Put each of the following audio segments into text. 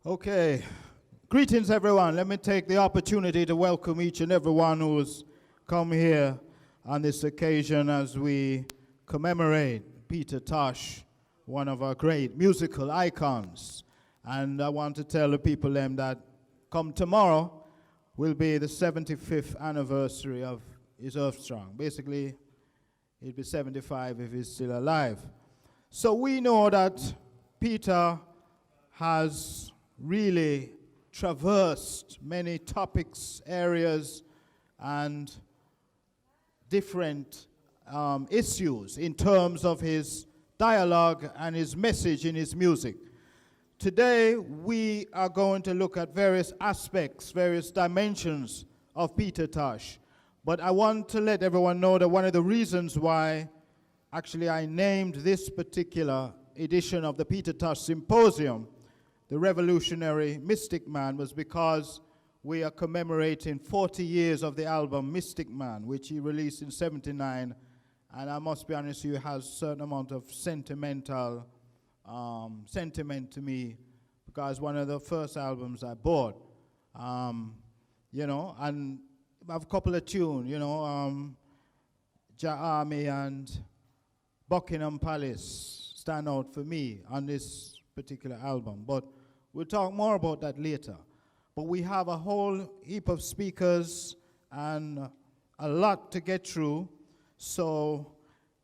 Okay, greetings everyone. Let me take the opportunity to welcome each and everyone who's come here on this occasion as we commemorate Peter Tosh, one of our great musical icons. And I want to tell the people them that come tomorrow will be the 75th anniversary of his Earth Strong. Basically, he'll be 75 if he's still alive. So we know that Peter has really traversed many topics, areas, and different issues in terms of his dialogue and his message in his music. Today, we are going to look at various aspects, various dimensions of Peter Tosh. But I want to let everyone know that one of the reasons why actually I named this particular edition of the Peter Tosh Symposium the Revolutionary Mystic Man was because we are commemorating 40 years of the album Mystic Man, which he released in '79, and I must be honest with you, it has a certain amount of sentiment to me, because one of the first albums I bought, you know, and I have a couple of tunes, you know, Jah Army and Buckingham Palace stand out for me on this particular album, but we'll talk more about that later. But we have a whole heap of speakers and a lot to get through. So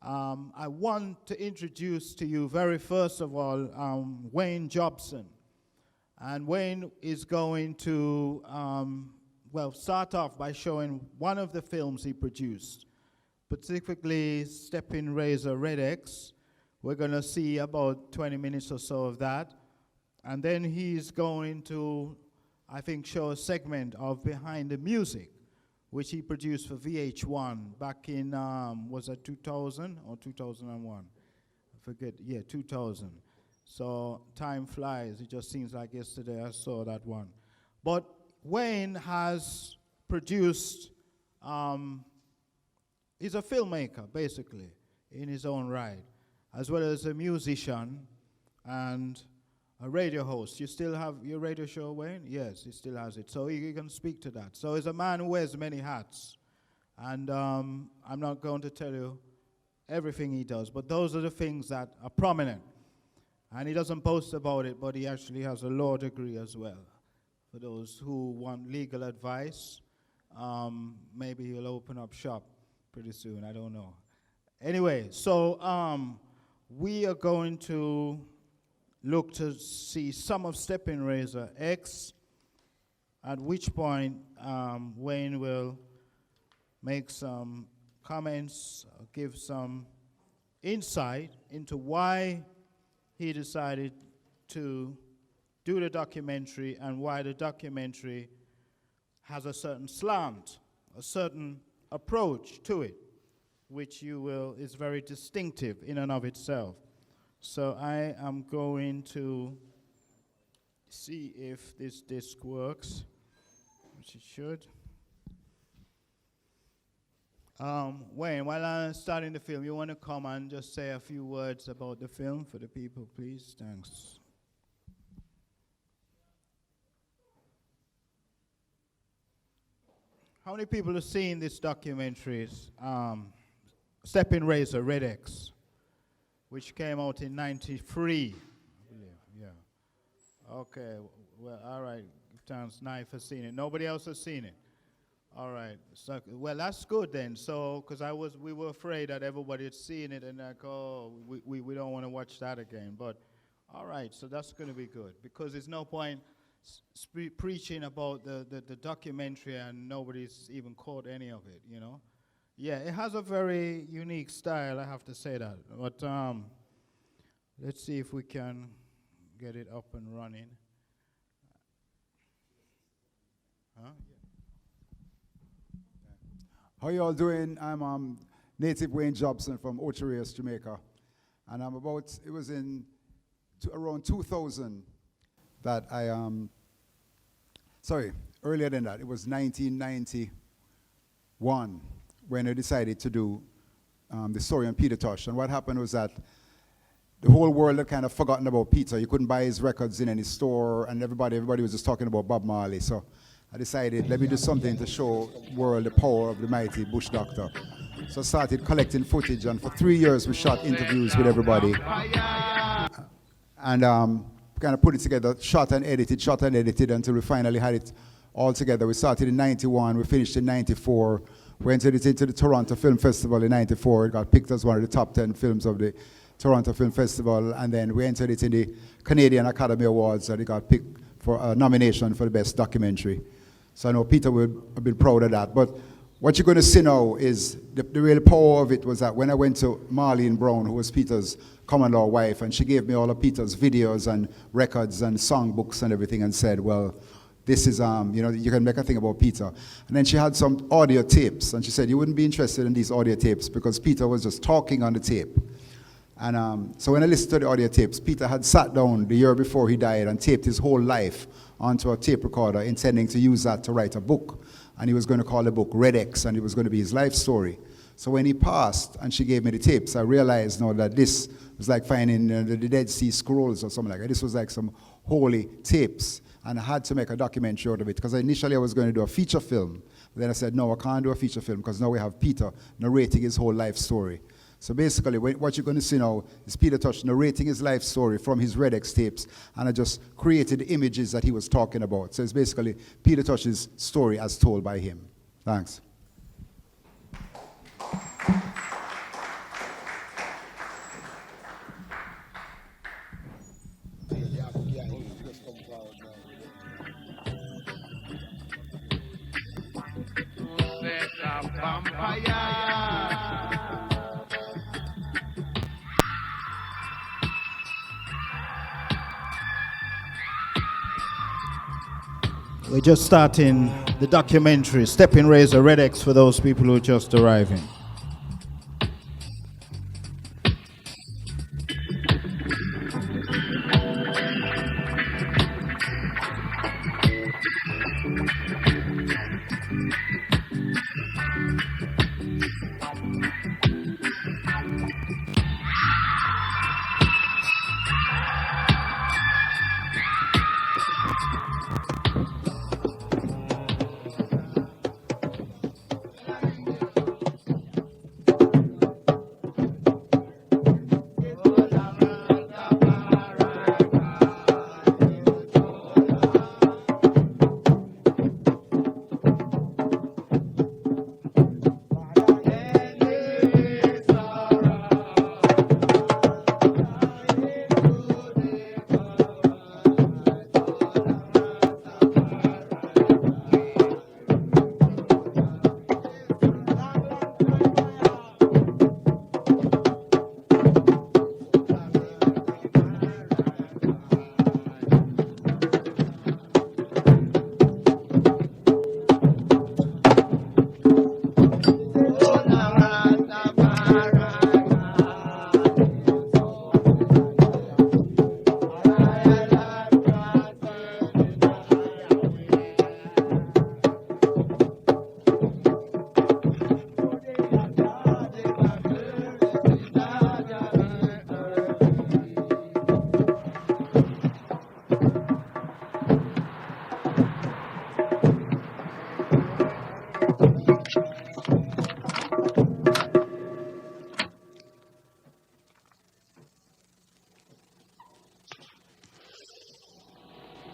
I want to introduce to you very first of all Wayne Jobson. And Wayne is going to, start off by showing one of the films he produced, specifically Stepping Razor Red X. We're going to see about 20 minutes or so of that. And then he's going to, I think, show a segment of Behind the Music, which he produced for VH1 back in, was it 2000 or 2001? I forget, yeah, 2000. So time flies. It just seems like yesterday I saw that one. But Wayne has produced, he's a filmmaker, basically, in his own right, as well as a musician and a radio host. You still have your radio show, Wayne? Yes, he still has it. So he can speak to that. So he's a man who wears many hats. And I'm not going to tell you everything he does, but those are the things that are prominent. And he doesn't boast about it, but he actually has a law degree as well. For those who want legal advice, maybe he'll open up shop pretty soon, I don't know. Anyway, so we are going to look to see some of Stepping Razor X, at which point Wayne will make some comments, give some insight into why he decided to do the documentary and why the documentary has a certain slant, a certain approach to it, which is very distinctive in and of itself. So I am going to see if this disc works, which it should. Wayne, while I'm starting the film, you want to come and just say a few words about the film for the people, please? Thanks. How many people have seen this documentary, Stepping Razor Red X, which came out in '93, I believe, yeah. Okay, well, all right, sounds nice for seeing it. Nobody else has seen it? All right, so, well, that's good then. So, because we were afraid that everybody had seen it and like, oh, we don't want to watch that again. But, all right, so that's going to be good, because there's no point preaching about the documentary and nobody's even caught any of it, you know? Yeah, it has a very unique style, I have to say that. But let's see if we can get it up and running. Huh? How you all doing? I'm native Wayne Jobson from Ocho Jamaica. And it was in around 2000 that earlier than that, it was 1991 when I decided to do the story on Peter Tosh. And what happened was that the whole world had kind of forgotten about Peter. You couldn't buy his records in any store, and everybody was just talking about Bob Marley. So I decided, let me do something to show the world the power of the mighty Bush Doctor. So I started collecting footage, and for 3 years we shot interviews with everybody. And kind of put it together, shot and edited until we finally had it all together. We started in 91, we finished in 94. We entered it into the Toronto Film Festival in 94. It got picked as one of the top 10 films of the Toronto Film Festival. And then we entered it in the Canadian Academy Awards, and it got picked for a nomination for the best documentary. So I know Peter would have been proud of that. But what you're going to see now is the real power of it was that when I went to Marlene Brown, who was Peter's common-law wife, and she gave me all of Peter's videos and records and songbooks and everything, and said, well, this is, you can make a thing about Peter. And then she had some audio tapes, and she said, you wouldn't be interested in these audio tapes because Peter was just talking on the tape. And so when I listened to the audio tapes, Peter had sat down the year before he died and taped his whole life onto a tape recorder, intending to use that to write a book. And he was going to call the book Red X, and it was going to be his life story. So when he passed and she gave me the tapes, I realized now that this was like finding the Dead Sea Scrolls or something like that. This was like some holy tapes. And I had to make a documentary out of it, because initially I was going to do a feature film. But then I said, no, I can't do a feature film, because now we have Peter narrating his whole life story. So basically, what you're going to see now is Peter Tosh narrating his life story from his Red X tapes, and I just created the images that he was talking about. So it's basically Peter Tosh's story as told by him. Thanks. We're just starting the documentary, Stepping Razor Red X, for those people who are just arriving.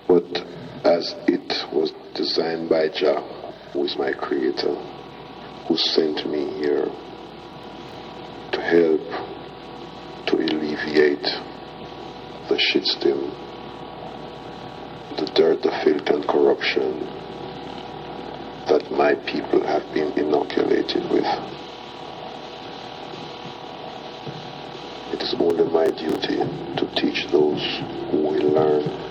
But as it was designed by Jah, who is my creator, who sent me here to help to alleviate the shitstorm, the dirt, the filth and corruption that my people have been inoculated with. It is only my duty to teach those who will learn.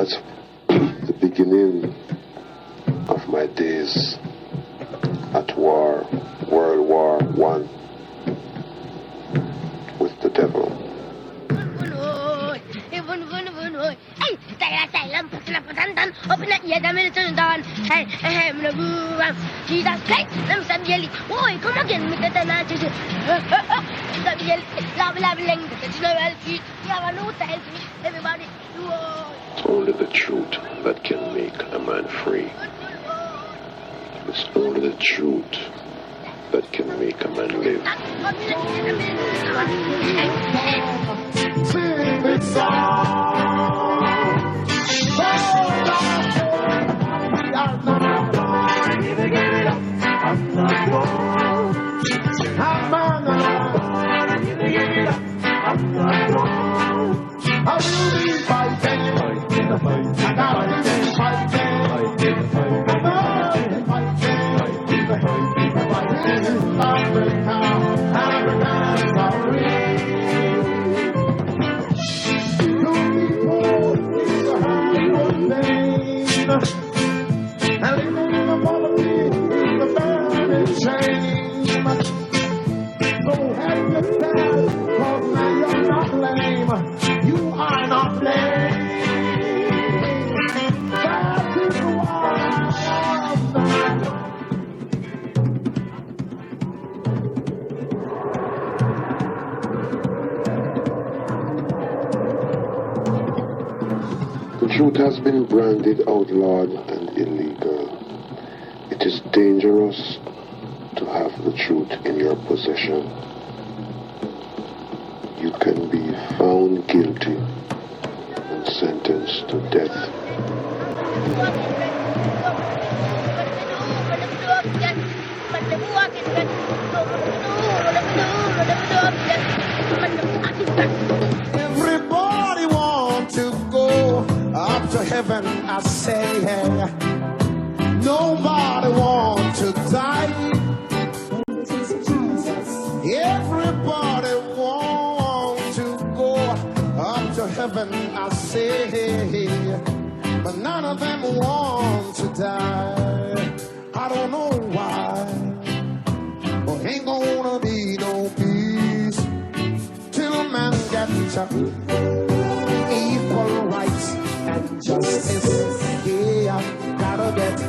was the beginning of my days at war, World War I, with the devil. Jesus Christ, them some yelly. Oh, come again with the tenacity. Everybody. It's only the truth that can make a man free. It's only the truth that can make a man live. Sing this song. We are not going to give it up. I'm not going. I'm not going to give it up. I'm not going. I will be fighting. I gotta be fighting. I'm fighting. Africa, Africa, sorry. And living in the poverty, the burning shame. So help yourself, cause now you're not lame. You are not lame. That is the The truth has been branded outlawed and illegal. It is dangerous to have the truth in your possession. You can be found guilty and sentenced to death. Everybody wants to go up to heaven, I say. Nobody wants to die. Everybody wants to go up to heaven, I say. But none of them want to die. I don't know why. But ain't gonna be no peace till man gets equal rights and justice. Yeah, gotta get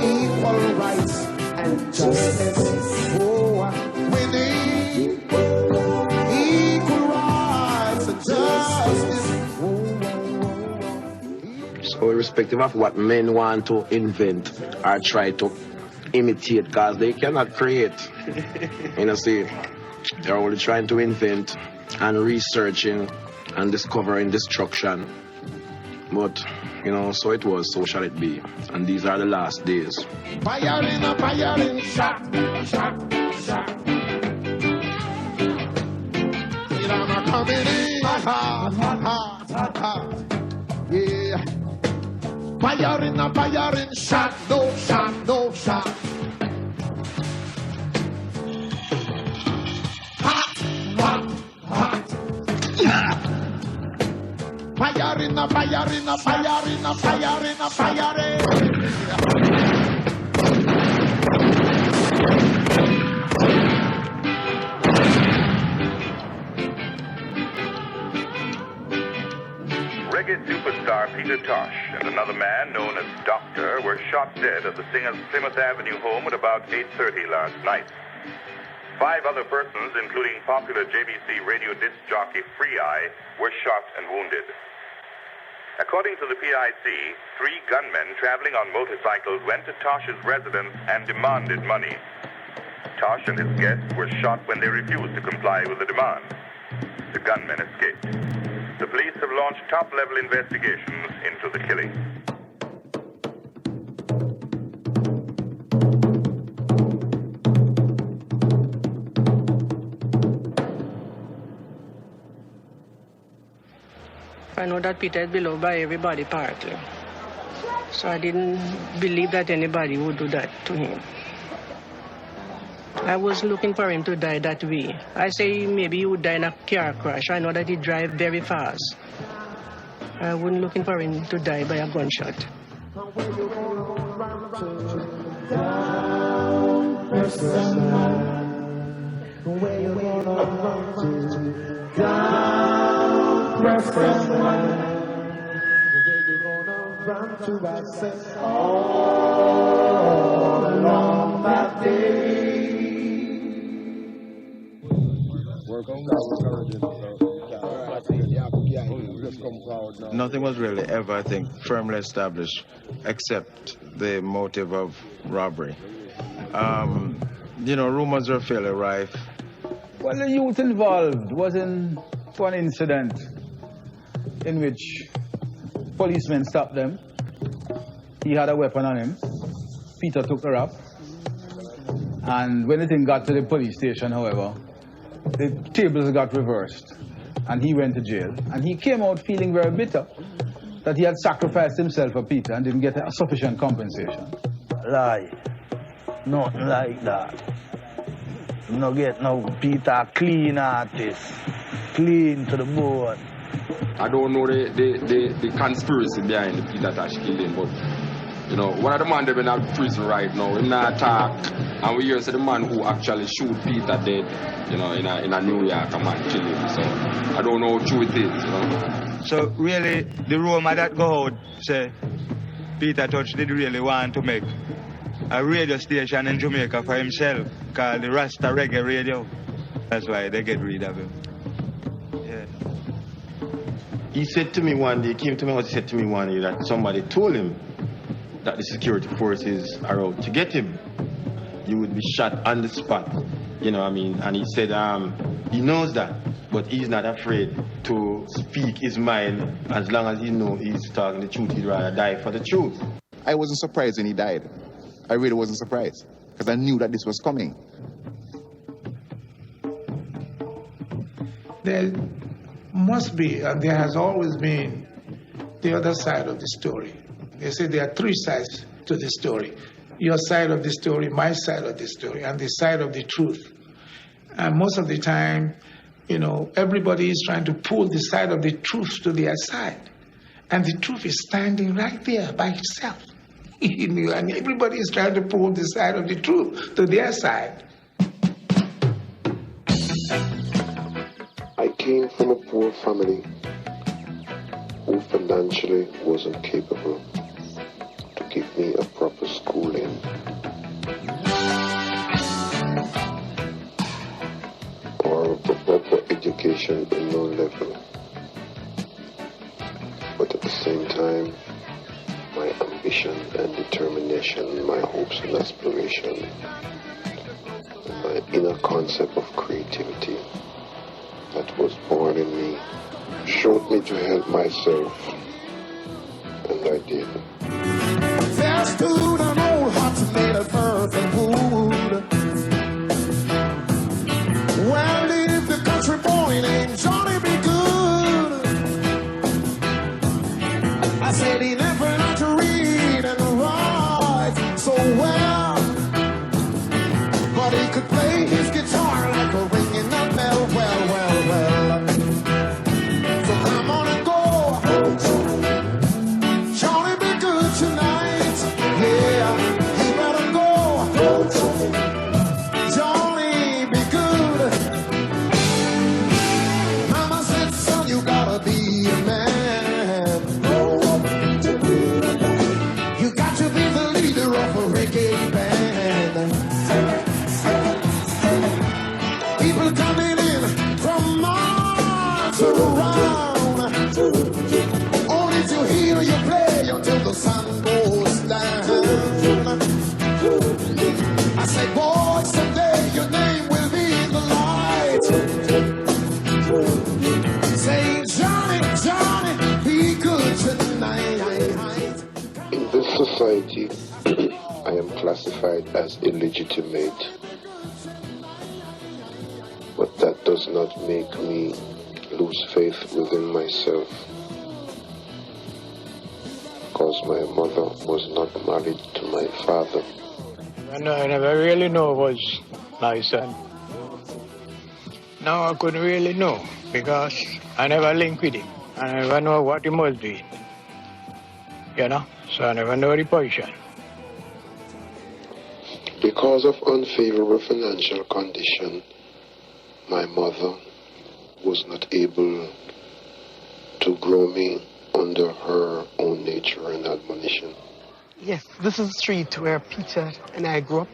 equal rights and justice. Oh, we need equal rights and justice. So irrespective of what men want to invent or try to imitate, because they cannot create. You know, see, they're only trying to invent and researching and discovering destruction. But, you know, so it was, so shall it be. And these are the last days. Firing, shot, shot, shot. You know, I'm coming in hot, hot, hot, hot. Yeah. Firing, shot, no shot, no shot. Hot, hot, hot. Firing. Reggae superstar Peter Tosh and another man known as Doctor were shot dead at the singer's Plymouth Avenue home at about 8:30 last night. 5 other persons, including popular JVC radio disc jockey Free Eye, were shot and wounded. According to the PIC, 3 gunmen traveling on motorcycles went to Tosh's residence and demanded money. Tosh and his guests were shot when they refused to comply with the demand. The gunmen escaped. The police have launched top-level investigations into the killing. I know that Peter is beloved by everybody partly. So I didn't believe that anybody would do that to him. I was looking for him to die that way. I say maybe he would die in a car crash. I know that he drive very fast. I wasn't looking for him to die by a gunshot. Nothing was really ever, I think, firmly established except the motive of robbery. Rumors are fairly rife. Well, the youth involved was in one incident in which policemen stopped them. He had a weapon on him. Peter took her up. And when the thing got to the police station, however, the tables got reversed. And he went to jail. And he came out feeling very bitter that he had sacrificed himself for Peter and didn't get a sufficient compensation. Lie. Nothing like that. You no get no Peter clean artist. Clean to the bone. I don't know the conspiracy behind the Peter Tosh killing, but one of the man they've been in prison right now, him not talk. And we hear say the man who actually shoot Peter dead, in a New York, a man kill him. So I don't know how true it is, So really, the rumor that go out say Peter Tosh did really want to make a radio station in Jamaica for himself called the Rasta Reggae Radio. That's why they get rid of him. Yeah. He said to me one day, he came to me and said to me one day that somebody told him that the security forces are out to get him. You would be shot on the spot, and he said he knows that, but he's not afraid to speak his mind as long as he knows he's talking the truth. He'd rather die for the truth. I wasn't surprised when he died. I really wasn't surprised, because I knew that this was coming. There must be, and there has always been, the other side of the story. They say there are three sides to the story. Your side of the story, my side of the story, and the side of the truth. And most of the time, everybody is trying to pull the side of the truth to their side. And the truth is standing right there by itself. And everybody is trying to pull the side of the truth to their side. I came from a poor family who financially wasn't capable to give me a proper schooling. Or a proper education in no level. But at the same time, my ambition and determination, my hopes and aspiration, and my inner concept of creativity that was born in me showed me to help myself, and I did. Fast food and old hearts made of earth and wood. Well, if the country boy named Johnny be good, I said he never learned to read and write so well, but he could play his guitar like a ringing a bell. Well. So come on and go, Johnny be good tonight. Yeah, you better go, Johnny be good. Mama said, son, you gotta be a man. Grow up to be a man. You got to be the leader of a reggae band. People coming in from miles around, only to hear you play until the sun goes down. I say, boy, someday your name will be in the light. Say, Johnny, be good tonight. In this society, I am classified as illegitimate. But that does not make me lose faith within myself. Because my mother was not married to my father. I never really know it was my son. Now I couldn't really know because I never linked with him. and I never know what he must be. You know, so I never know the position. Because of unfavorable financial condition, my mother was not able to grow me under her own nature and admonition. Yes, this is the street where Peter and I grew up.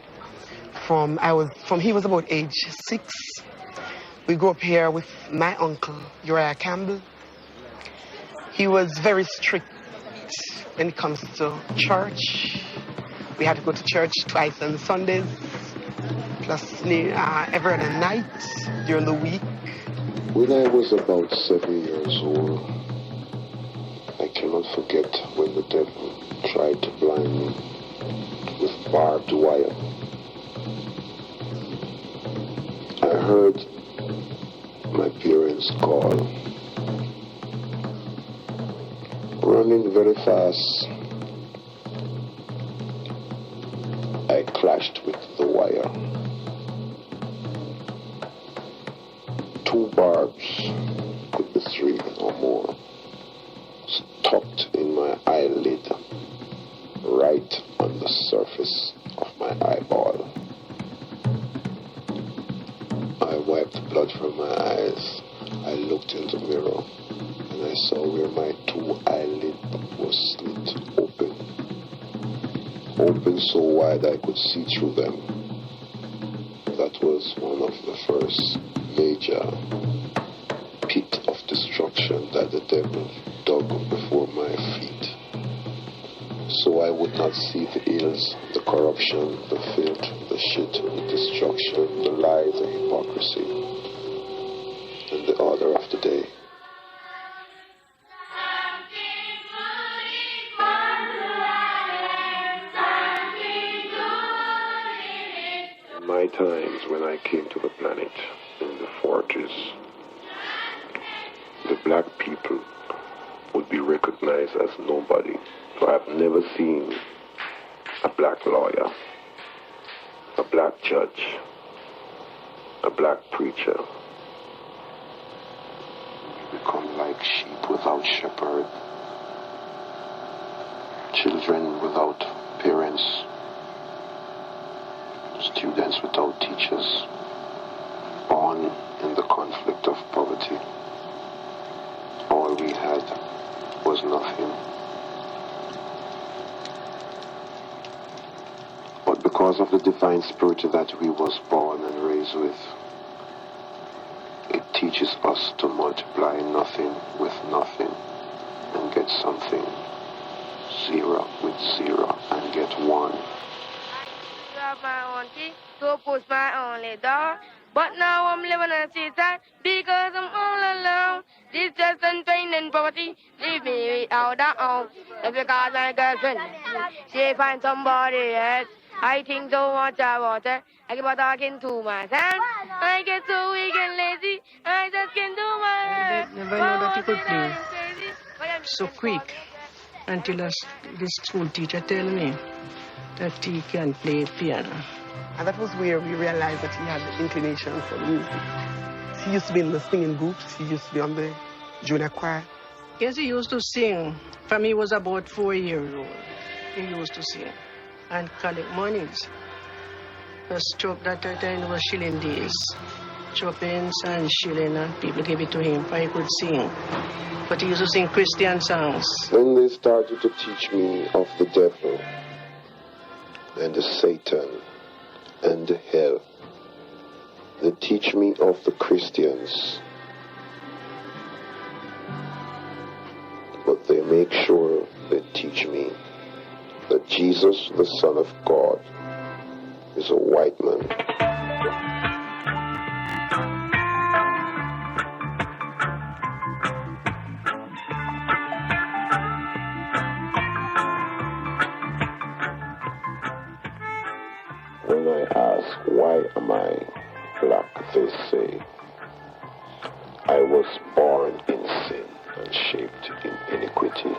He was about age 6. We grew up here with my uncle, Uriah Campbell. He was very strict when it comes to church. We had to go to church twice on Sundays, plus every other night during the week. When I was about 7 years old, I cannot forget when the devil tried to blind me with barbed wire. I heard my parents call. Running very fast, I clashed with the wire. 2 barbs, could be 3 or more, stuck in my eyelid, right on the surface of my eyeball. I wiped blood from my eyes. I looked in the mirror and I saw where my 2 eyelids were slit open. Open so wide I could see through them. That was one of the first major pit of destruction that the devil dug before my feet. So I would not see the ills, the corruption, the filth, the shit, the destruction, the lies, the hypocrisy, and the order of the day. In my times when I came to the planet in the 40s, the black people would be recognized as nobody. So I've never seen a black lawyer, a black judge, a black preacher. We become like sheep without shepherd, children without parents, students without teachers, born in the conflict of poverty. All we had was nothing. But because of the divine spirit that we was born and raised with, it teaches us to multiply nothing with nothing and get something. 0 with 0 and get 1. My own key to push my only door. But now I'm living in a seaside because I'm all alone. Distress and pain and poverty leave me without a home. It's because my girlfriend, she finds somebody else. I think so much about her. I keep on talking to myself. I get so weak and lazy. I just can't do my hair. Never know that he could play so quick until the school teacher tell me that he can play piano. And that was where we realized that he had the inclination for music. He used to be in the singing groups. He used to be on the junior choir. Yes, he used to sing. From he was about 4 years old. He used to sing and collect monies. The stroke that time was shilling days. Chopins and shilling, and people gave it to him for he could sing. But he used to sing Christian songs. When they started to teach me of the devil and the Satan and the hell, they teach me of the Christians, but they make sure they teach me that Jesus, the Son of God, is a white man. When I ask, why am I black, they say, I was born in sin and shaped in iniquity.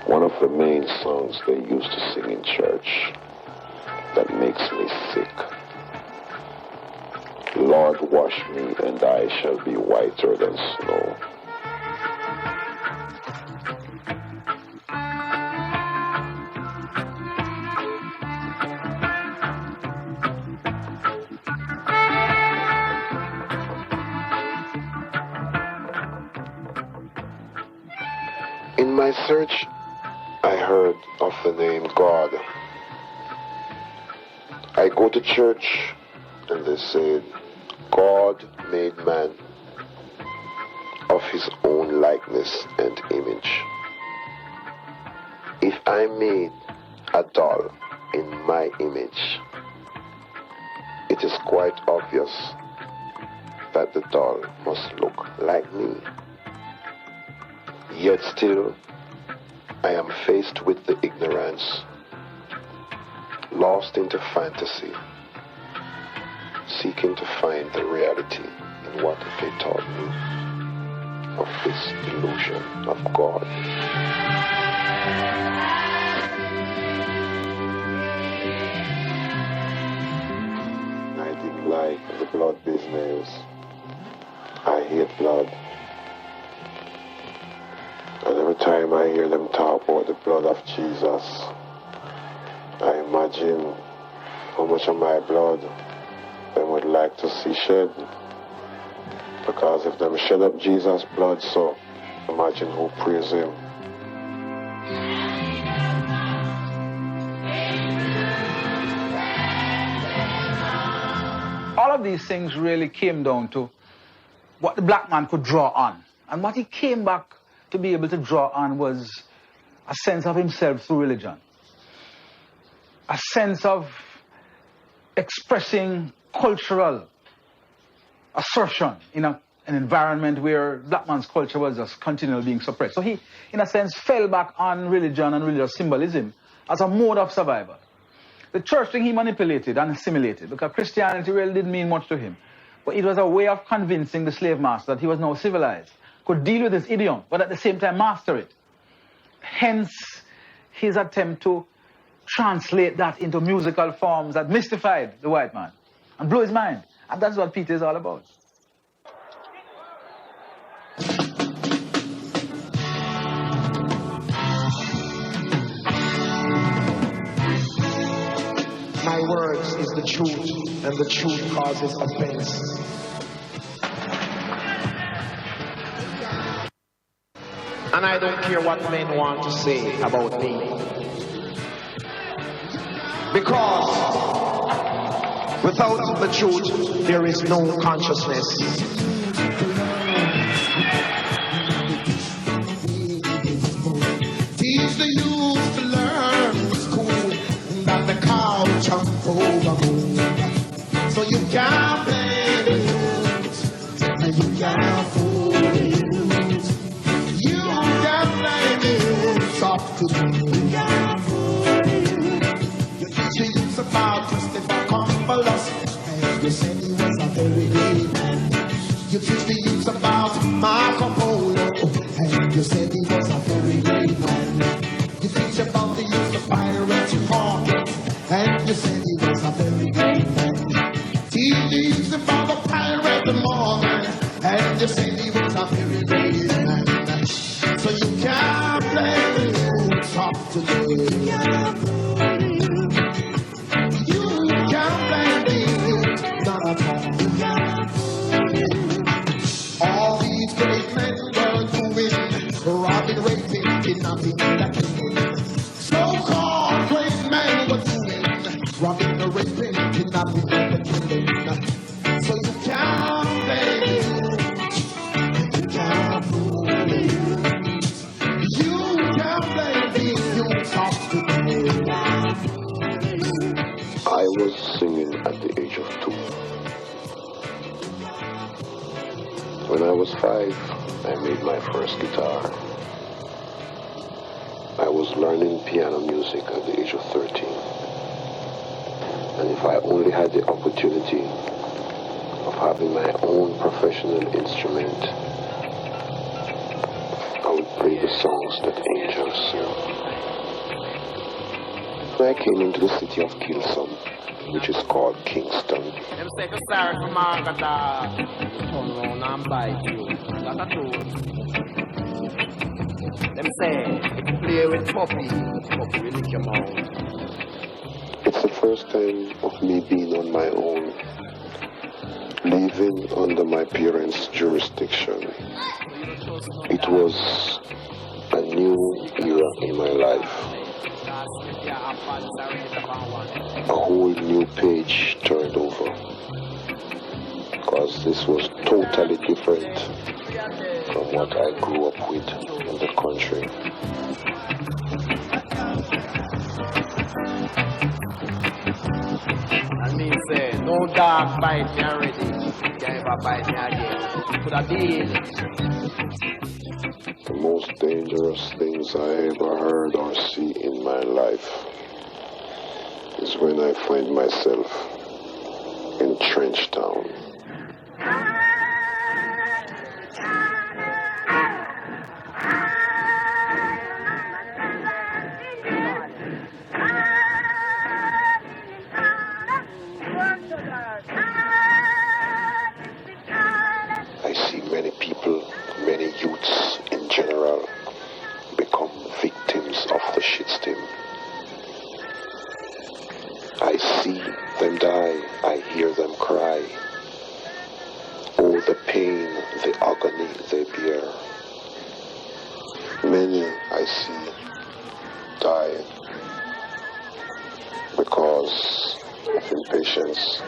One of the main songs they used to sing in church that makes me sick. Lord, wash me and I shall be whiter than snow. In my search, I heard of the name God. I go to church and they said, God made man of his own likeness and image. If I made a doll in my image, it is quite obvious that the doll must look like me. Yet still, I am faced with the ignorance, lost into fantasy, seeking to find the reality in what they taught me of this illusion of God. I didn't like the blood business. I hate blood. And every time I hear them talk about the blood of Jesus, I imagine how much of my blood they would like to see shed. Because if them shed up Jesus' blood, so imagine who praise him. All of these things really came down to what the black man could draw on. And what he came back to be able to draw on was a sense of himself through religion. A sense of expressing cultural assertion in an environment where black man's culture was just continually being suppressed. So he, in a sense, fell back on religion and religious symbolism as a mode of survival. The church thing he manipulated and assimilated because Christianity really didn't mean much to him. But it was a way of convincing the slave master that he was now civilized, could deal with this idiom, but at the same time master it. Hence, his attempt to translate that into musical forms that mystified the white man and blew his mind. And that's what Peter is all about. My words is the truth, and the truth causes offense. And I don't care what men want to say about me. Because without the truth, there is no consciousness. Teach the youth to learn in school that the cow jump over. So you can't blame the youth, and you can't fool the youth. You can't blame the youth up to me. You teach the youth about Christopher Columbus, and you said he was a very great man. You teach the youth about Marco Polo, and you said he was a very great man. You teach about the use of pirates market, and you said he was a very great man. Teach the youth about the pirate market, and you said he was a very great man. So you can't blame the youth up today. You can't blame the youth, not at all. All these great men were doing, robbing, raping, kidnapping, and killing. So-called great men were doing, robbing, raping, kidnapping, and killing. So you can't blame it. You can't fool it. You can't blame the youth of today. I was singing at the age of 2. When I was 5, I made my first guitar. I was learning piano music at the age of 13. And if I only had the opportunity of having my own professional instrument, I would play the songs that angels sing. I came into the city of Kilsom, which is called Kingston. Them say to start from Margata, turn around and bite you. Got a tool. Them say, if you play with puppy, puppy will lick your mouth. It's the first time of me being on my own, living under my parents' jurisdiction. It was a new era in my life. A whole new page turned over. Because this was totally different from what I grew up with in the country. I mean, say, no dog bite me already. Can't ever bite me again. Could have been. The most dangerous things I ever heard or see in my life is when I find myself in Trench Town. I see many people, many youths in general, become victims of the shit steam. I see them die, I hear them cry. Oh, the pain, the agony they bear. Many I see die because of impatience.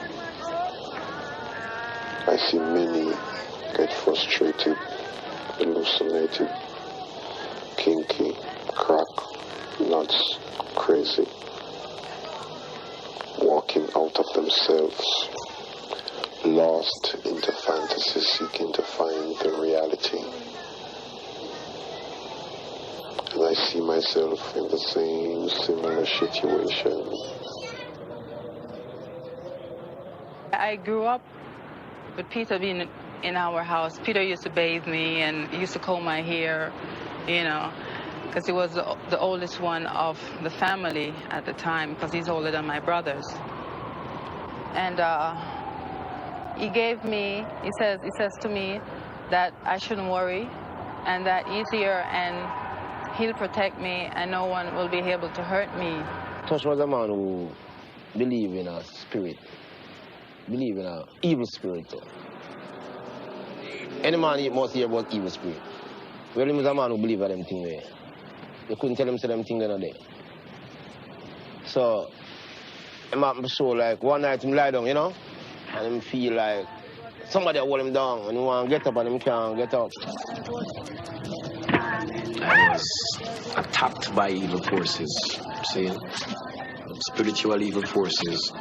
I see many get frustrated, hallucinated, kinky, crack, nuts, crazy, walking out of themselves, lost into fantasy, seeking to find the reality. And I see myself in the same similar situation. I grew up with Peter being in our house. Peter used to bathe me and he used to comb my hair, you know, because he was the oldest one of the family at the time, because he's older than my brothers. And he says to me that I shouldn't worry and that he's here and he'll protect me and no one will be able to hurt me. Tosh was a man who believed in a spirit, believed in an evil spirit too. Any man must hear about evil spirit. Well, he was a man who believed in them things there. You couldn't tell him to them things they're not there. So, I'm at the show like one night him lie down, you know, and him feel like somebody hold him down and he want to get up and him can't get up. I was attacked by evil forces, see? Spiritual evil forces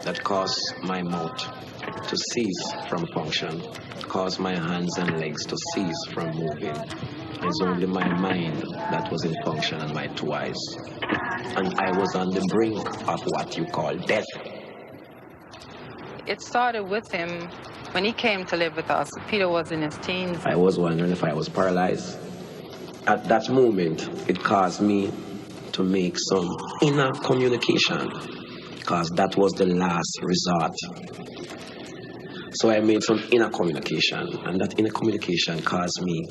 that caused my mouth to cease from function, caused my hands and legs to cease from moving. It's only my mind that was in function and my two eyes. And I was on the brink of what you call death. It started with him when he came to live with us. Peter was in his teens. I was wondering if I was paralyzed. At that moment, it caused me to make some inner communication, because that was the last resort. So I made some inner communication, and that inner communication caused me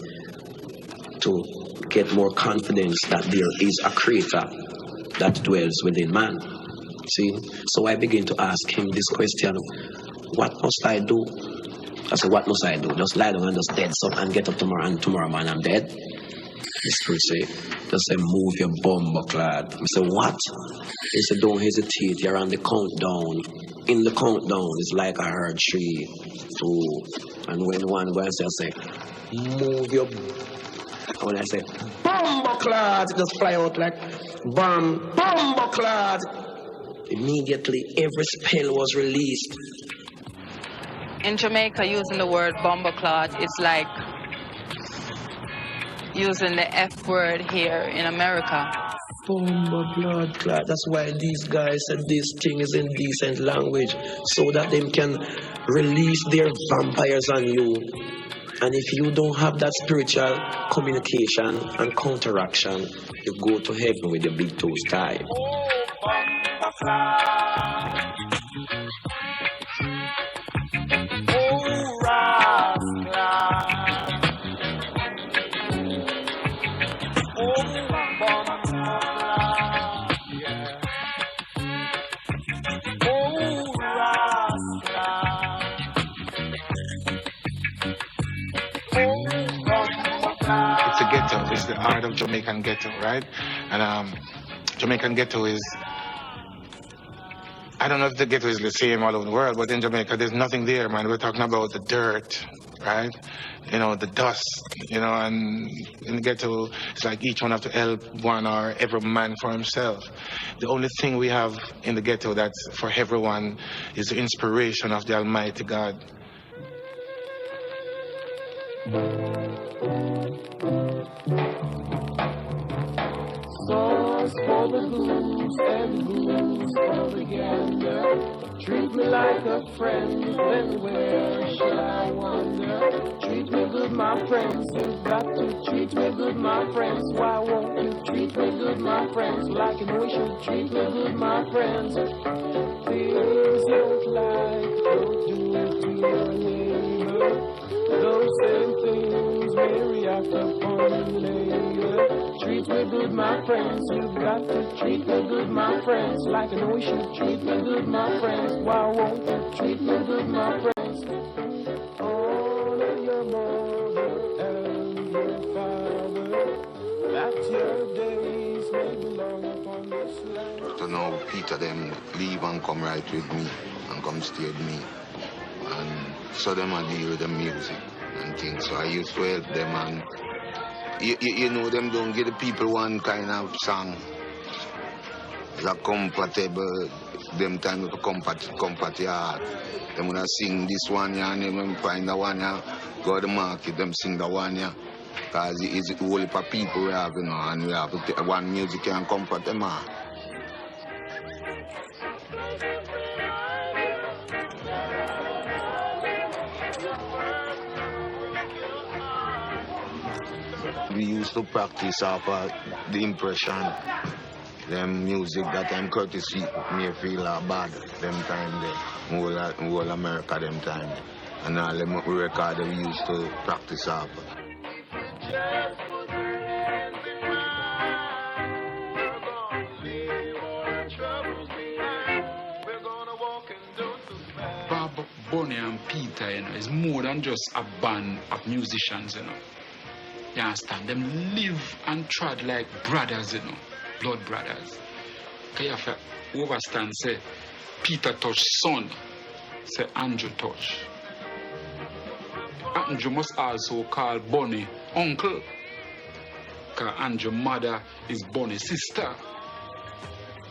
to get more confidence that there is a creator that dwells within man. See? So I began to ask him this question: what must I do? I said, what must I do? Just lie down and just dead some and get up tomorrow, and tomorrow man I'm dead? The spirit say, just say, move your bum, bucklad. I said, what? He said, don't hesitate, you're on the countdown. In the countdown, it's like I heard 3, 2, and when one goes, I say, move your. And when I say, bum, bucklad, it just fly out like, bum, bucklad. Immediately, every spell was released. In Jamaica, using the word bumbleclot, it's like using the F word here in America. Blood clot. That's why these guys said this thing is indecent language, so that they can release their vampires on you. And if you don't have that spiritual communication and counteraction, you go to heaven with your big toes tied. It's a ghetto. It's the heart of Jamaican ghetto, right? And Jamaican ghetto is, I don't know if the ghetto is the same all over the world, but in Jamaica, there's nothing there, man. We're talking about the dirt, right? You know, the dust, you know, and in the ghetto, it's like each one have to help one or every man for himself. The only thing we have in the ghetto that's for everyone is the inspiration of the Almighty God. Sauce for the goose and goose propaganda. Treat me like a friend, then where shall I wander? Treat me good, my friends, you've got to treat me good, my friends. Why won't you treat me good, my friends? Like you know you should treat me good, my friends. Things don't like, don't do it to your neighbor. Those same things may react upon you later. Treat me good, my friends. You've got to treat me good, my friends. Like I know you should treat me good, my friends. Why won't you treat me good, my friends? Honor your mother and your father, that your days may belong upon this land. So now Peter them leave and come right with me and come stay with me. And so them I deal with the music and things. So I used to help them, and you know them don't give the people one kind of song. It's compatible, them time to compat your heart. Them gonna sing this one yeah, and then find the one yeah, go to the market, them sing the one yeah. Cause it's a whole heap of people we have, you know, and we have to take one music can comfort them all. We used to practice off the impression, them music that time courtesy me feel bad, them time there, whole America them time. And all them record we used to practice off. Bob, Bonnie and Peter, you know, is more than just a band of musicians, you know. You understand? Them live and trod like brothers, you know, blood brothers. Because you have to overstand, say, Peter Tosh's son, say Andrew Tosh. Andrew must also call Bonnie uncle. Because Andrew's mother is Bonnie's sister.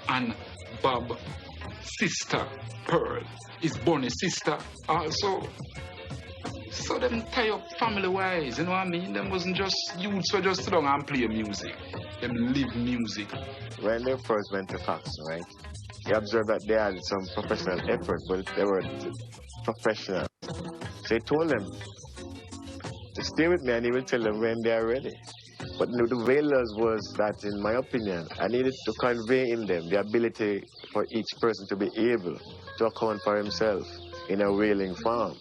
And Bob's sister, Pearl, is Bonnie's sister also. So them tie up family-wise, you know what I mean? Them wasn't just youths who just sit down and play music. Them live music. When they first went to Fox, right, you observed that they had some professional effort, but they were professional. So he told them to stay with me and he will tell them when they are ready. But the veilers was that, in my opinion, I needed to convey in them the ability for each person to be able to account for himself in a wailing farm.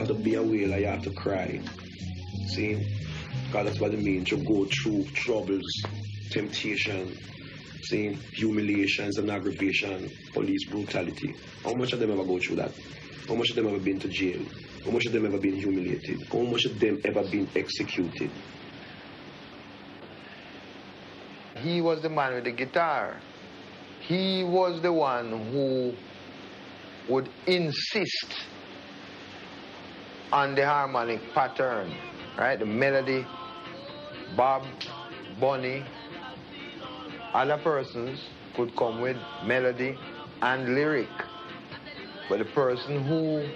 To be a wailer, you have to cry. See? Because that's what it means to go through troubles, temptation, see? Humiliations and aggravation, police brutality. How much of them ever go through that? How much of them ever been to jail? How much of them ever been humiliated? How much of them ever been executed? He was the man with the guitar. He was the one who would insist on the harmonic pattern, right? The melody, Bob, Bonnie, other persons could come with melody and lyric. But the person who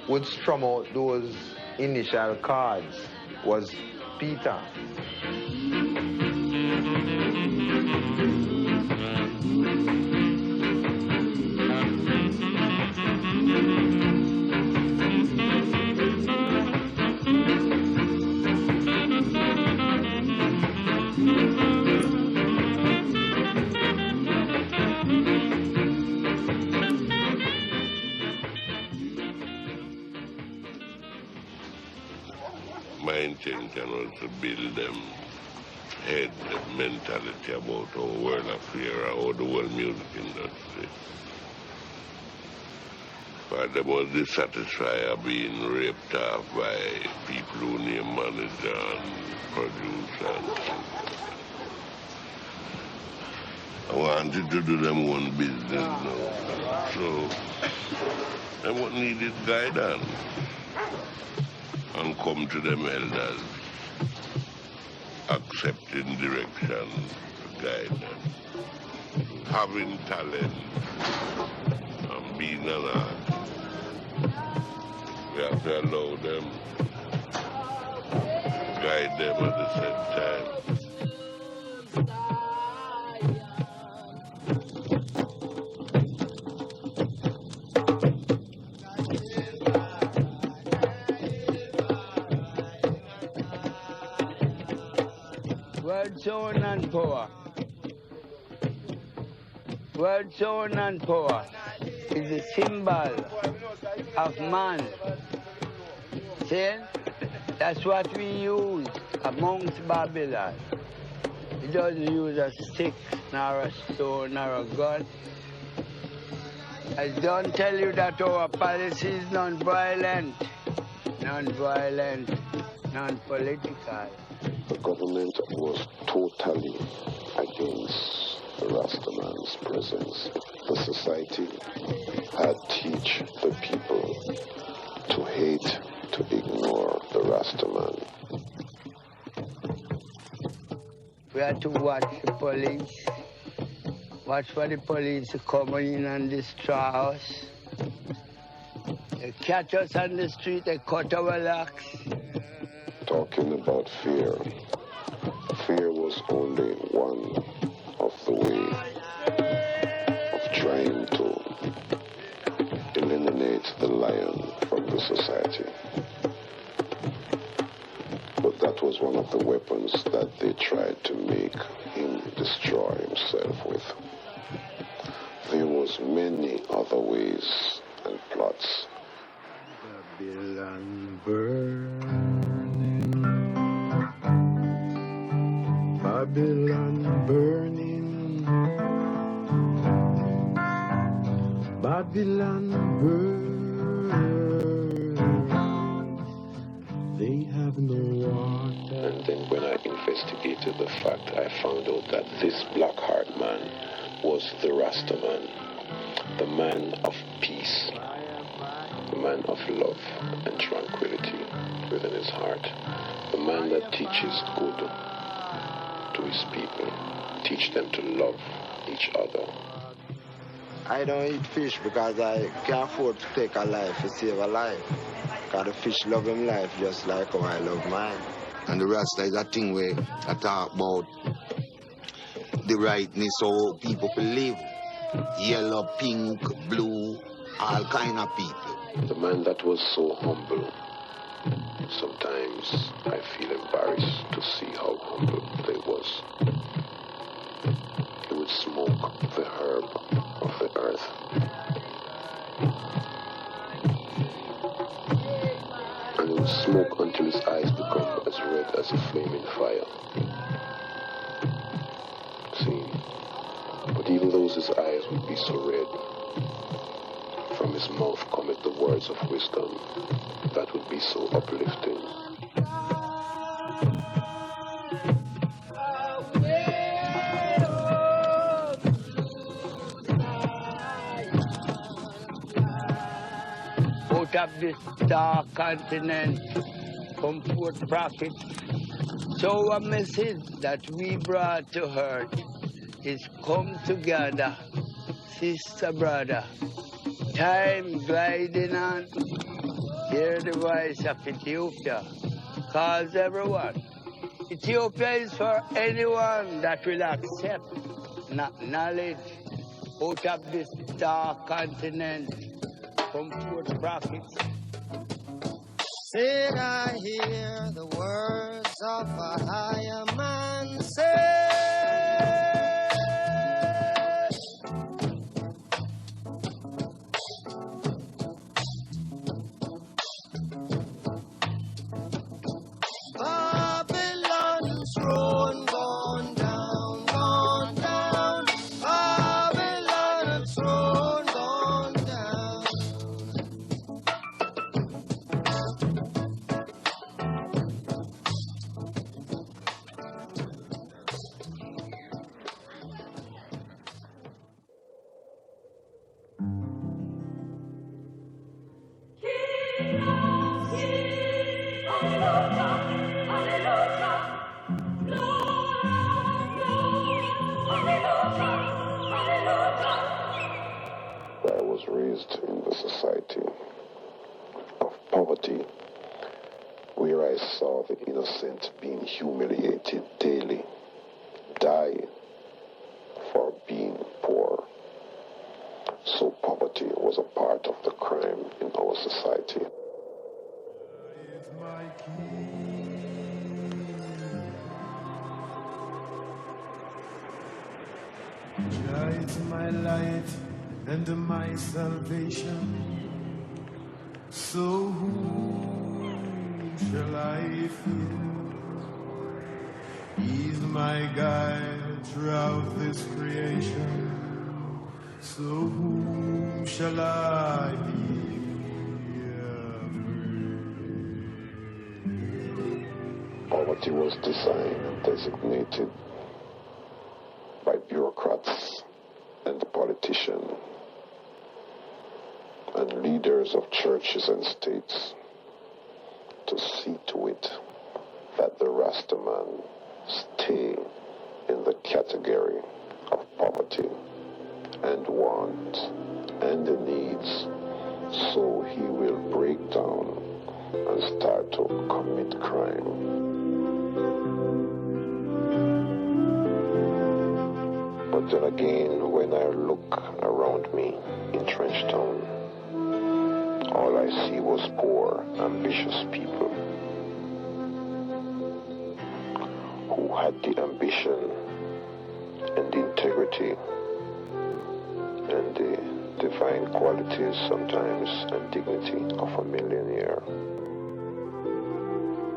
would strum out those initial chords was Peter. my intention was to build them head mentality about our world affair or the world music industry. But they was dissatisfied of being raped off by people who name manager and producer and things. I wanted to do them own business now. So they would need this guidance and come to them elders, accepting direction to guide them, having talent and being an artist. We have to allow them, guide them at the same time. Word, sound, and power. Word, sound, and power is a symbol of man. See? That's what we use amongst Babylon. It doesn't use a stick, nor a stone, nor a gun. I don't tell you that our policy is non-violent, non-political. The government was totally against the Rastaman's presence. The society had teach the people to hate, to ignore the Rastaman. We had to watch the police, watch for the police coming in and destroy us. They catch us on the street, they cut our locks. Talking about fear. Fear was only one of the way of trying to eliminate the lion from the society. But that was one of the weapons that they tried to make him destroy himself with. There was many other ways and plots. Babylon burning, Babylon burning, they have no water. And then when I investigated the fact, I found out that this Blackheart man was the Rastaman, the man of peace, the man of love and tranquility within his heart, the man that teaches good to his people, teach them to love each other. I don't eat fish because I can't afford to take a life to save a life. Because the fish love him life just like how I love mine. And the Rasta is a thing where I talk about the rightness so people can live. Yellow, pink, blue, all kind of people. The man that was so humble. Sometimes I feel embarrassed to see how humble they was. He would smoke the herb of the earth. And he would smoke until his eyes become as red as a flaming fire. See? But even though his eyes would be so red, from his mouth cometh the words of wisdom that would be so uplifting. Out of this dark continent come forth prophets. So a message that we brought to earth is come together, sister, brother. Time gliding on. Hear the voice of Ethiopia. Calls everyone. Ethiopia is for anyone that will accept, not knowledge. Out of this dark continent come forth prophets. Did I hear the words of a higher man say? raised in the society of poverty, where I saw the innocent being humiliated daily, die for being poor. So poverty was a part of the crime in our society. Jah is my light and my salvation. So whom shall I fear? He's my guide throughout this creation. So whom shall I be afraid? Poverty was designed and designated by bureaucrats and politicians and leaders of churches and states to see to it that the Rastaman stay in the category of poverty and want and the needs, so he will break down and start to commit crime. But then again, when I look around me in Trenchtown, all I see was poor, ambitious people who had the ambition and the integrity and the divine qualities sometimes and dignity of a millionaire.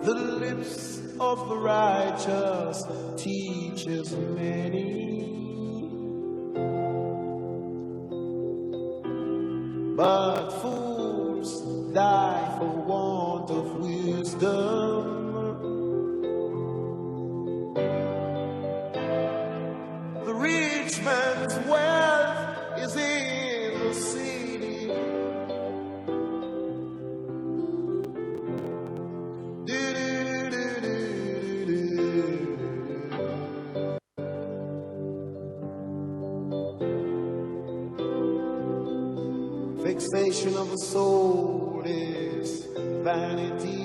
The lips of the righteous teaches many, but fools die for want of wisdom. The rich man's wealth is in the city. Fixation of the soul is vanity.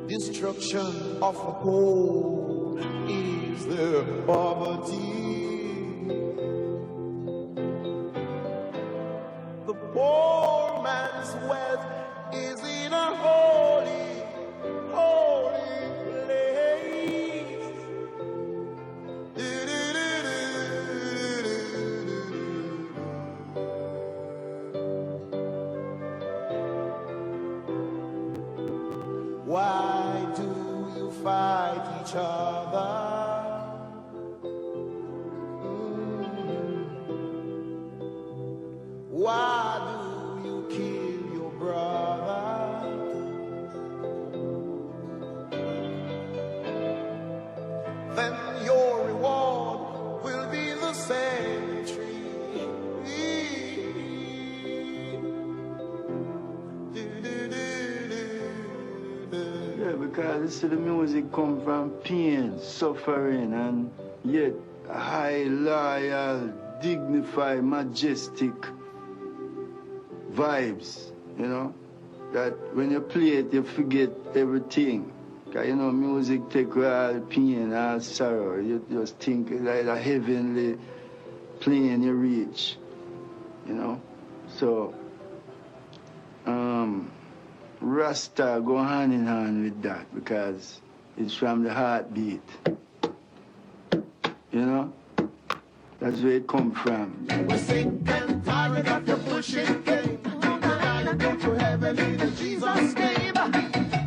Destruction of the whole is their poverty. The poor man's wealth is in a holy, holy place. Why do you fight each other? Why do you kill your brother? Then your reward will be the same tree. Yeah, because you see the music come from pain, suffering, and yet high, loyal, dignified, majestic vibes, you know, that when you play it, you forget everything. Because, you know, music take all pain, all sorrow. You just think like a heavenly plane you reach, you know. So, Rasta go hand in hand with that because it's from the heartbeat, you know. That's where it come from. We're sick and tired of your pushing game. Gotta go to heaven in Jesus' name.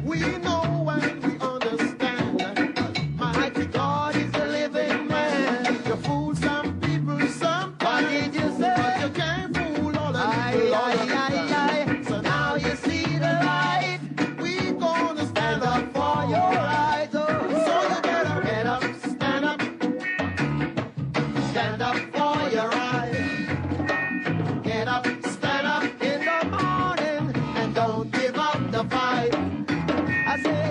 We know and we understand. Mighty God is the living man. You fool some people sometimes. What did you say? But you can't fool all of people. So now you see the light. We gonna stand up for your right. So you better get up, stand up. Stand up for your right. Get up, stand up in the morning, and don't give up the fight. I say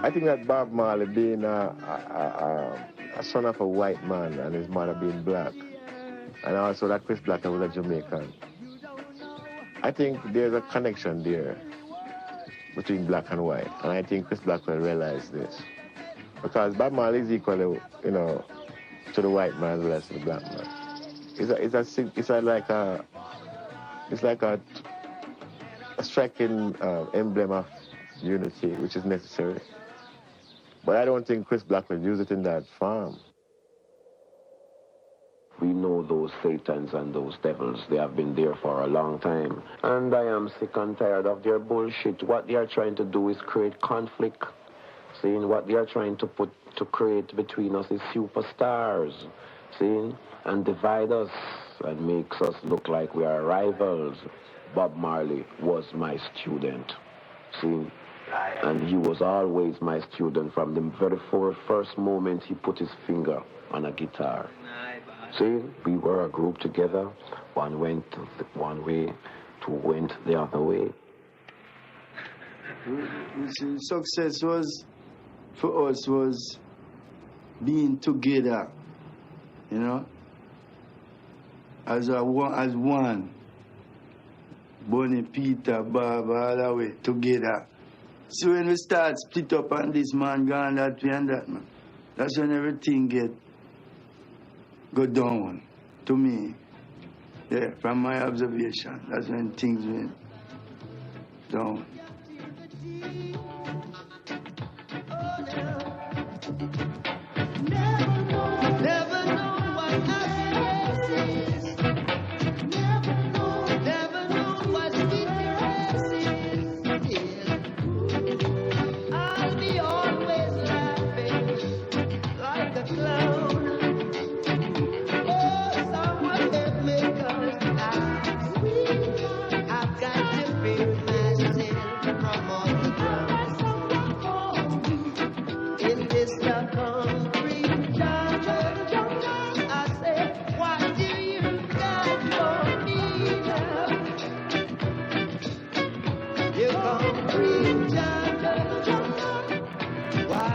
I think that Bob Marley being a son of a white man and his mother being black, and also that Chris Blackwell was a Jamaican, I think there's a connection there between black and white, and I think Chris Blackwell realized this. Because Bob Marley is equal, you know, to the white man as well as to the black man. It's like a striking emblem of unity, which is necessary. But I don't think Chris Blackwell used it in that form. We know those satans and those devils. They have been there for a long time. And I am sick and tired of their bullshit. What they are trying to do is create conflict. Seeing what they are trying to create between us is superstars. Seeing? And divide us and makes us look like we are rivals. Bob Marley was my student. See? And he was always my student from the very first moment he put his finger on a guitar. See, we were a group together. One went one way, two went the other way. Success was, for us, was being together, you know, as one. Bonnie, Peter, Bob, all the way together. So when we start split up on this man, gone that way and that, man, that's when everything go down, to me. Yeah, from my observation, that's when things went down. Never know what happiness is. Never know what sweetness is. I'll be always laughing like a clown. Oh, someone help me, 'cause I've got to build myself from on the ground. In this concrete jungle, I say, what do you got for me now? You concrete jungle, why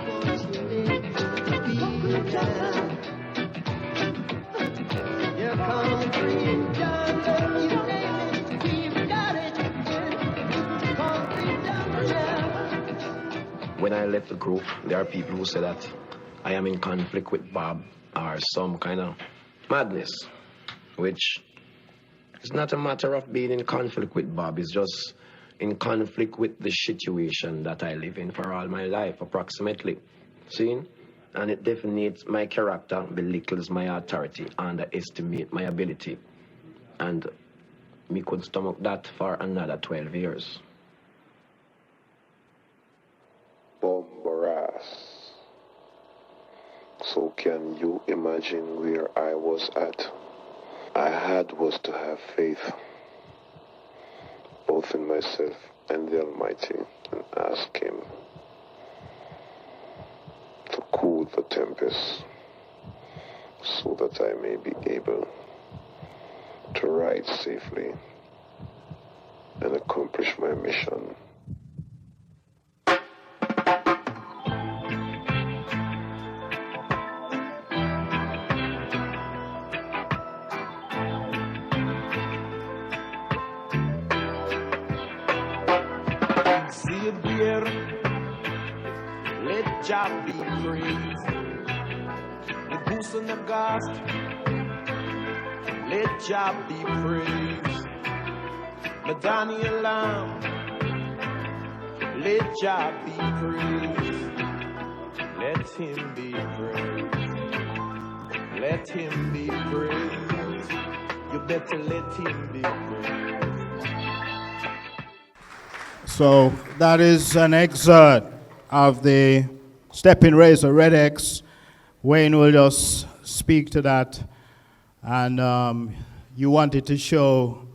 won't you let me be down? You concrete jungle, you name it, we've got it in concrete jungle now. When I left the group, there are people who say that I am in conflict with Bob or some kind of madness, which is not a matter of being in conflict with Bob. It's just in conflict with the situation that I live in for all my life, approximately. See? And it definites my character, belittles my authority, underestimates my ability. And me could stomach that for another 12 years. Bombaras. So can you imagine where I was at? I was to have faith, both in myself and the Almighty, and ask Him to cool the tempest so that I may be able to ride safely and accomplish my mission. See it there, let Jah be praised. The goose and the ghost, let Jah be praised. The Daniel Lamb, let Jah be praised. Let him be praised. Let him be praised. You better let him be praised. So that is an excerpt of the Stepping Razor Red X. Wayne will just speak to that. And you wanted to show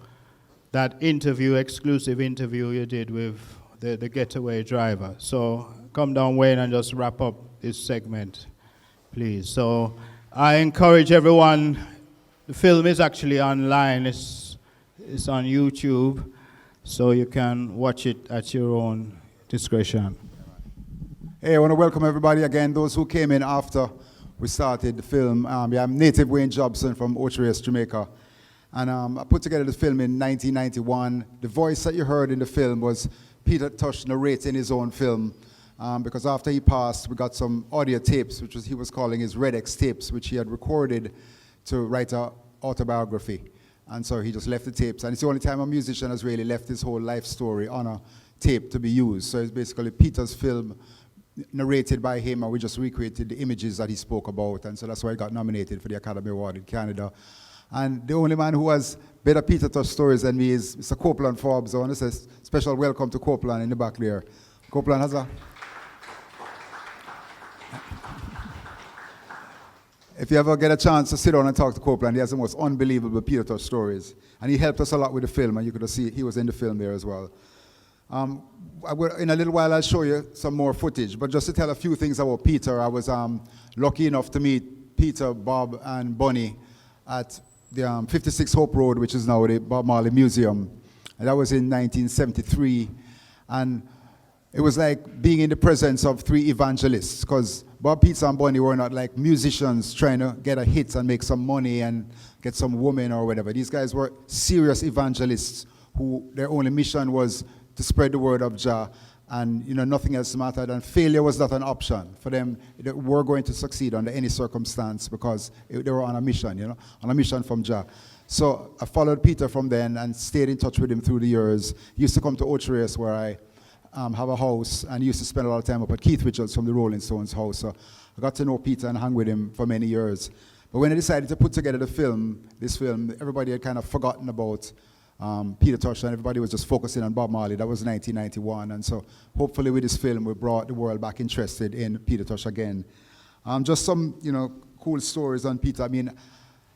that interview, exclusive interview you did with the getaway driver. So come down, Wayne, and just wrap up this segment, please. So I encourage everyone, the film is actually online. It's on YouTube. So you can watch it at your own discretion. Hey, I want to welcome everybody again, those who came in after we started the film. I'm native Wayne Jobson from Ocho Jamaica. And I put together the film in 1991. The voice that you heard in the film was Peter Tosh narrating his own film. Because after he passed, we got some audio tapes, which he was calling his Red X tapes, which he had recorded to write an autobiography. And so he just left the tapes. And it's the only time a musician has really left his whole life story on a tape to be used. So it's basically Peter's film narrated by him, and we just recreated the images that he spoke about. And so that's why he got nominated for the Academy Award in Canada. And the only man who has better Peter Tosh stories than me is Mr. Copeland Forbes. I want to say special welcome to Copeland in the back there. Copeland has a... If you ever get a chance to sit down and talk to Copeland, he has the most unbelievable Peter Tosh stories. And he helped us a lot with the film, and you could see he was in the film there as well. In a little while, I'll show you some more footage, but just to tell a few things about Peter, I was lucky enough to meet Peter, Bob, and Bonnie at the 56 Hope Road, which is now the Bob Marley Museum. And that was in 1973. And it was like being in the presence of three evangelists, because Bob, Peter, and Bonnie were not like musicians trying to get a hit and make some money and get some woman or whatever. These guys were serious evangelists who their only mission was to spread the word of Jah, and nothing else mattered, and failure was not an option for them. They were going to succeed under any circumstance because they were on a mission, on a mission from Jah. So I followed Peter from then and stayed in touch with him through the years. He used to come to Ocho where I have a house, and he used to spend a lot of time up at Keith Richards from the Rolling Stones house. So I got to know Peter and hang with him for many years. But when I decided to put together this film, everybody had kind of forgotten about Peter Tosh, and everybody was just focusing on Bob Marley. That was 1991, and so hopefully with this film we brought the world back interested in Peter Tosh again. Just some cool stories on Peter. I mean,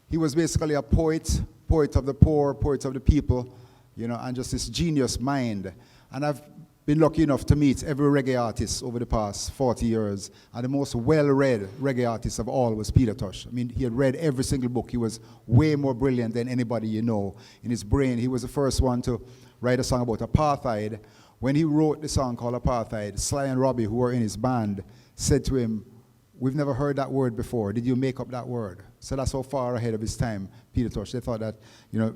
he was basically a poet of the poor, poet of the people, and just this genius mind. And I've been lucky enough to meet every reggae artist over the past 40 years, and the most well-read reggae artist of all was Peter Tosh. I mean, he had read every single book. He was way more brilliant than anybody in his brain. He was the first one to write a song about apartheid. When he wrote the song called Apartheid, Sly and Robbie, who were in his band, said to him, "We've never heard that word before. Did you make up that word?" So that's how far ahead of his time, Peter Tosh. They thought that,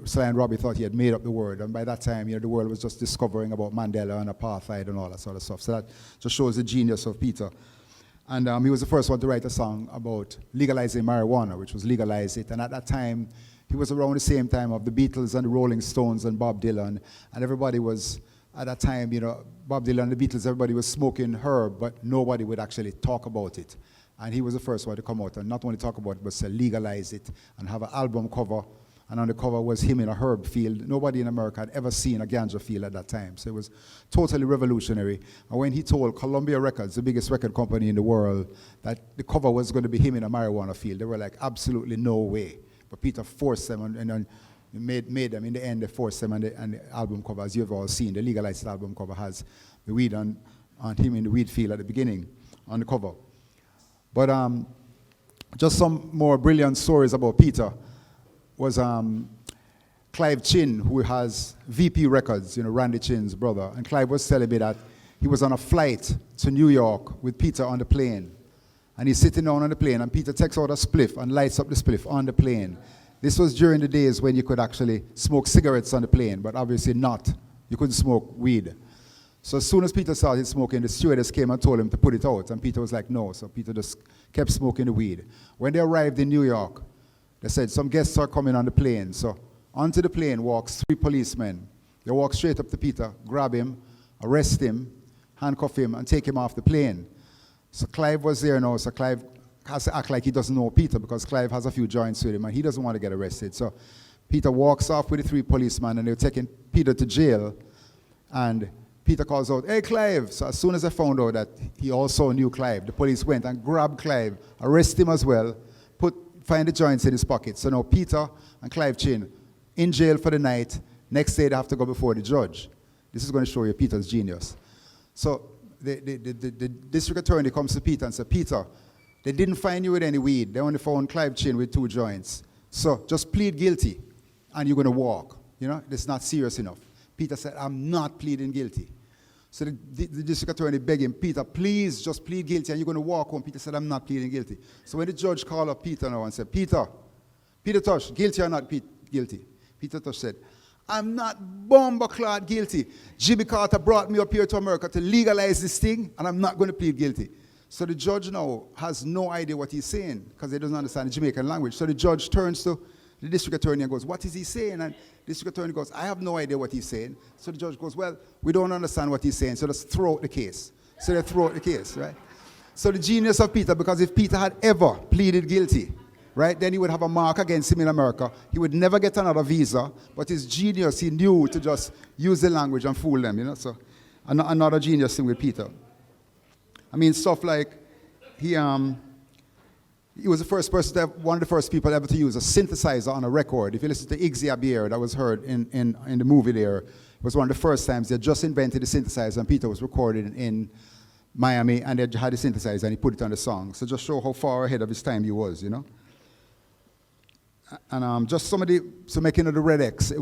Sly and Robbie thought he had made up the word. And by that time, the world was just discovering about Mandela and apartheid and all that sort of stuff. So that just shows the genius of Peter. And he was the first one to write a song about legalizing marijuana, which was legalize it. And at that time, he was around the same time of the Beatles and the Rolling Stones and Bob Dylan. And everybody was, at that time, Bob Dylan and the Beatles, everybody was smoking herb, but nobody would actually talk about it. And he was the first one to come out and not only talk about it, but to legalize it and have an album cover. And on the cover was him in a herb field. Nobody in America had ever seen a ganja field at that time. So it was totally revolutionary. And when he told Columbia Records, the biggest record company in the world, that the cover was going to be him in a marijuana field, they were like, absolutely no way. But Peter forced them and made them. In the end, they forced them, and the album cover, as you've all seen, the legalized album cover has the weed on him in the weed field at the beginning on the cover. But just some more brilliant stories about Peter was Clive Chin, who has VP Records, Randy Chin's brother. And Clive was telling me that he was on a flight to New York with Peter on the plane. And he's sitting down on the plane, and Peter takes out a spliff and lights up the spliff on the plane. This was during the days when you could actually smoke cigarettes on the plane, but obviously not. You couldn't smoke weed. So as soon as Peter started smoking, the stewardess came and told him to put it out. And Peter was like, no. So Peter just kept smoking the weed. When they arrived in New York, they said, some guests are coming on the plane. So onto the plane walks 3 policemen. They walk straight up to Peter, grab him, arrest him, handcuff him, and take him off the plane. So Clive was there now. So Clive has to act like he doesn't know Peter, because Clive has a few joints with him, and he doesn't want to get arrested. So Peter walks off with the 3 policemen, and they're taking Peter to jail. And Peter calls out, "Hey, Clive." So as soon as I found out that he also knew Clive, the police went and grabbed Clive, arrested him as well, find the joints in his pocket. So now Peter and Clive Chin in jail for the night. Next day they have to go before the judge. This is going to show you Peter's genius. So the district attorney comes to Peter and says, "Peter, they didn't find you with any weed. They only found Clive Chin with 2 joints. So just plead guilty and you're going to walk. It's not serious enough." Peter said, "I'm not pleading guilty." So the district attorney begged him, Peter, please just plead guilty and you're going to walk home. Peter said, I'm not pleading guilty. So when the judge called up Peter now and said, Peter Tosh, guilty or not guilty? Peter Tosh said, I'm not bomber-clad guilty. Jimmy Carter brought me up here to America to legalize this thing, and I'm not going to plead guilty. So the judge now has no idea what he's saying because he doesn't understand the Jamaican language. So the judge turns to the district attorney and goes, what is he saying? And the district attorney goes, I have no idea what he's saying. So the judge goes, well, we don't understand what he's saying, so let's throw out the case. So they throw out the case, right? So the genius of Peter, because if Peter had ever pleaded guilty, right, then he would have a mark against him in America. He would never get another visa, but his genius, he knew to just use the language and fool them, you know. So another genius thing with Peter. I mean, stuff like he was the first person to have, one of the first people ever to use a synthesizer on a record. If you listen to Iggy Azalea that was heard in the movie there, it was one of the first times they just invented the synthesizer, and Peter was recorded in Miami, and they had the synthesizer and he put it on the song. So just show how far ahead of his time he was, you know. And just so making of the Red X,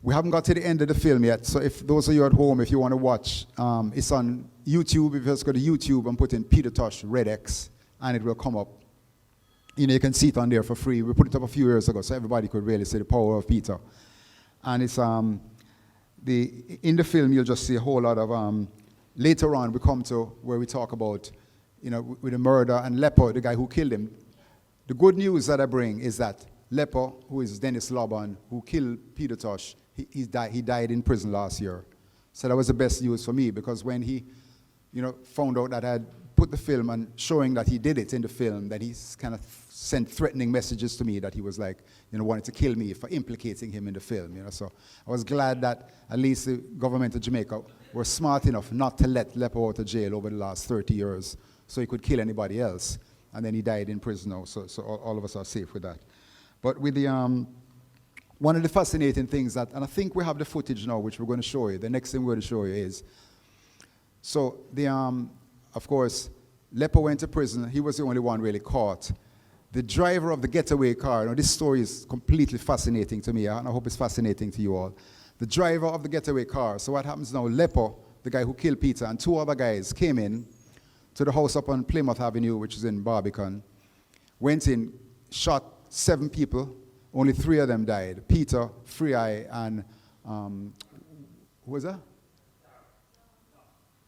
we haven't got to the end of the film yet, so if those of you at home, if you want to watch, it's on YouTube. If you just go to YouTube and put in Peter Tosh Red X, and it will come up. You know, you can see it on there for free. We put it up a few years ago, so everybody could really see the power of Peter. And it's in the film, you'll just see a whole lot of, later on we come to where we talk about, you know, with the murder and Lepo, the guy who killed him. The good news that I bring is that Lepo, who is Dennis Laban, who killed Peter Tosh, he died in prison last year. So that was the best news for me, because when he, you know, found out that I had put the film and showing that he did it in the film, that he kind of sent threatening messages to me that he was like, you know, wanted to kill me for implicating him in the film, you know. So I was glad that at least the government of Jamaica were smart enough not to let Lepo out of jail over the last 30 years so he could kill anybody else. And then he died in prison now, so all of us are safe with that. But with the, one of the fascinating things that, and I think we have the footage now, which we're going to show you. The next thing we're going to show you is, so the, of course, Lepo went to prison. He was the only one really caught. The driver of the getaway car, now this story is completely fascinating to me, and I hope it's fascinating to you all. The driver of the getaway car, so what happens now, Lepo, the guy who killed Peter, and two other guys came in to the house up on Plymouth Avenue, which is in Barbican, went in, shot 7 people, only 3 of them died. Peter, Free Eye, and who was that?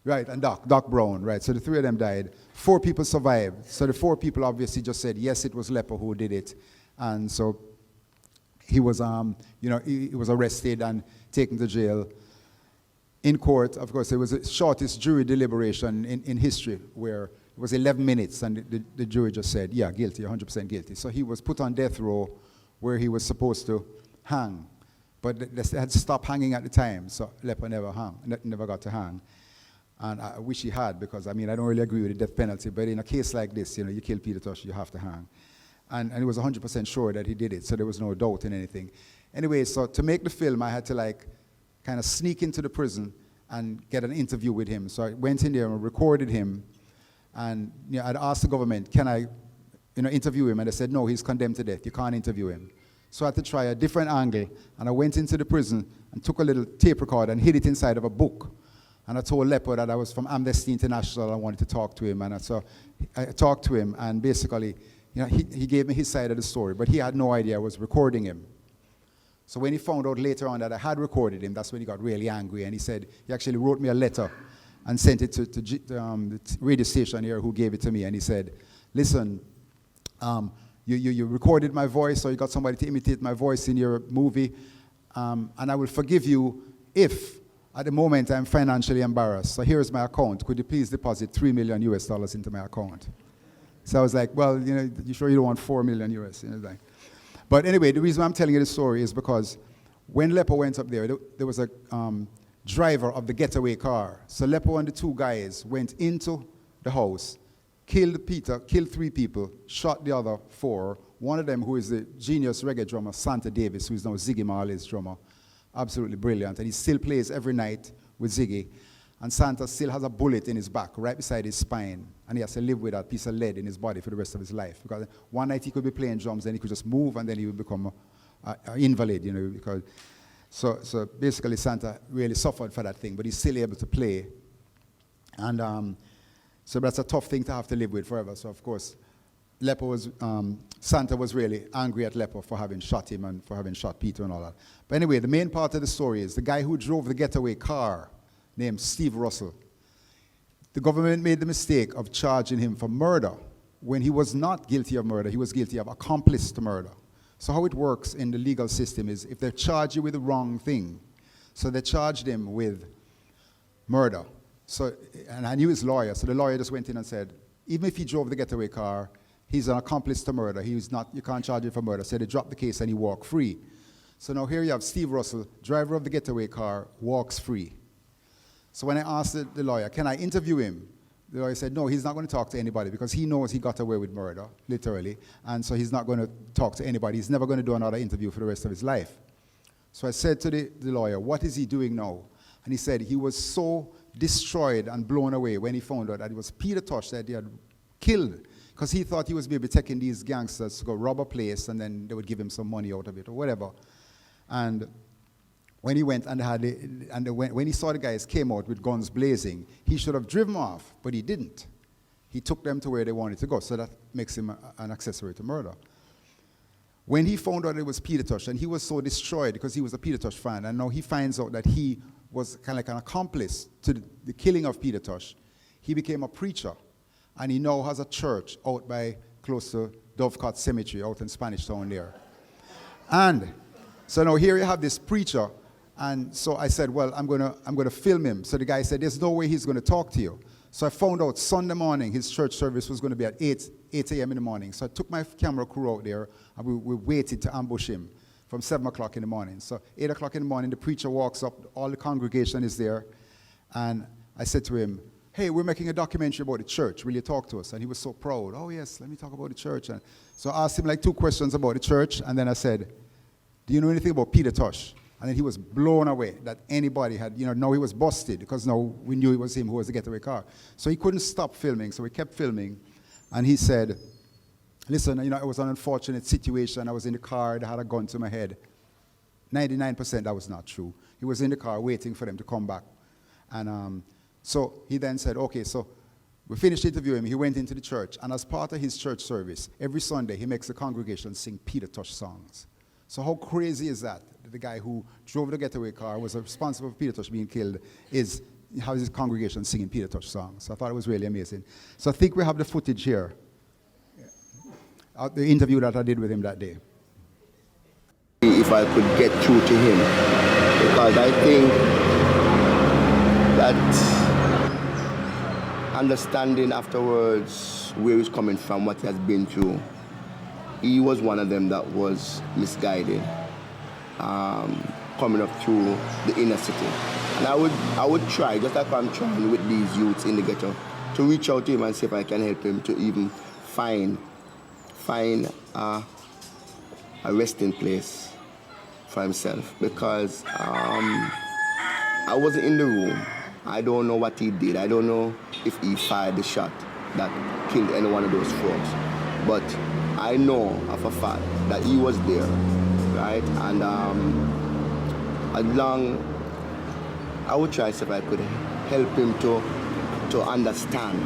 Right, and Doc Brown, right, so the 3 of them died. 4 people survived, so the 4 people obviously just said, yes, it was Lepo who did it. And so he was, you know, he was arrested and taken to jail. In court, of course, it was the shortest jury deliberation in history, where it was 11 minutes, and the jury just said, yeah, guilty, 100% guilty. So he was put on death row where he was supposed to hang. But they had to stop hanging at the time, so Lepo never got to hang. And I wish he had, because, I mean, I don't really agree with the death penalty, but in a case like this, you know, you kill Peter Tosh, you have to hang. And he was 100% sure that he did it, so there was no doubt in anything. Anyway, so to make the film, I had to, like, kind of sneak into the prison and get an interview with him. So I went in there and recorded him, and, you know, I'd asked the government, can I, you know, interview him? And they said, no, he's condemned to death, you can't interview him. So I had to try a different angle, and I went into the prison and took a little tape recorder and hid it inside of a book. And I told Lepo that I was from Amnesty International, I wanted to talk to him, and so I talked to him, and basically, you know, he gave me his side of the story, but he had no idea I was recording him. So when he found out later on that I had recorded him, that's when he got really angry, and he said, he actually wrote me a letter and sent it to the radio station here who gave it to me, and he said, listen, you recorded my voice, or you got somebody to imitate my voice in your movie, and I will forgive you if, at the moment, I'm financially embarrassed. So here's my account. Could you please deposit $3 million into my account? So I was like, well, you know, you sure you don't want $4 million US? You know, like. But anyway, the reason I'm telling you this story is because when Lepo went up there was a driver of the getaway car. So Lepo and the 2 guys went into the house, killed Peter, killed 3 people, shot the other 4. One of them, who is the genius reggae drummer, Santa Davis, who is now Ziggy Marley's drummer. Absolutely brilliant. And he still plays every night with Ziggy. And Santa still has a bullet in his back, right beside his spine. And he has to live with that piece of lead in his body for the rest of his life. Because one night he could be playing drums, then he could just move, and then he would become an invalid, you know. So basically Santa really suffered for that thing, but he's still able to play. And so that's a tough thing to have to live with forever. So of course, Santa was really angry at Leper for having shot him and for having shot Peter and all that. But anyway, the main part of the story is the guy who drove the getaway car, named Steve Russell. The government made the mistake of charging him for murder when he was not guilty of murder. He was guilty of accomplice to murder. So how it works in the legal system is if they charge you with the wrong thing, so they charged him with murder. So, and I knew his lawyer, so the lawyer just went in and said, even if he drove the getaway car, he's an accomplice to murder. He's not, you can't charge him for murder. So they dropped the case and he walked free. So now here you have Steve Russell, driver of the getaway car, walks free. So when I asked the lawyer, can I interview him? The lawyer said, no, he's not going to talk to anybody because he knows he got away with murder, literally. And so he's not going to talk to anybody. He's never going to do another interview for the rest of his life. So I said to the lawyer, what is he doing now? And he said he was so destroyed and blown away when he found out that it was Peter Tosh that he had killed, because he thought he was maybe taking these gangsters to go rob a place and then they would give him some money out of it or whatever. And when he went and when he saw the guys came out with guns blazing, he should have driven off, but he didn't. He took them to where they wanted to go, so that makes him an accessory to murder. When he found out it was Peter Tosh, and he was so destroyed because he was a Peter Tosh fan, and now he finds out that he was kind of like an accomplice to the killing of Peter Tosh, he became a preacher, and he now has a church out by close to Dovecot Cemetery out in Spanish Town there. And so now here you have this preacher, and so I said, well, I'm gonna film him. So the guy said, there's no way he's gonna talk to you. So I found out Sunday morning his church service was gonna be at 8 a.m. in the morning. So I took my camera crew out there, and we waited to ambush him from 7 o'clock in the morning. So 8 o'clock in the morning, the preacher walks up, all the congregation is there, and I said to him, hey, we're making a documentary about the church. Will you talk to us? And he was so proud. Oh, yes, let me talk about the church. And so I asked him like 2 questions about the church, and then I said, do you know anything about Peter Tosh? And then he was blown away that anybody had, now he was busted because now we knew it was him who was the getaway car. So he couldn't stop filming, so we kept filming. And he said, listen, it was an unfortunate situation. I was in the car, they had a gun to my head. 99% that was not true. He was in the car waiting for them to come back. And so he then said, okay, so we finished interviewing him. He went into the church, and as part of his church service, every Sunday he makes the congregation sing Peter Tosh songs. So how crazy is that? The guy who drove the getaway car, was responsible for Peter Tosh being killed, has his congregation singing Peter Tosh songs. So I thought it was really amazing. So I think we have the footage here, the interview that I did with him that day. If I could get through to him, because I think that understanding afterwards where he's coming from, what he has been through, he was one of them that was misguided, coming up through the inner city. And I would try, just like I'm trying with these youths in the ghetto, to reach out to him and see if I can help him to even find a resting place for himself. Because I wasn't in the room. I don't know what he did. I don't know if he fired the shot that killed any one of those folks. But I know of a fact that he was there, right? And I would try to see if I could help him to understand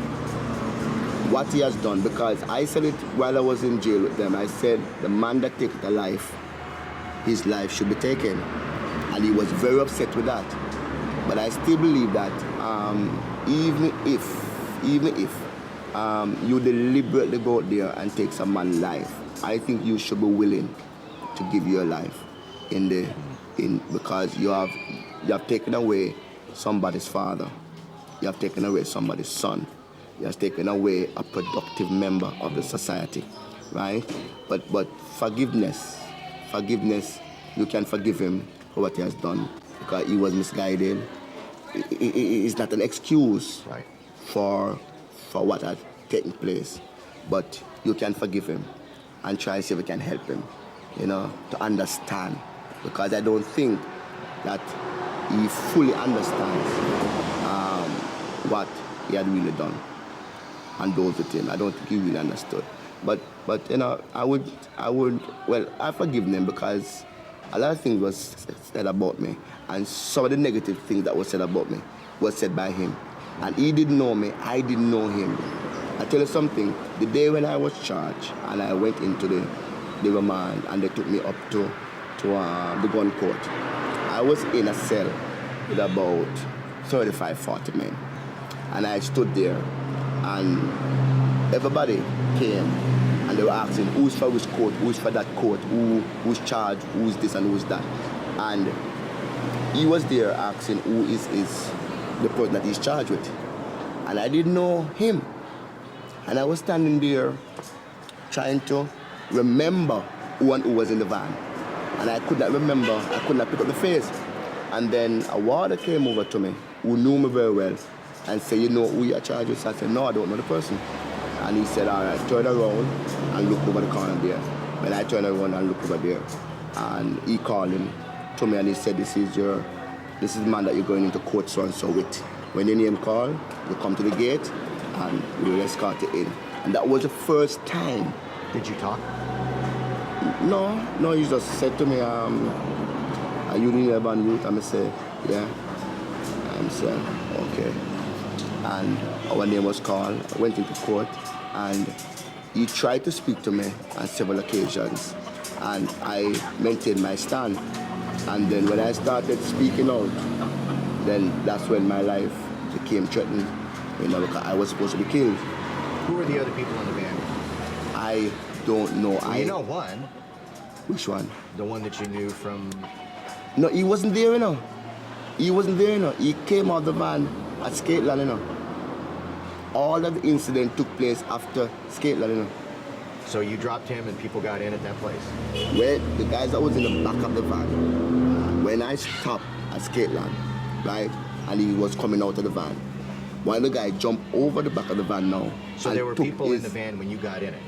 what he has done. Because I said it while I was in jail with them. I said the man that takes the life, his life should be taken. And he was very upset with that. But I still believe that even if you deliberately go out there and take some man's life, I think you should be willing to give your life because you have taken away somebody's father, you have taken away somebody's son, you have taken away a productive member of the society, right? But forgiveness, you can forgive him for what he has done because he was misguided. It's not an excuse, right, for what had taken place, but you can forgive him and try and see if we can help him, to understand, because I don't think that he fully understands what he had really done and those with him. I don't think he really understood. But I forgive him because a lot of things was said about me, and some of the negative things that was said about me was said by him. And he didn't know me, I didn't know him. I tell you something, the day when I was charged and I went into the remand and they took me up to the gun court, I was in a cell with about 35, 40 men. And I stood there and everybody came and they were asking who's for which court, who's for that court, who's charged, who's this and who's that. And he was there asking who is the person that he's charged with. And I didn't know him. And I was standing there trying to remember who and who was in the van. And I could not remember, I could not pick up the face. And then a warder came over to me who knew me very well and said, you know who you're charged with? So I said, no, I don't know the person. And he said, all right, turn around and look over the corner there. When I turned around and looked over there, and he called him to me and he said, this is the man that you're going into court so-and-so with. When your name called, you come to the gate and we will escort you in. And that was the first time. Did you talk? No, he just said to me, are you the urban youth? And I said, yeah. And I said, okay. And our name was called. I went into court and he tried to speak to me on several occasions. And I maintained my stand. And then when I started speaking out, then that's when my life became threatened. You know, because I was supposed to be killed. Who were the other people in the van? I don't know. Well, you know one. Which one? The one that you knew from... No, he wasn't there, you know. He wasn't there, you know. He came out of the van at Skateland, you know. All of the incident took place after Skateland, you know. So you dropped him and people got in at that place? Well, the guys that was in the back of the van, when I stopped at Skateland, right, and he was coming out of the van, one of the guys jumped over the back of the van now. So there were people in the van when you got in it?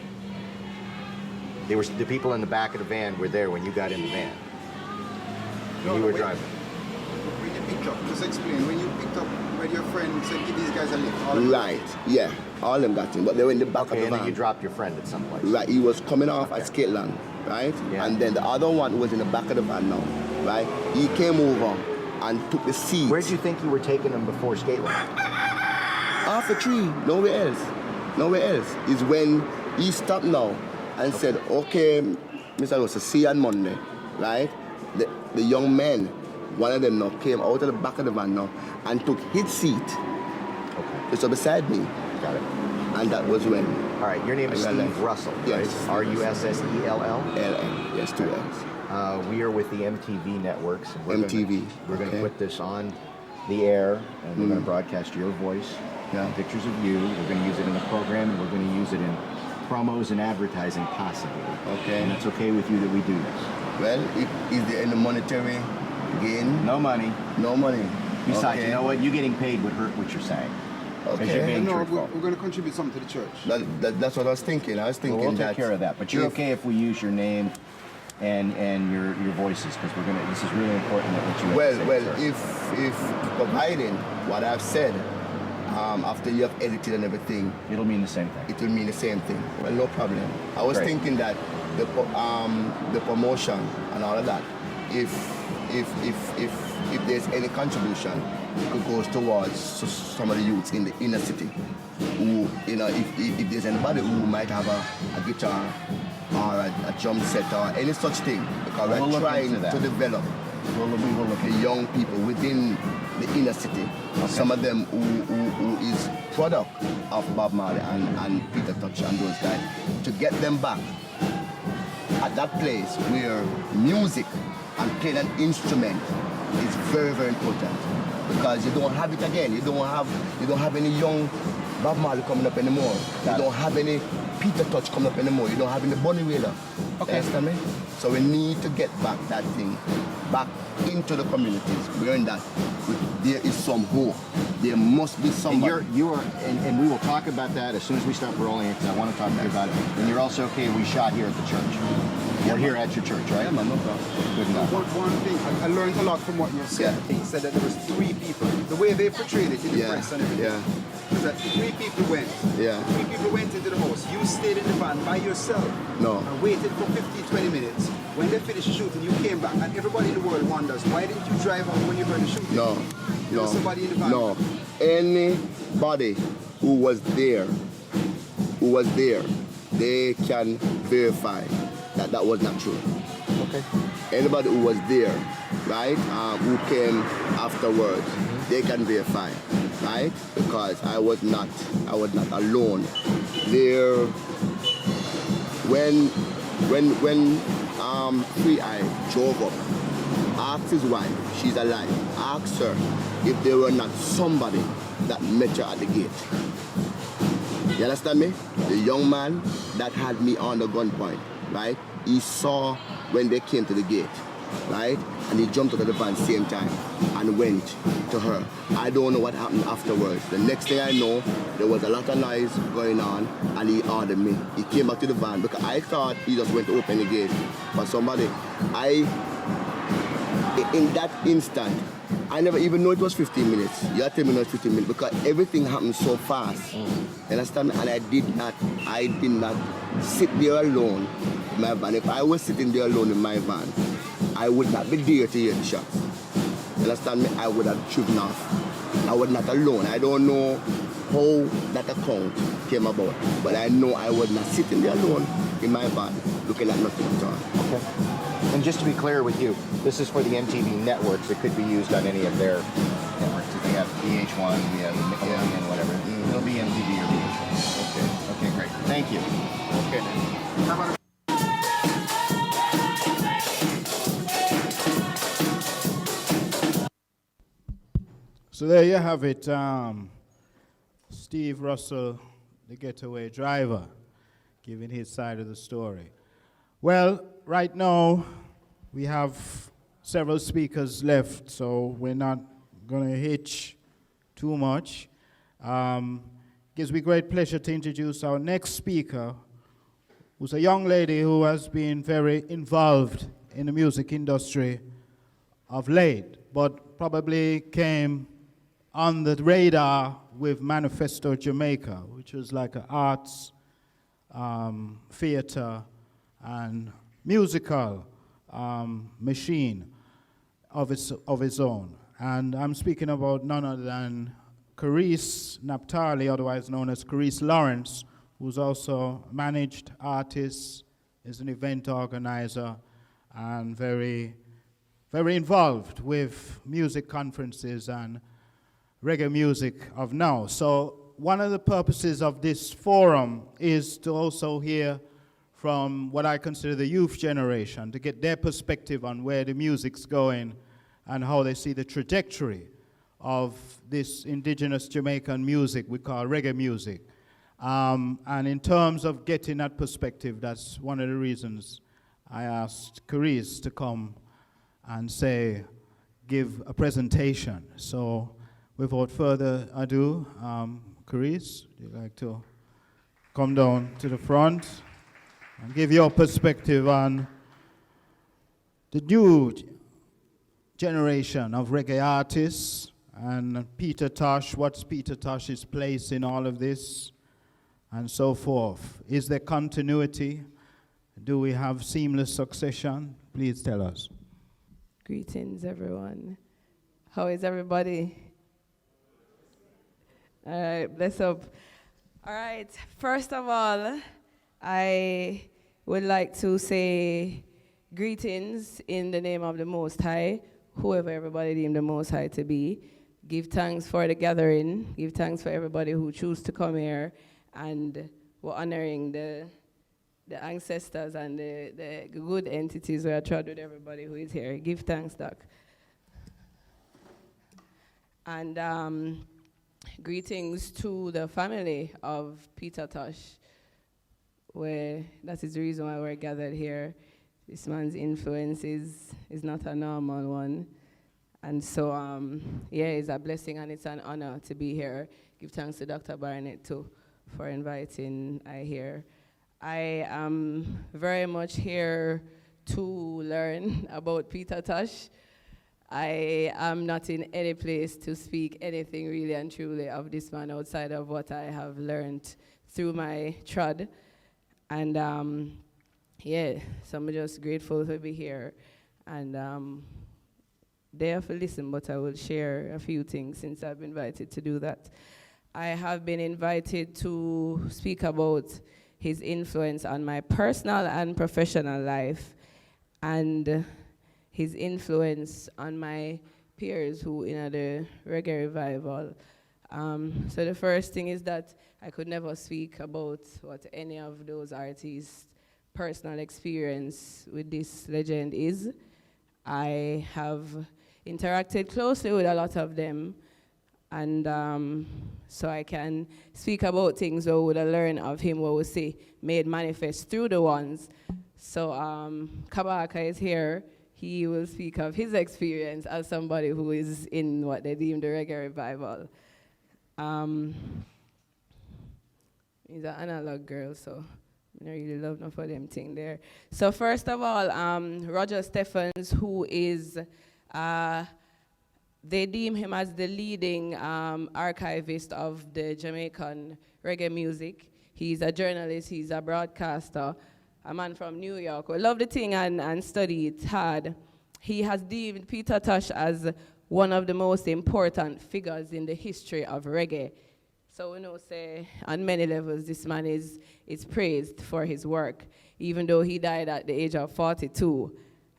The people in the back of the van were there when you got in the van? When you were driving? When you picked up, just explain, when you picked up, when your friend said, give these guys a lift. Right, yeah. All of them got in, but they were in the back of the van. And then you dropped your friend at some place? Right, he was coming off at Skateland, right? Yeah. And then the other one was in the back of the van now, right? He came over and took the seat. Where did you think you were taking him before Skateland? Off the tree, nowhere else. Nowhere else. Is when he stopped now and said, okay, Mr. Rosa, see you on Monday, right? The young men, one of them now came out of the back of the van now and took his seat. Okay. So beside me. Got it. And that was when. All right, your name is Steve Russell, yes, right? R-U-S-S-E-L-L? L-L, yes, 2 L's. We are with the MTV networks. MTV. We're going to put this on the air, and we're going to broadcast your voice, pictures of you. We're going to use it in the program, and we're going to use it in promos and advertising possibly. Okay. And it's okay with you that we do this? Well, is there any monetary gain? No money. No money. Besides, you know what? You getting paid would hurt what you're saying. Okay. No, we're going to contribute something to the church. That's what I was thinking. We'll take care of that. But you're okay if we use your name and your voices, because this is really important that what you have to say, if providing what I've said, after you have edited and everything, it'll mean the same thing. It will mean the same thing. Well, no problem. I was thinking that the promotion and all of that, if there's any contribution, it goes towards some of the youths in the inner city who, you know, if there's anybody who might have a guitar or a drum set or any such thing, because we're trying to develop the young people within the inner city. Okay. Some of them who is product of Bob Marley and Peter Tosh and those guys, to get them back at that place where music and playing an instrument is very, very important, because you don't have it again. You don't have any young Bob Marley coming up anymore. You don't have any Peter Tosh coming up anymore. You don't have any Bunny Wailer. Okay. Understand me? So we need to get back that thing back into the communities. We're in that. There is some hope. There must be somebody. And we will talk about that as soon as we start rolling it, because I want to talk to you about it. And you're also okay, we shot here at the church. We're here at your church, right? Yeah, man, no problem. Good enough. One thing, I learned a lot from what you said. Yeah. He said that there was 3 people. The way they portrayed it in the press and everything. Was that 3 people went. Yeah. 3 people went into the house. You stayed in the van by yourself. No. And waited for 15, 20 minutes when they finished the shooting, you came back, and everybody in the world wonders, why didn't you drive out when you heard the shooting? No, There was somebody in the van. no. Anybody who was there, they can verify that that was not true. Okay. Anybody who was there, right, who came afterwards, they can verify, right? Because I was not alone. There, when Free Eye drove up, asked his wife, she's alive, asked her if there were not somebody that met her at the gate. You understand me? The young man that had me on the gunpoint, right? He saw when they came to the gate, right? And he jumped out of the van same time and went to her. I don't know what happened afterwards. The next thing I know, there was a lot of noise going on and he ordered me. He came back to the van because I thought he just went to open the gate for somebody. In that instant, I never even know it was 15 minutes. You had to tell me it was 15 minutes because everything happened so fast. You understand me? And I did not sit there alone in my van. If I was sitting there alone in my van, I would not be there to hear the shots. You understand me? I would have driven off. I was not alone. I don't know how that account came about, but I know I was not sitting there alone in my van looking at nothing at all. Okay. And just to be clear with you, this is for the MTV networks. It could be used on any of their networks. If they have VH1, we have Nickelodeon, whatever. It'll be MTV or VH1. Okay. Okay, great. Thank you. Okay. How about So there you have it. Steve Russell, the getaway driver, giving his side of the story. Well, right now, we have several speakers left, so we're not going to hitch too much. Gives me great pleasure to introduce our next speaker, who's a young lady who has been very involved in the music industry of late, but probably came on the radar with Manifesto Jamaica, which was like an arts, theater, and musical machine of its own. And I'm speaking about none other than Carice Naphtali, otherwise known as Carice Lawrence, who's also a managed artist, is an event organizer, and very, very involved with music conferences and reggae music of now. So one of the purposes of this forum is to also hear from what I consider the youth generation, to get their perspective on where the music's going and how they see the trajectory of this indigenous Jamaican music we call reggae music. And in terms of getting that perspective, that's one of the reasons I asked Carice to come and give a presentation. So without further ado, Carice, would you like to come down to the front and give your perspective on the new generation of reggae artists and Peter Tosh, what's Peter Tosh's place in all of this, and so forth. Is there continuity? Do we have seamless succession? Please tell us. Greetings, everyone. How is everybody? All right, bless up. All right, first of all, I would like to say greetings in the name of the Most High, whoever everybody deemed the Most High to be. Give thanks for the gathering. Give thanks for everybody who choose to come here, and we're honoring the ancestors and the good entities we are tried with everybody who is here. Give thanks, Doc. And greetings to the family of Peter Tosh, where that is the reason why we're gathered here. This man's influence is not a normal one. And so, yeah, it's a blessing and it's an honor to be here. Give thanks to Dr. Barnett, too, for inviting I here. I am very much here to learn about Peter Tosh. I am not in any place to speak anything really and truly of this man outside of what I have learned through my trod. And yeah, so I'm just grateful to be here. And they have to listen, but I will share a few things since I've been invited to do that. I have been invited to speak about his influence on my personal and professional life, and his influence on my peers who in the reggae revival. So the first thing is that I could never speak about what any of those artists' personal experience with this legend is. I have interacted closely with a lot of them, and so I can speak about things what would I learn of him, what we see made manifest through the ones. So Kabaka is here. He will speak of his experience as somebody who is in what they deem the reggae revival. He's an analog girl, so I don't really love enough of them thing there. So first of all, Roger Stephens, who is, they deem him as the leading archivist of the Jamaican reggae music. He's a journalist, he's a broadcaster, a man from New York who loved the thing and study it hard. He has deemed Peter Tosh as one of the most important figures in the history of reggae. So we know, say, on many levels, this man is praised for his work, even though he died at the age of 42.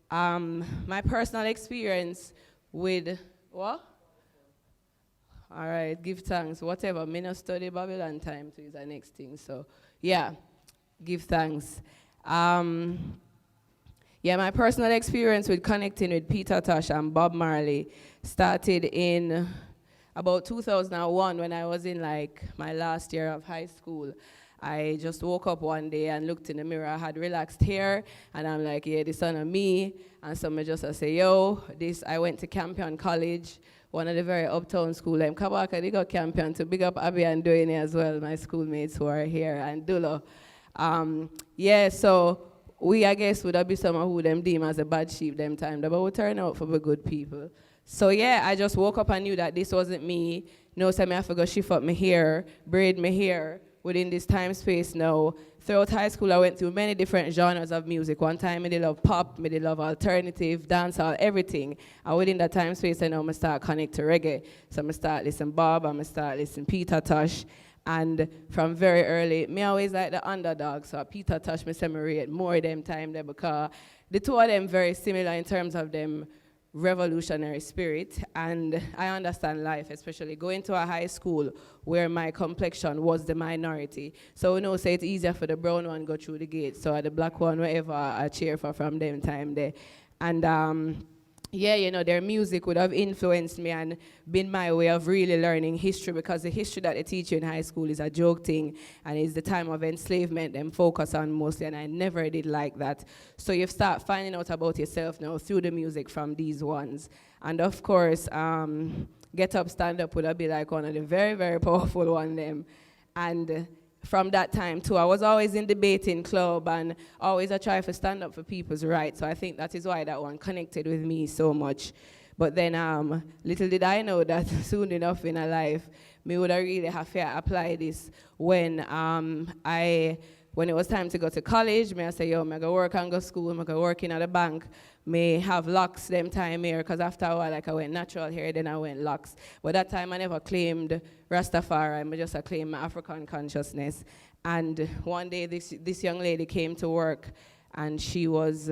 My personal experience with, what? All right, give thanks, whatever. Me no study Babylon time, so is the next thing. So, yeah, give thanks. Yeah, my personal experience with connecting with Peter Tosh and Bob Marley started in about 2001 when I was in like my last year of high school. I just woke up one day and looked in the mirror. I had relaxed hair, and I'm like, yeah, this one of me. And someone just say, yo, this, I went to Campion College, one of the very uptown school. I'm Kabaka, they got Campion, to big up Abby and Doine as well, my schoolmates who are here, and Dulo. Yeah, so we, I guess, would have been someone who them deem as a bad sheep them time, but we turn out for the good people. So yeah, I just woke up and knew that this wasn't me. No, so I have to go shift up my hair, braid my hair within this time space now. Throughout high school, I went through many different genres of music. One time, I did love pop, I did love alternative, dancehall, everything. And within that time space, I know I start connect to reggae. So I start listening Bob, I start listening Peter Tosh. And from very early, me always like the underdog. So Peter Tosh, me say me rate more them time there because the two of them very similar in terms of them revolutionary spirit, and I understand life, especially going to a high school where my complexion was the minority. So we know, say it's easier for the brown one go through the gate, so the black one, wherever I cheer for from them time there. And yeah, you know, their music would have influenced me and been my way of really learning history, because the history that they teach you in high school is a joke thing, and it's the time of enslavement them focus on mostly, and I never did like that. So you start finding out about yourself now through the music from these ones. And of course, Get Up, Stand Up would have been like one of the very, very powerful one them. And from that time too, I was always in debating club and always I try to stand up for people's rights. So I think that is why that one connected with me so much. But then little did I know that soon enough in a life, me would really have to apply this when when it was time to go to college. Me I say, yo, I go work and go school, I go work in at the bank. May have locks them time here, because after a while, like I went natural hair, then I went locks. But that time I never claimed Rastafari, I just claimed my African consciousness. And one day this young lady came to work, and she was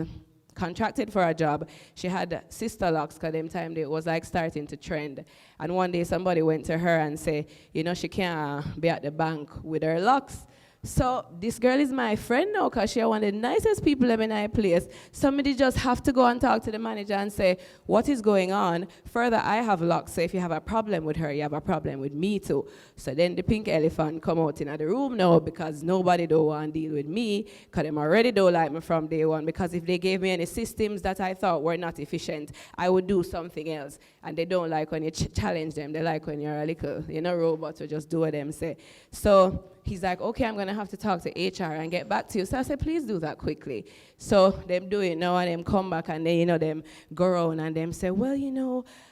contracted for a job. She had sister locks, because them time it was like starting to trend. And one day somebody went to her and said, you know, she can't be at the bank with her locks. So this girl is my friend now, because she's one of the nicest people in my place. Somebody just have to go and talk to the manager and say, what is going on? Further, I have locks, so if you have a problem with her, you have a problem with me too. So then the pink elephant come out in the room now, because nobody don't want to deal with me, because them already don't like me from day one, because if they gave me any systems that I thought were not efficient, I would do something else. And they don't like when you challenge them. They like when you're a little, robot to just do what them say. So he's like, okay, I'm going to have to talk to HR and get back to you. So I said, please do that quickly. So them do it now, and them come back, and they, them go around and them say, well,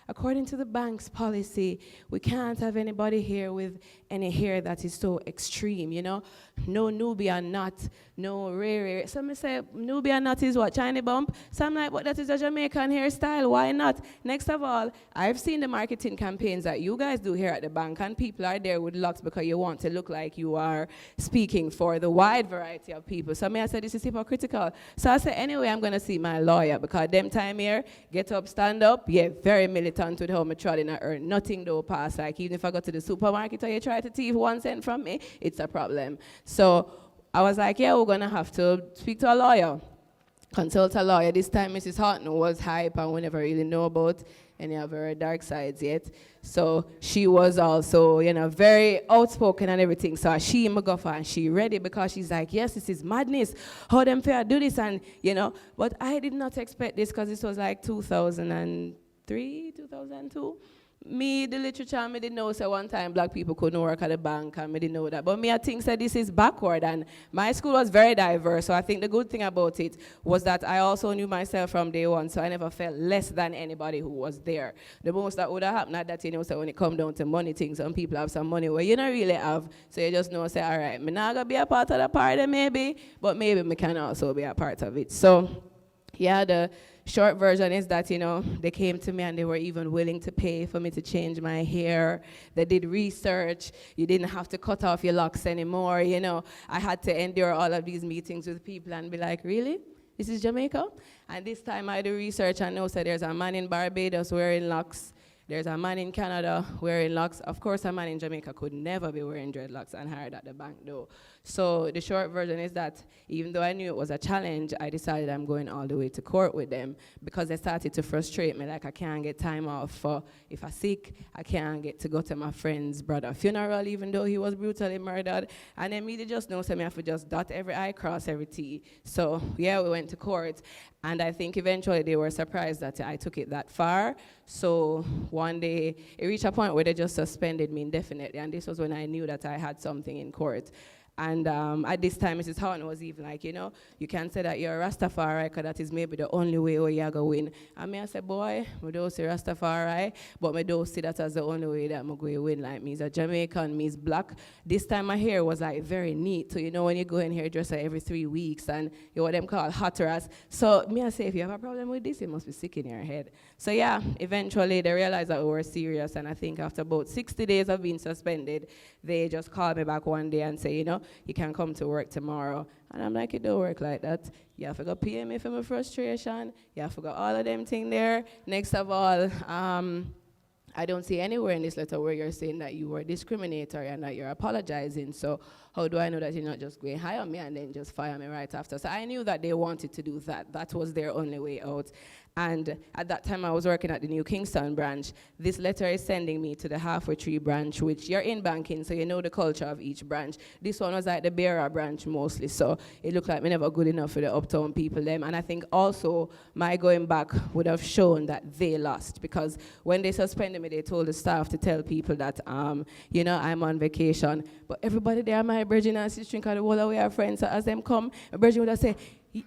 according to the bank's policy, we can't have anybody here with any hair that is so extreme, you know? No Nubian knot, no rare. Some say Nubian knot is what, China bump? Some like, but that is a Jamaican hairstyle, why not? Next of all, I've seen the marketing campaigns that you guys do here at the bank, and people are there with locks because you want to look like you are speaking for the wide variety of people. So I said, this is hypocritical. So I said, anyway, I'm going to see my lawyer, because them time here, get up, stand up, yeah, very militant with how I tried and I earn nothing though pass. Like even if I go to the supermarket or you try to thief 1 cent from me, it's a problem. So I was like, yeah, we're going to have to speak to a lawyer, consult a lawyer. This time Mrs. Horton was hype and we never really know about any of her dark sides yet. So she was also, you know, very outspoken and everything. So she McGuffer and she ready because she's like, yes, this is madness. How them fair do this? And, you know, but I did not expect this because this was like 2003, 2002. Me, the literature, I didn't know, so one time black people couldn't work at the bank, and I didn't know that. But me, I think that this is backward, and my school was very diverse, so I think the good thing about it was that I also knew myself from day one, so I never felt less than anybody who was there. The most that would have happened at that, you know, so when it come down to money things, some people have some money where you don't really have, so you just know, say, all right, I'm not going to be a part of the party maybe, but maybe I can also be a part of it. So, yeah, the short version is that, you know, they came to me and they were even willing to pay for me to change my hair. They did research. You didn't have to cut off your locks anymore, you know. I had to endure all of these meetings with people and be like, really? This is Jamaica? And this time I do research and know, so there's a man in Barbados wearing locks. There's a man in Canada wearing locks. Of course, a man in Jamaica could never be wearing dreadlocks and hired at the bank, though. So the short version is that even though I knew it was a challenge, I decided I'm going all the way to court with them because they started to frustrate me. Like, I can't get time off for if I'm sick. I can't get to go to my friend's brother's funeral, even though he was brutally murdered. And then me, they just know, so me have to just dot every I, cross every T. So, yeah, we went to court. And I think eventually they were surprised that I took it that far. So one day, it reached a point where they just suspended me indefinitely. And this was when I knew that I had something in court. And at this time, Mrs. Horton was even like, you know, you can't say that you're a Rastafari, because that is maybe the only way where you're going to win. And me, I said, boy, I don't say Rastafari, but I don't see that as the only way that I'm going to win. Like, me is a Jamaican, me is black. This time my hair was like very neat. So, you know, when you go in hairdresser every 3 weeks and you're what them call hot ass. So me, I say, if you have a problem with this, you must be sick in your head. So yeah, eventually they realized that we were serious. And I think after about 60 days of being suspended, they just called me back one day and say, you know, you can come to work tomorrow. And I'm like, it don't work like that. You have to go pay me for my frustration. You have to go all of them things there. Next of all, I don't see anywhere in this letter where you're saying that you were discriminatory and that you're apologizing. So how do I know that you're not just going hire me and then just fire me right after? So I knew that they wanted to do that. That was their only way out. And at that time, I was working at the New Kingston branch. This letter is sending me to the Halfway Tree branch, which you're in banking, so you know the culture of each branch. This one was like the Bearer branch mostly, so it looked like me never good enough for the uptown people them. And I think also my going back would have shown that they lost, because when they suspended me, they told the staff to tell people that, you know, I'm on vacation. But everybody there, my brethren and sister, because the whole away our friends, so as them come, my brethren would have say,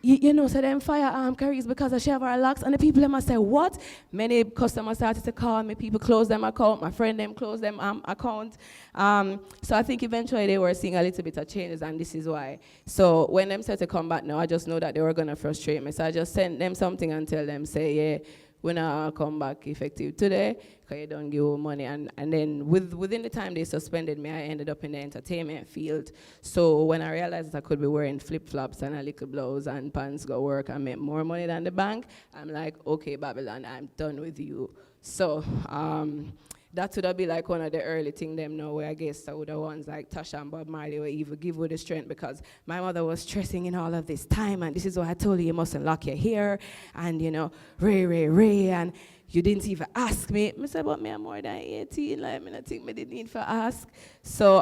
you know, so them fire Carries because she have her locks, and the people them must say, what? Many customers started to call me, people closed them account, my friend them closed them account. So I think eventually they were seeing a little bit of changes, and this is why. So when them said to come back now, I just know that they were gonna frustrate me. So I just sent them something and tell them, say, yeah, we're not come back effective today, because you don't give money. And then within the time they suspended me, I ended up in the entertainment field. So when I realized that I could be wearing flip-flops and a little blouse and pants go work and make more money than the bank, I'm like, okay, Babylon, I'm done with you. So that would have been like one of the early things them know, where I guess I would have ones like Tosh and Bob Marley were even give her the strength, because my mother was stressing in all of this time, and this is why I told you mustn't lock your hair, and you know, Ray, and you didn't even ask me. I said, but me I'm more than 18, like I think me didn't need to ask. So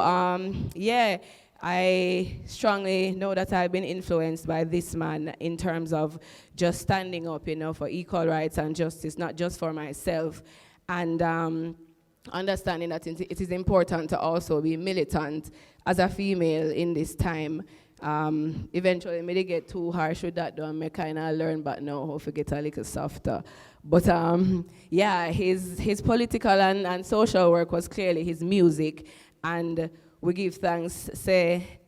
yeah, I strongly know that I've been influenced by this man in terms of just standing up, you know, for equal rights and justice, not just for myself, and understanding that it is important to also be militant as a female in this time. Eventually, me they get too harsh with that, though, and me kind of learn, but now how to get a little softer. But yeah, his political and social work was clearly his music, and we give thanks. Say,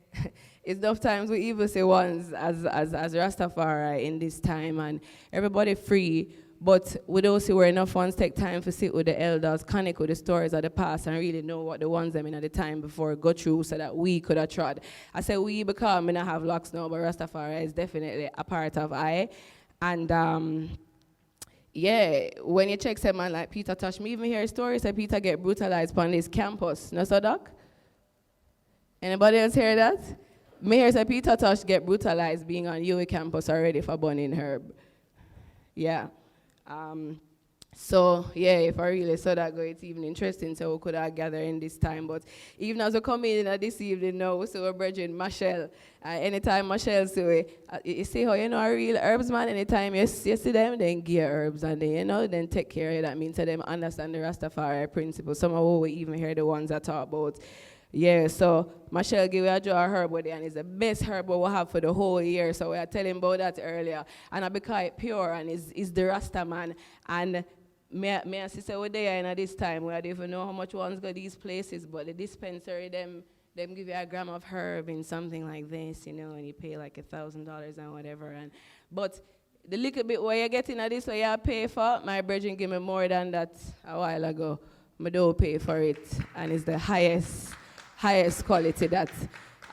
it's enough times we even say once as Rastafari in this time, and everybody free. But we don't see where enough ones take time to sit with the elders, connect with the stories of the past, and really know what the ones them in at the time before go through, so that we could have trod. I say we because I not have locks now, but Rastafari is definitely a part of I. And yeah, when you check some man like Peter Tosh, me even hear stories that Peter get brutalized on this campus. No, so doc? Anybody else hear that? Me hear say Peter Tosh get brutalized being on UA campus already for burning herb. Yeah. So yeah, if I really saw that go, it's even interesting. So we could have gathered in this time. But even as we come in this evening now, we see our brethren Michelle. Anytime Michelle see you see how you know a real herbs man. Anytime you see them, then give herbs and then take care of it. That means to them understand the Rastafari principle. Some of we even hear the ones that talk about. Yeah, so Michelle give you a jar of herb with it, and it's the best herb we have for the whole year. So we are telling about that earlier. And I because it pure and is the Rasta man. And me and sister were there in this time. We don't even know how much ones go these places, but the dispensary them give you a gram of herb in something like this, and you pay like $1,000 and whatever. But the little bit where you're getting at this, what you pay for, my brethren give me more than that a while ago. I don't pay for it, and it's the highest quality that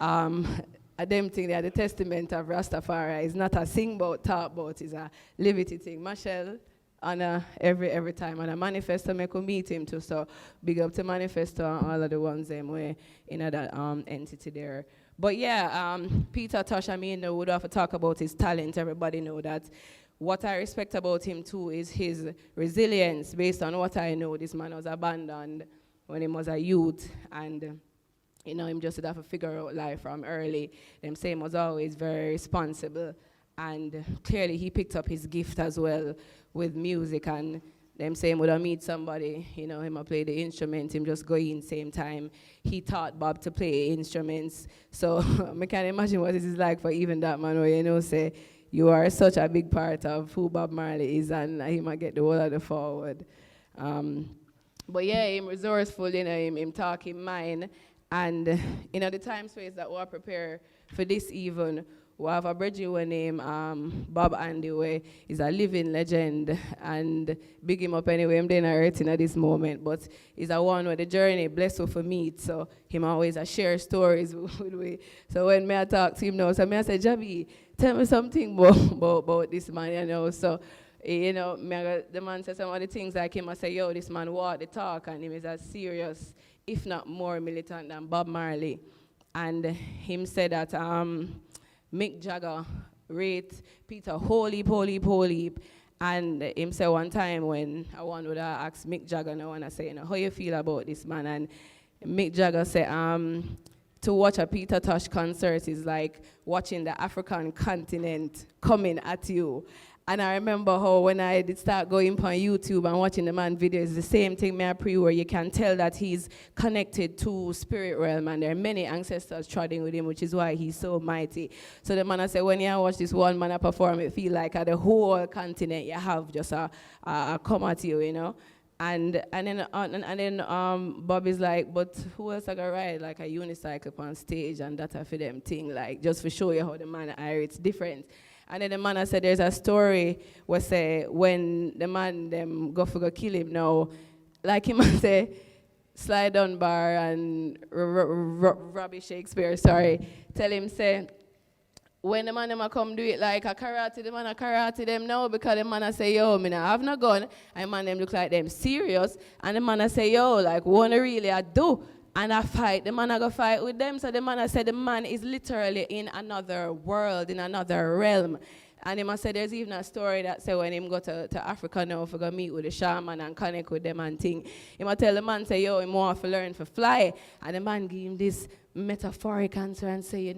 I them think that the testament of Rastafari is not a sing about, talk about, it's a livity thing. Michelle, honor every time, and a manifesto make we meet him too. So big up to manifesto and all of the ones them way in that entity there. But yeah, Peter Tosh, we would have to talk about his talent. Everybody know that. What I respect about him too is his resilience. Based on what I know, this man was abandoned when he was a youth, and him just have to figure out life from early. Them say he was always very responsible, and clearly he picked up his gift as well with music, and them say him would have meet somebody, him a play the instrument, him just go in same time. He taught Bob to play instruments. So I can imagine what this is like for even that man where say you are such a big part of who Bob Marley is, and he might get the whole of the forward. But yeah, him resourceful, him talking mind. And the time space that we'll prepare for this even, we have a brethren named Bob Andy, where he's a living legend, and big him up anyway. I'm doing a rating at this moment, but he's a one where the journey blessed with for meet, so him always share stories with we. So when I talk to him now, so I say, Javi, tell me something about this man, So the man says some of the things like him. I say, yo, this man walk the talk, and him is as serious, if not more militant than Bob Marley. And him said that Mick Jagger rate Peter holy. And him say one time when I would ask Mick Jagger, and I want to say, how you feel about this man? And Mick Jagger said, to watch a Peter Tosh concert is like watching the African continent coming at you. And I remember how when I did start going on YouTube and watching the man videos, the same thing where you can tell that he's connected to spirit realm, and there are many ancestors treading with him, which is why he's so mighty. So the man I said, when you watch this one man perform, it feel like the whole continent you have just a come at you, And then Bob is like, but who else I got ride like a unicycle on stage, and that for them thing, like just to show you how the man it's different. And then the man I said there's a story where say when the man them go kill him now, like him I say Sly Dunbar and Robbie Shakespeare, tell him say when the man them come do it like a karate, the man a karate them now, because the man I say, yo, me nah have no gun, and the man them look like them serious, and the man I say, yo, like what really I do? And I fight, the man I go fight with them. So the man I said the man is literally in another world, in another realm. And him I said there's even a story that say when him go to Africa now for go meet with the shaman and connect with them and thing. Him I tell the man say, yo, him want to learn to fly. And the man give him this metaphoric answer and say,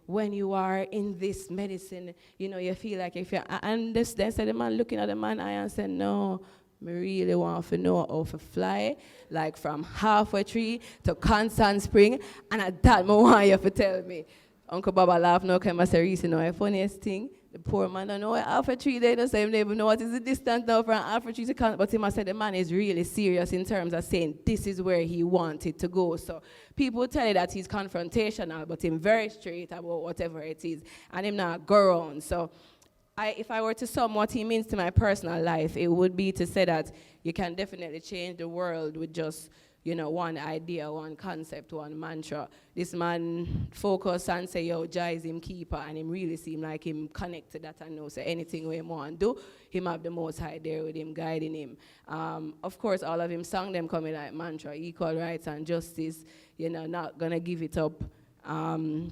when you are in this medicine, you feel like if you and this then said the man looking at the man eye and said, no, me really want to know how to fly, like from halfway tree to Constant Spring, and at that I want you to tell me. Uncle Baba laugh now, because I say, the funniest thing, The poor man don't know what alpha tree they don't say, they even know what is the distance now from alpha tree to count, but he must say the man is really serious in terms of saying this is where he wanted to go. So people tell you that he's confrontational, but he's very straight about whatever it is, and him not go around. So if I were to sum what he means to my personal life, it would be to say that you can definitely change the world with just, you know, one idea, one concept, one mantra. This man focus and say, yo, Jah is him keeper, and him really seem like him connected that and know, say anything we want to do, him have the Most High there with him, guiding him. Of course, all of him song them coming like mantra, equal rights and justice, you know, not gonna give it up. And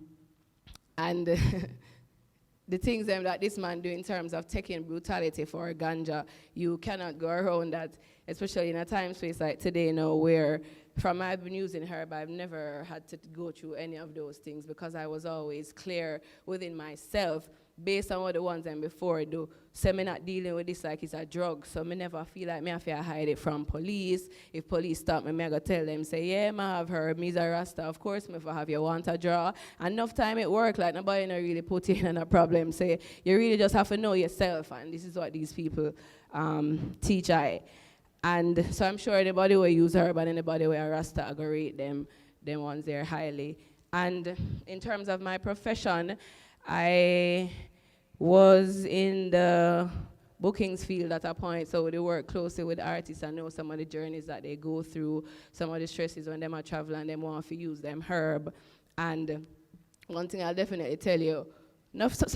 the things that this man do in terms of taking brutality for ganja, you cannot go around that, especially in a time space like today, you know, where from I've been using herb, I've never had to go through any of those things because I was always clear within myself based on what the ones and before do. So me not dealing with this like it's a drug, so me never feel like me have to hide it from police. If police stop me, I go tell them, say, yeah, I have herb, me's a Rasta, of course, me if I have you want to draw. Enough time it work, like nobody no really put in a problem. Say, you really just have to know yourself, and this is what these people teach I. And so I'm sure anybody will use herb and anybody will Rasta, I go rate them ones there highly. And in terms of my profession, I was in the bookings field at a point, so they work closely with artists. I know some of the journeys that they go through, some of the stresses when them are traveling and them want to use them herb. And one thing I'll definitely tell you,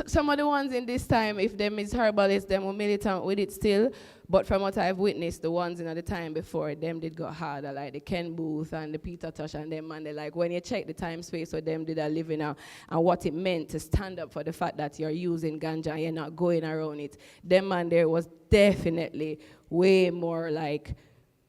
some of the ones in this time, if them is herbalists, them were militant with it still, but from what I've witnessed, the ones in the time before, them did go harder, like the Ken Booth and the Peter Tosh and them, and they like, when you check the time space where them did a living out, and what it meant to stand up for the fact that you're using ganja and you're not going around it, them man there was definitely way more like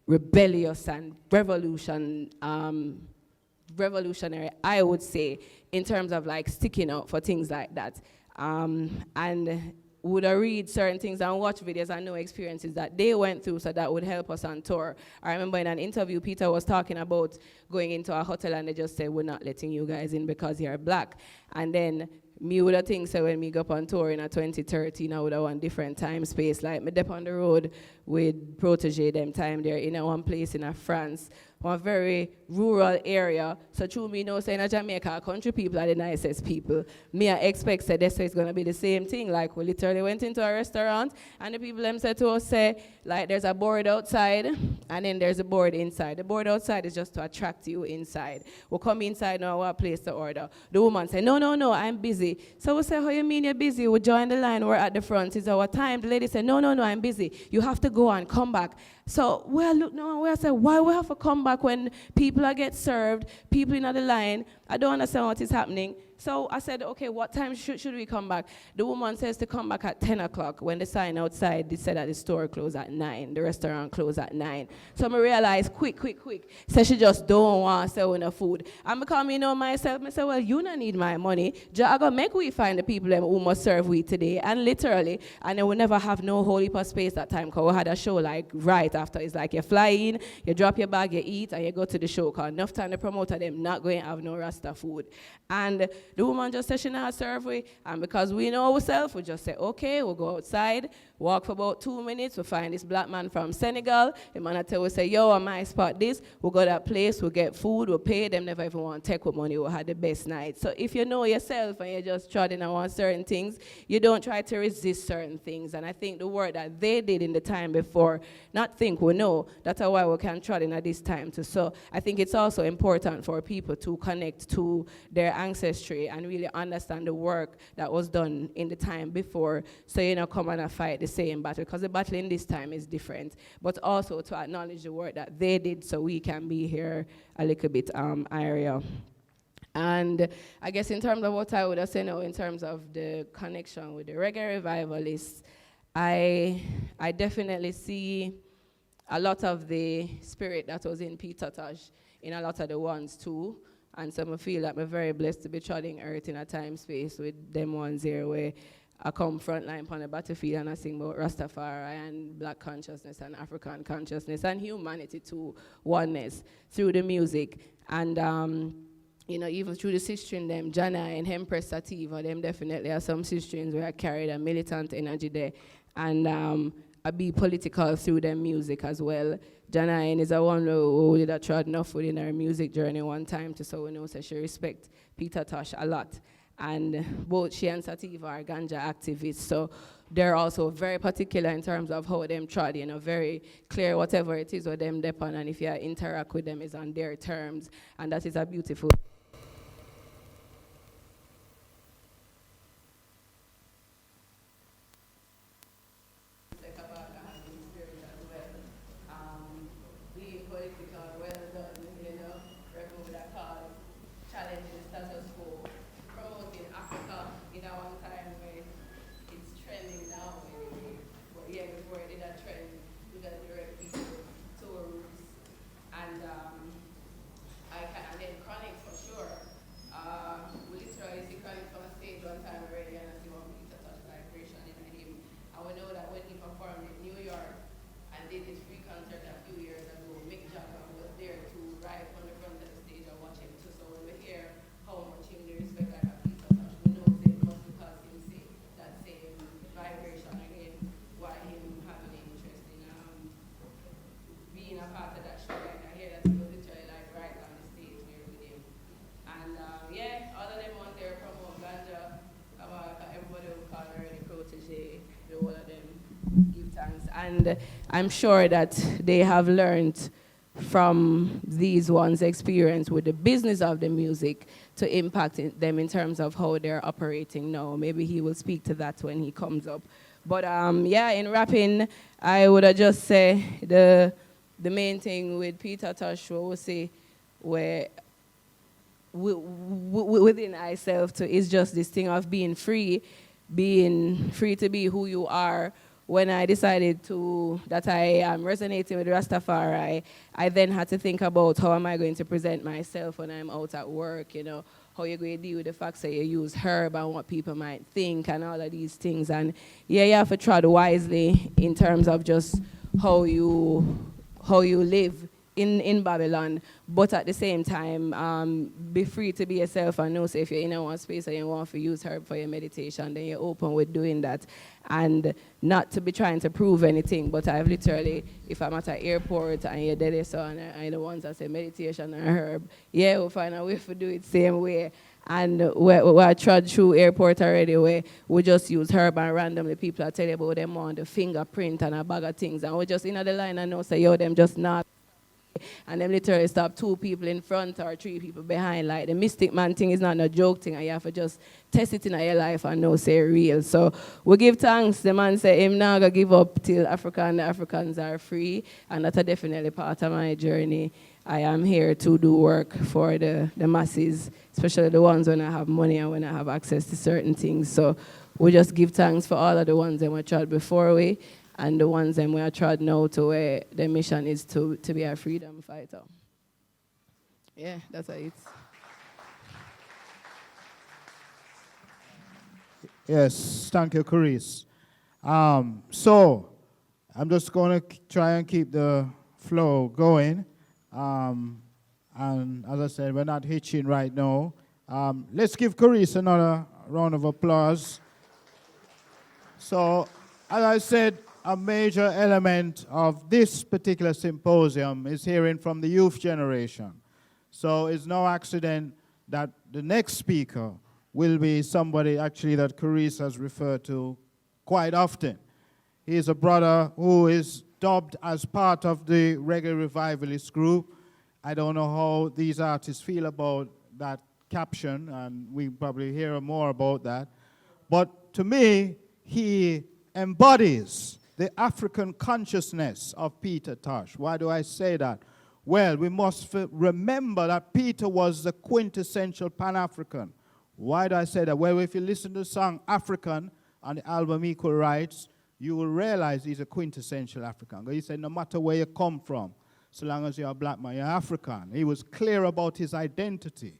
rebellious and revolutionary, I would say, in terms of like sticking out for things like that. And would I read certain things and watch videos and know experiences that they went through, so that would help us on tour. I remember in an interview, Peter was talking about going into a hotel and they just said, we're not letting you guys in because you're black. And then me would have think so when me go up on tour in a 2013, I would have one different time space. Like me dep on the road with Protege them time there in a one place in a France, one very rural area. So true me know saying in Jamaica, country people are the nicest people. Me I expect that this is gonna be the same thing. Like we literally went into a restaurant and the people them said to us, say, like there's a board outside and then there's a board inside. The board outside is just to attract you inside. We'll come inside now our place to order. The woman said, no, I'm busy. So we say, how you mean you're busy? We join the line, we're at the front, it's our time. The lady said, no, I'm busy. You have to go and come back. So we look now, we say, why we have to come back when people are get served, people in the line? I don't understand what is happening. So I said, okay, what time should we come back? The woman says to come back at 10 o'clock when the sign outside they said that the store closed at 9, the restaurant closed at 9. So I realized quick. So she just don't want to sell no food. And because me know myself, I say, well, you don't need my money. I go make we find the people who must serve we today. And literally, and then we never have no whole heap of space that time because we had a show like right after. It's like you fly in, you drop your bag, you eat, and you go to the show. Because enough time the promoter them not going to have no Rasta food. And the woman just said she not serve we, and because we know ourselves, we just say, okay, we'll go outside, walk for about 2 minutes, we'll find this black man from Senegal. The man tell we say, yo, I might spot this, we'll go to that place, we'll get food, we'll pay them, never even want to take with money, we'll have the best night. So if you know yourself and you're just trotting on certain things, you don't try to resist certain things. And I think the work that they did in the time before, not think we know, that's why we can trot in at this time too. So I think it's also important for people to connect to their ancestry and really understand the work that was done in the time before, so you know come and fight the same battle, because the battle in this time is different, but also to acknowledge the work that they did so we can be here a little bit area. And I guess in terms of what I would have said now in terms of the connection with the reggae revivalists, I definitely see a lot of the spirit that was in Peter Tosh in a lot of the ones too. And so I feel like I'm very blessed to be treading earth in a time space with them ones here where I come frontline on the battlefield and I sing about Rastafari and black consciousness and African consciousness and humanity to oneness through the music. And you know, even through the sistering them, Jana and Empress Sativa, them definitely are some sisterings where I carried a militant energy there. And I be political through their music as well. Janine is a one who did a tried enough within her music journey one time to so we know so she respect Peter Tosh a lot. And both she and Sativa are ganja activists, so they're also very particular in terms of how them trod, you know, very clear whatever it is with them depend, and if you interact with them is on their terms, and that is a beautiful. And I'm sure that they have learned from these ones' experience with the business of the music to impact them in terms of how they're operating now. Maybe he will speak to that when he comes up. But yeah, in rapping, I would just say the main thing with Peter Tosh, I would say, where within myself too, is just this thing of being free to be who you are. When I decided that I am resonating with Rastafari, I then had to think about how am I going to present myself when I'm out at work, you know, how you're going to deal with the fact that you use herb and what people might think and all of these things. And yeah, you have to tread wisely in terms of just how you live in Babylon, but at the same time, be free to be yourself and know, say if you're in one space and you want to use herb for your meditation, then you're open with doing that. And not to be trying to prove anything, but I've literally, if I'm at an airport and you're there, so and I'm the ones that say meditation and herb, yeah, we'll find a way to do it same way. And we trod through airport already where we just use herb and randomly people are telling you about them on the fingerprint and a bag of things. And we just in the line and know, say, yo, them just not. And them literally stop 2 people in front or 3 people behind. Like the mystic man thing is not a joke thing, and you have to just test it in your life and know say real. So we give thanks. The man say him not gonna give up till Africans are free, and that's definitely part of my journey. I am here to do work for the masses, especially the ones when I have money and when I have access to certain things. So we just give thanks for all of the ones that we tried before we. And the ones that we are tried now to where the mission is to be a freedom fighter. Yeah, that's it. Yes, thank you, Chris. So, I'm just going to try and keep the flow going. And as I said, we're not hitching right now. Let's give Chris another round of applause. So, as I said, a major element of this particular symposium is hearing from the youth generation. So it's no accident that the next speaker will be somebody actually that Carice has referred to quite often. He is a brother who is dubbed as part of the Reggae Revivalist group. I don't know how these artists feel about that caption, and we probably hear more about that. But to me, he embodies the African consciousness of Peter Tosh. Why do I say that? Well, we must remember that Peter was the quintessential Pan-African. Why do I say that? Well, if you listen to the song African on the album Equal Rights, you will realize he's a quintessential African. He said, no matter where you come from, so long as you're a black man, you're African. He was clear about his identity.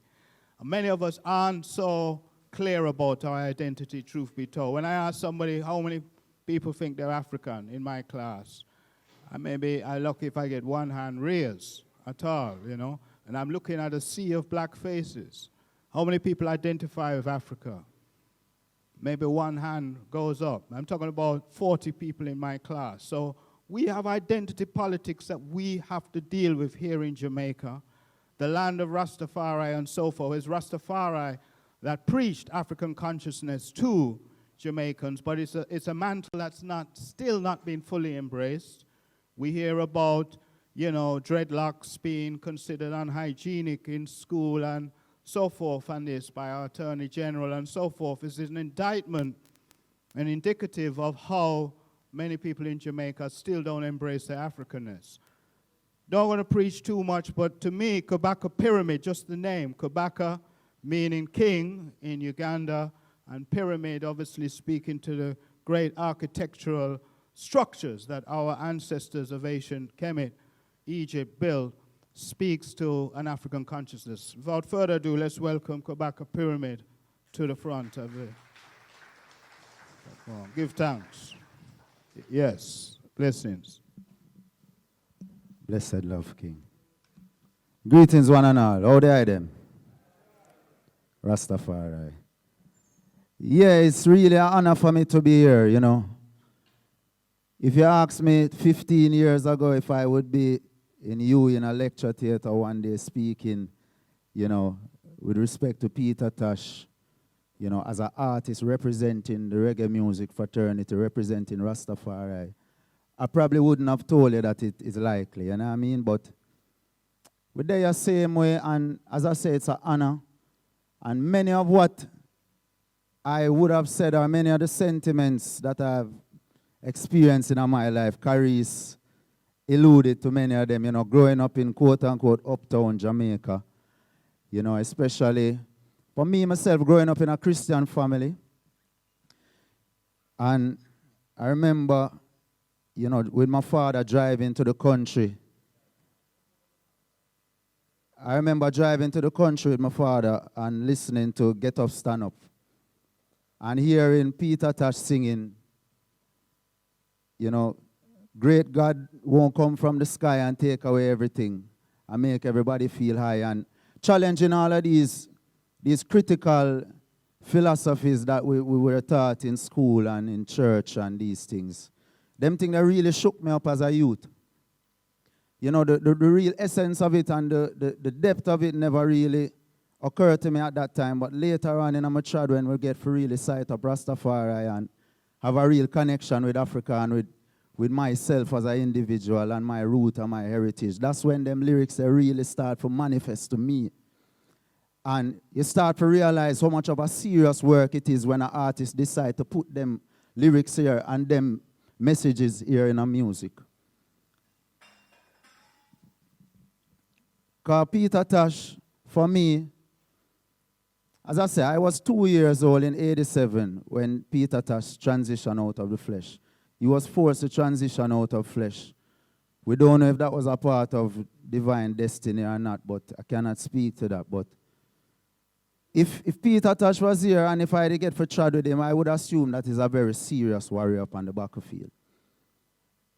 And many of us aren't so clear about our identity, truth be told. When I ask somebody how many people think they're African in my class, maybe I'm lucky if I get one hand raised at all, you know. and I'm looking at a sea of black faces. How many people identify with Africa? Maybe one hand goes up. I'm talking about 40 people in my class. So we have identity politics that we have to deal with here in Jamaica. The land of Rastafari and so forth. It's Rastafari that preached African consciousness to Jamaicans, but it's a mantle that's still not been fully embraced. We hear about, dreadlocks being considered unhygienic in school and so forth, and this by our Attorney General and so forth. This is an indictment and indicative of how many people in Jamaica still don't embrace their Africanness. Don't want to preach too much, but to me, Kabaka Pyramid, just the name, Kabaka meaning king in Uganda, and pyramid obviously speaking to the great architectural structures that our ancestors of ancient Kemet, Egypt, built, speaks to an African consciousness. Without further ado, let's welcome Kabaka Pyramid to the front of it. Give thanks. Yes, blessings. Blessed love, King. Greetings, one and all. How they them? Rastafari. Yeah, it's really an honor for me to be here, If you asked me 15 years ago if I would be in a lecture theater one day speaking, with respect to Peter Tosh, as an artist representing the reggae music fraternity, representing Rastafari, I probably wouldn't have told you that it is likely, you know what I mean? But we're there the same way, and as I say, it's an honor. And many of what I would have said, or many of the sentiments that I've experienced in my life, Caris alluded to many of them, growing up in quote-unquote uptown Jamaica, especially for me, myself, growing up in a Christian family. And I remember, with my father driving to the country. I remember driving to the country with my father and listening to Get Up, Stand Up. And hearing Peter Tosh singing, great God won't come from the sky and take away everything and make everybody feel high. And challenging all of these critical philosophies that we were taught in school and in church and these things. Them things that really shook me up as a youth. The real essence of it and the depth of it never really occurred to me at that time. But later on in my child, when we get to really sight up Rastafari and have a real connection with Africa and with myself as an individual and my root and my heritage, that's when them lyrics they really start to manifest to me. And you start to realize how much of a serious work it is when an artist decides to put them lyrics here and them messages here in our music. Because Peter Tosh, for me, as I say, I was 2 years old in 87 when Peter Tosh transitioned out of the flesh. He was forced to transition out of flesh. We don't know if that was a part of divine destiny or not, but I cannot speak to that. But if Peter Tosh was here and if I had get for trad with him, I would assume that he's a very serious warrior up on the battlefield.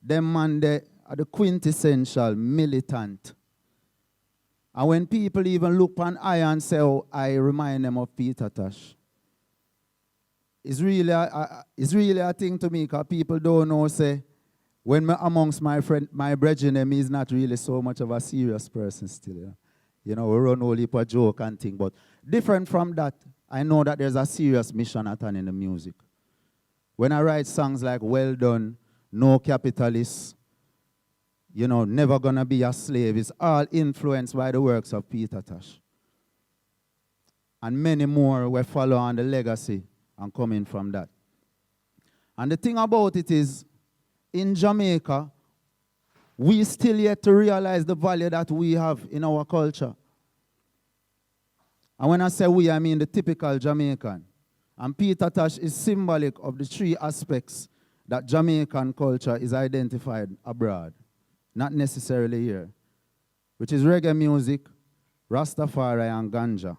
Them man, they are the quintessential militant. And when people even look on I and say, oh, I remind them of Peter Tosh, it's really a thing to me because people don't know, say, when me amongst my friend, my brethren, he's not really so much of a serious person still. We run all heap of joke and thing. But different from that, I know that there's a serious mission at hand in the music. When I write songs like Well Done, No Capitalist, Never Gonna Be a Slave, it's all influenced by the works of Peter Tosh. And many more will follow on the legacy and coming from that. And the thing about it is, in Jamaica, we still yet to realize the value that we have in our culture. And when I say we, I mean the typical Jamaican. And Peter Tosh is symbolic of the three aspects that Jamaican culture is identified abroad, not necessarily here, which is reggae music, Rastafari, and ganja.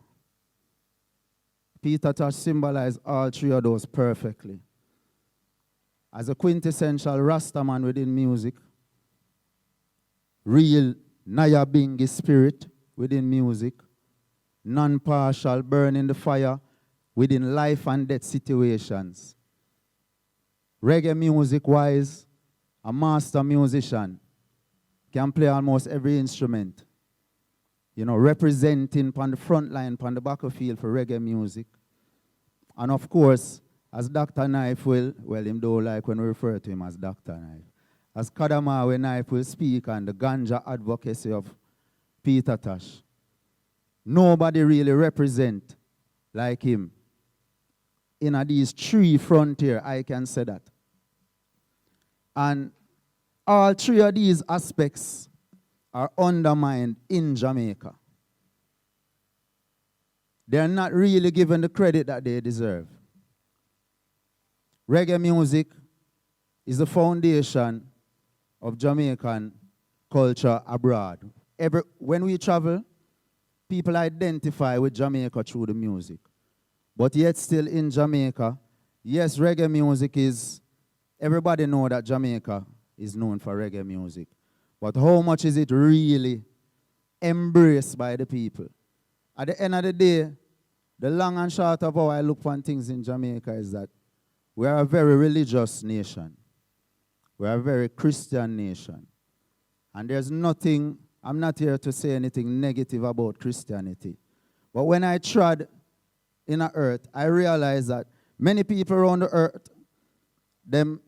Peter Tosh symbolized all three of those perfectly. As a quintessential Rastaman within music, real Nyabingi spirit, within music, non-partial, burning the fire within life and death situations. Reggae music-wise, a master musician can play almost every instrument. You know, representing on the front line, on the battlefield for reggae music. And of course, as Dr. Knife will, well, him don't like when we refer to him as Dr. Knife. As Kadamawe Knife will speak on the ganja advocacy of Peter Tosh. Nobody really represent like him. In these three frontier, I can say that. And all three of these aspects are undermined in Jamaica. They're not really given the credit that they deserve. Reggae music is the foundation of Jamaican culture abroad. When we travel, people identify with Jamaica through the music. But yet still in Jamaica, yes, reggae music is, everybody know that Jamaica is known for reggae music. But how much is it really embraced by the people? At the end of the day, the long and short of how I look on things in Jamaica is that we are a very religious nation. We are a very Christian nation. And there's nothing, I'm not here to say anything negative about Christianity. But when I trod in the earth, I realized that many people around the earth, them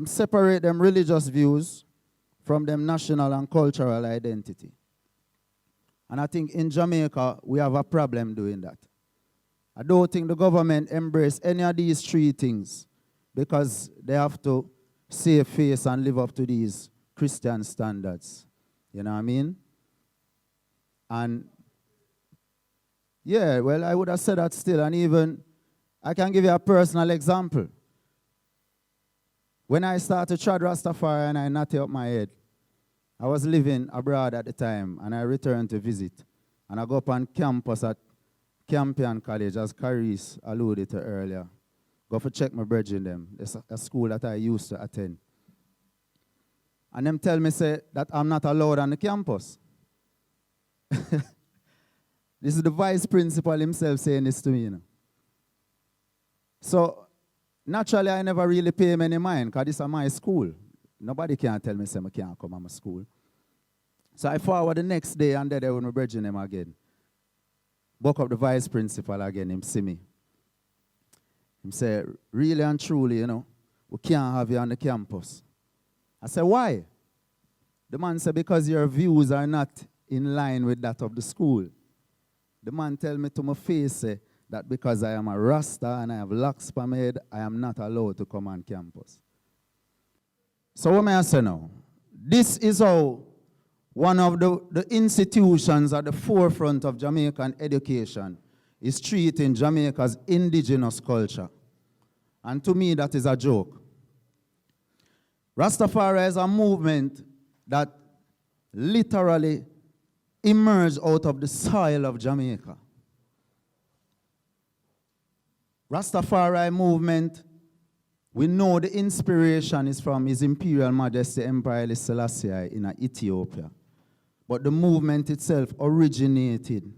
separate them religious views from them national and cultural identity. And I think in Jamaica, we have a problem doing that. I don't think the government embrace any of these three things because they have to save face and live up to these Christian standards. You know what I mean? And yeah, well, I would have said that still. And even, I can give you a personal example. When I started Chad Rastafari and I natty up my head, I was living abroad at the time, and I returned to visit. And I go up on campus at Campion College, as Caris alluded to earlier. Go for check my brethren them. It's a school that I used to attend. And them tell me say that I'm not allowed on the campus. This is the vice principal himself saying this to me, you know. So, naturally, I never really pay him any mind, because this is my school. Nobody can tell me say I can't come to my school. So I forward the next day, and then they will bridging him again. Woke up the vice principal again, him see me. Him say, really and truly, you know, we can't have you on the campus. I said, why? The man said, because your views are not in line with that of the school. The man tell me to my face that because I am a Rasta and I have locks on my head, I am not allowed to come on campus. So what may I say now? This is how one of the institutions at the forefront of Jamaican education is treating Jamaica's indigenous culture. And to me, that is a joke. Rastafari is a movement that literally emerged out of the soil of Jamaica. Rastafari movement, we know the inspiration is from His Imperial Majesty Emperor Haile Selassie in Ethiopia. But the movement itself originated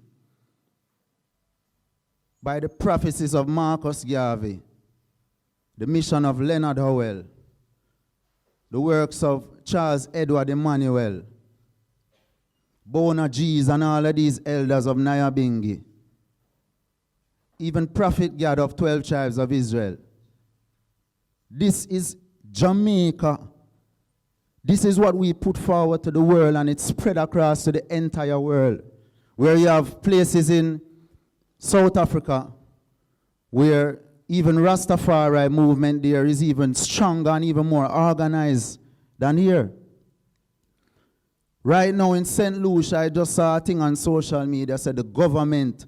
by the prophecies of Marcus Garvey, the mission of Leonard Howell, the works of Charles Edward Emmanuel, Bona G's and all of these elders of Nyabingi, even Prophet Gad of 12 tribes of Israel. This is Jamaica. This is what we put forward to the world, and it's spread across to the entire world, where you have places in South Africa where even Rastafari movement there is even stronger and even more organized than here. Right now in St. Lucia, I just saw a thing on social media said the government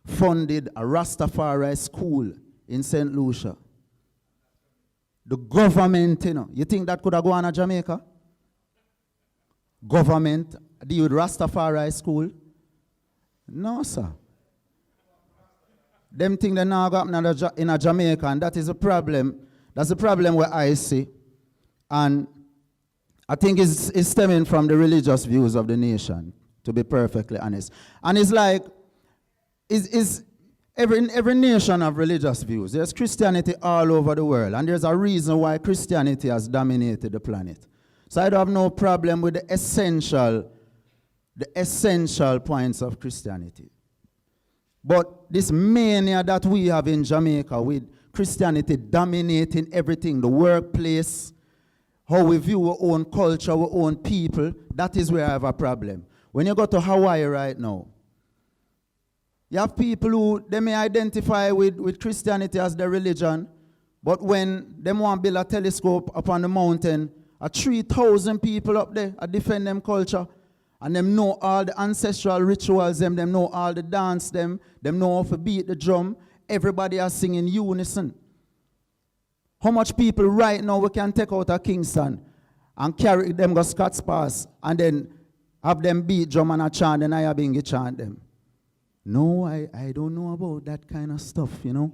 funded a Rastafari school in St. Lucia. The government, you know, you think that could have gone to Jamaica? Government deal with Rastafari school? No, sir. Them think they now go up in a Jamaica, and that is a problem. That's the problem where I see. And I think it's stemming from the religious views of the nation. to be perfectly honest. And it's like, every nation have religious views. There's Christianity all over the world, and there's a reason why Christianity has dominated the planet. So I don't have no problem with the essential points of Christianity. But this mania that we have in Jamaica with Christianity dominating everything, the workplace, how we view our own culture, our own people, that is where I have a problem. When you go to Hawaii right now, you have people who they may identify with Christianity as their religion, but when they want to build a telescope up on the mountain, 3,000 people up there are defend them culture, and them know all the ancestral rituals, them know all the dance, them know how to beat the drum. Everybody are singing unison. How much people right now we can take out of Kingston and carry them go Scots Pass and then have them beat drum and a chant and I have been chant them? No, I don't know about that kind of stuff, you know.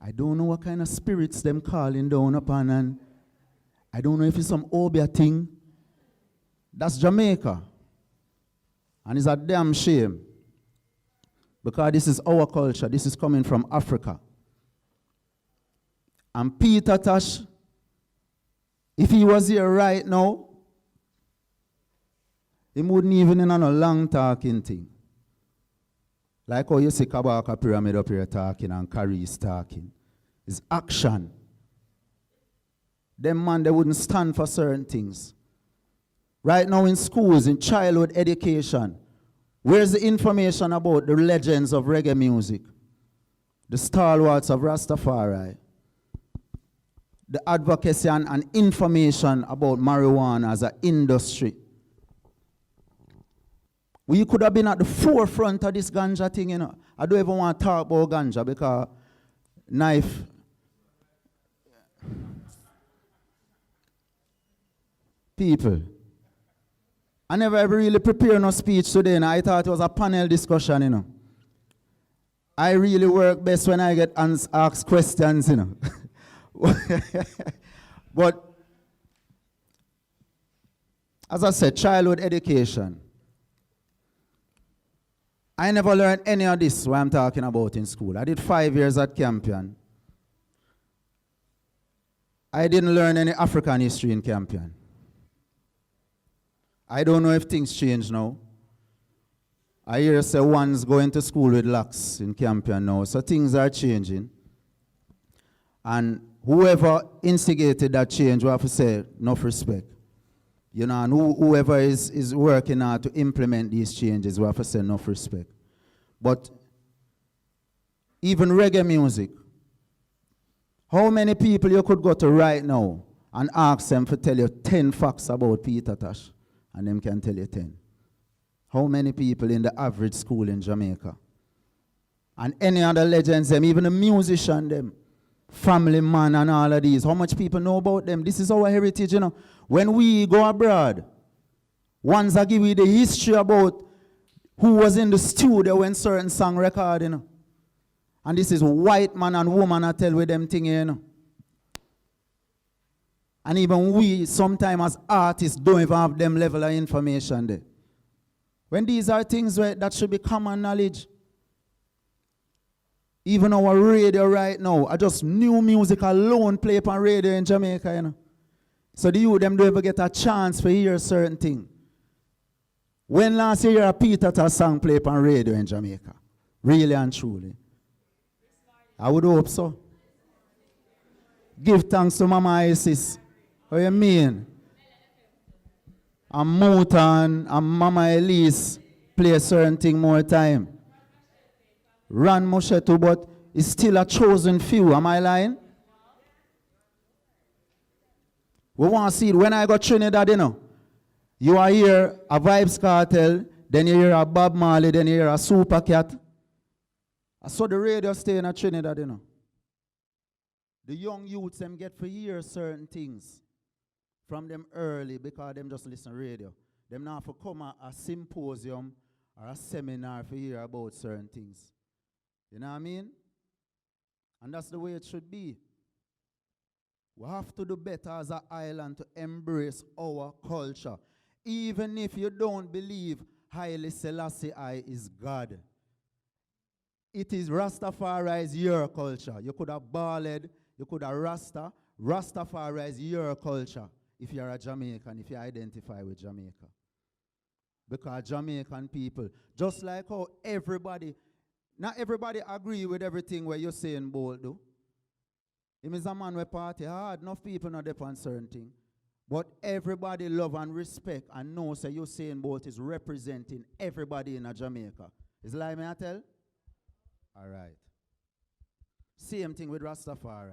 I don't know what kind of spirits them calling down upon, and I don't know if it's some Obia thing. That's Jamaica. And it's a damn shame. Because this is our culture. This is coming from Africa. And Peter Tosh, if he was here right now, he wouldn't even in a long talking thing. Like how you see Kabaka Pyramid up here talking and Caris talking. It's action. Them man, they wouldn't stand for certain things. Right now in schools, in childhood education, where's the information about the legends of reggae music? The stalwarts of Rastafari? The advocacy and information about marijuana as an industry? We could have been at the forefront of this ganja thing, you know. I don't even want to talk about ganja because knife. People. I never ever really prepared no speech today, and I thought it was a panel discussion, you know. I really work best when I get asked questions, you know. But, as I said, childhood education. I never learned any of this what I'm talking about in school. I did 5 years at Campion. I didn't learn any African history in Campion. I don't know if things change now. I hear say one's going to school with locks in Campion now, so things are changing. And whoever instigated that change, we have to say, enough respect. You know, and whoever is working hard to implement these changes, we have to say enough respect. But even reggae music, how many people you could go to right now and ask them to tell you 10 facts about Peter Tosh, and them can tell you 10? How many people in the average school in Jamaica? And any other legends, them, even the musician, them, Family Man and all of these, how much people know about them? This is our heritage, you know. When we go abroad, ones that give you the history about who was in the studio when certain song recorded, you know. And this is white man and woman I tell with them thing, you know. And even we, sometimes as artists, don't even have them level of information there. When these are things that should be common knowledge. Even our radio right now, I just new music alone play up on radio in Jamaica, you know. So the youth them don't ever get a chance to hear certain thing. When last year a Peter Tosh song play up on radio in Jamaica? Really and truly. I would hope so. Give thanks to Mama Isis. What you mean? And Mouton and Mama Elise play a certain thing more time. Ran Moshe too, but it's still a chosen few. Am I lying? We want to see it. When I got Trinidad, you know, you are here a Vibes Cartel, then you hear a Bob Marley, then you hear a Super Cat. I saw the radio stay in Trinidad, you know. The young youths them get to hear certain things from them early because them just listen to radio. Them now for come a symposium or a seminar to hear about certain things. You know what I mean? And that's the way it should be. We have to do better as an island to embrace our culture. Even if you don't believe Haile Selassie I is God. It is Rastafari is your culture. You could have ballad, you could have Rasta. Rastafari is your culture if you're a Jamaican, if you identify with Jamaica. Because Jamaican people, just like how everybody, not everybody agree with everything where you're saying, Bold, do. Him is a man where party hard, enough people not depend on certain things. But everybody love and respect and know say you're saying Bolt is representing everybody in a Jamaica. Is lie me I tell? All right. Same thing with Rastafari.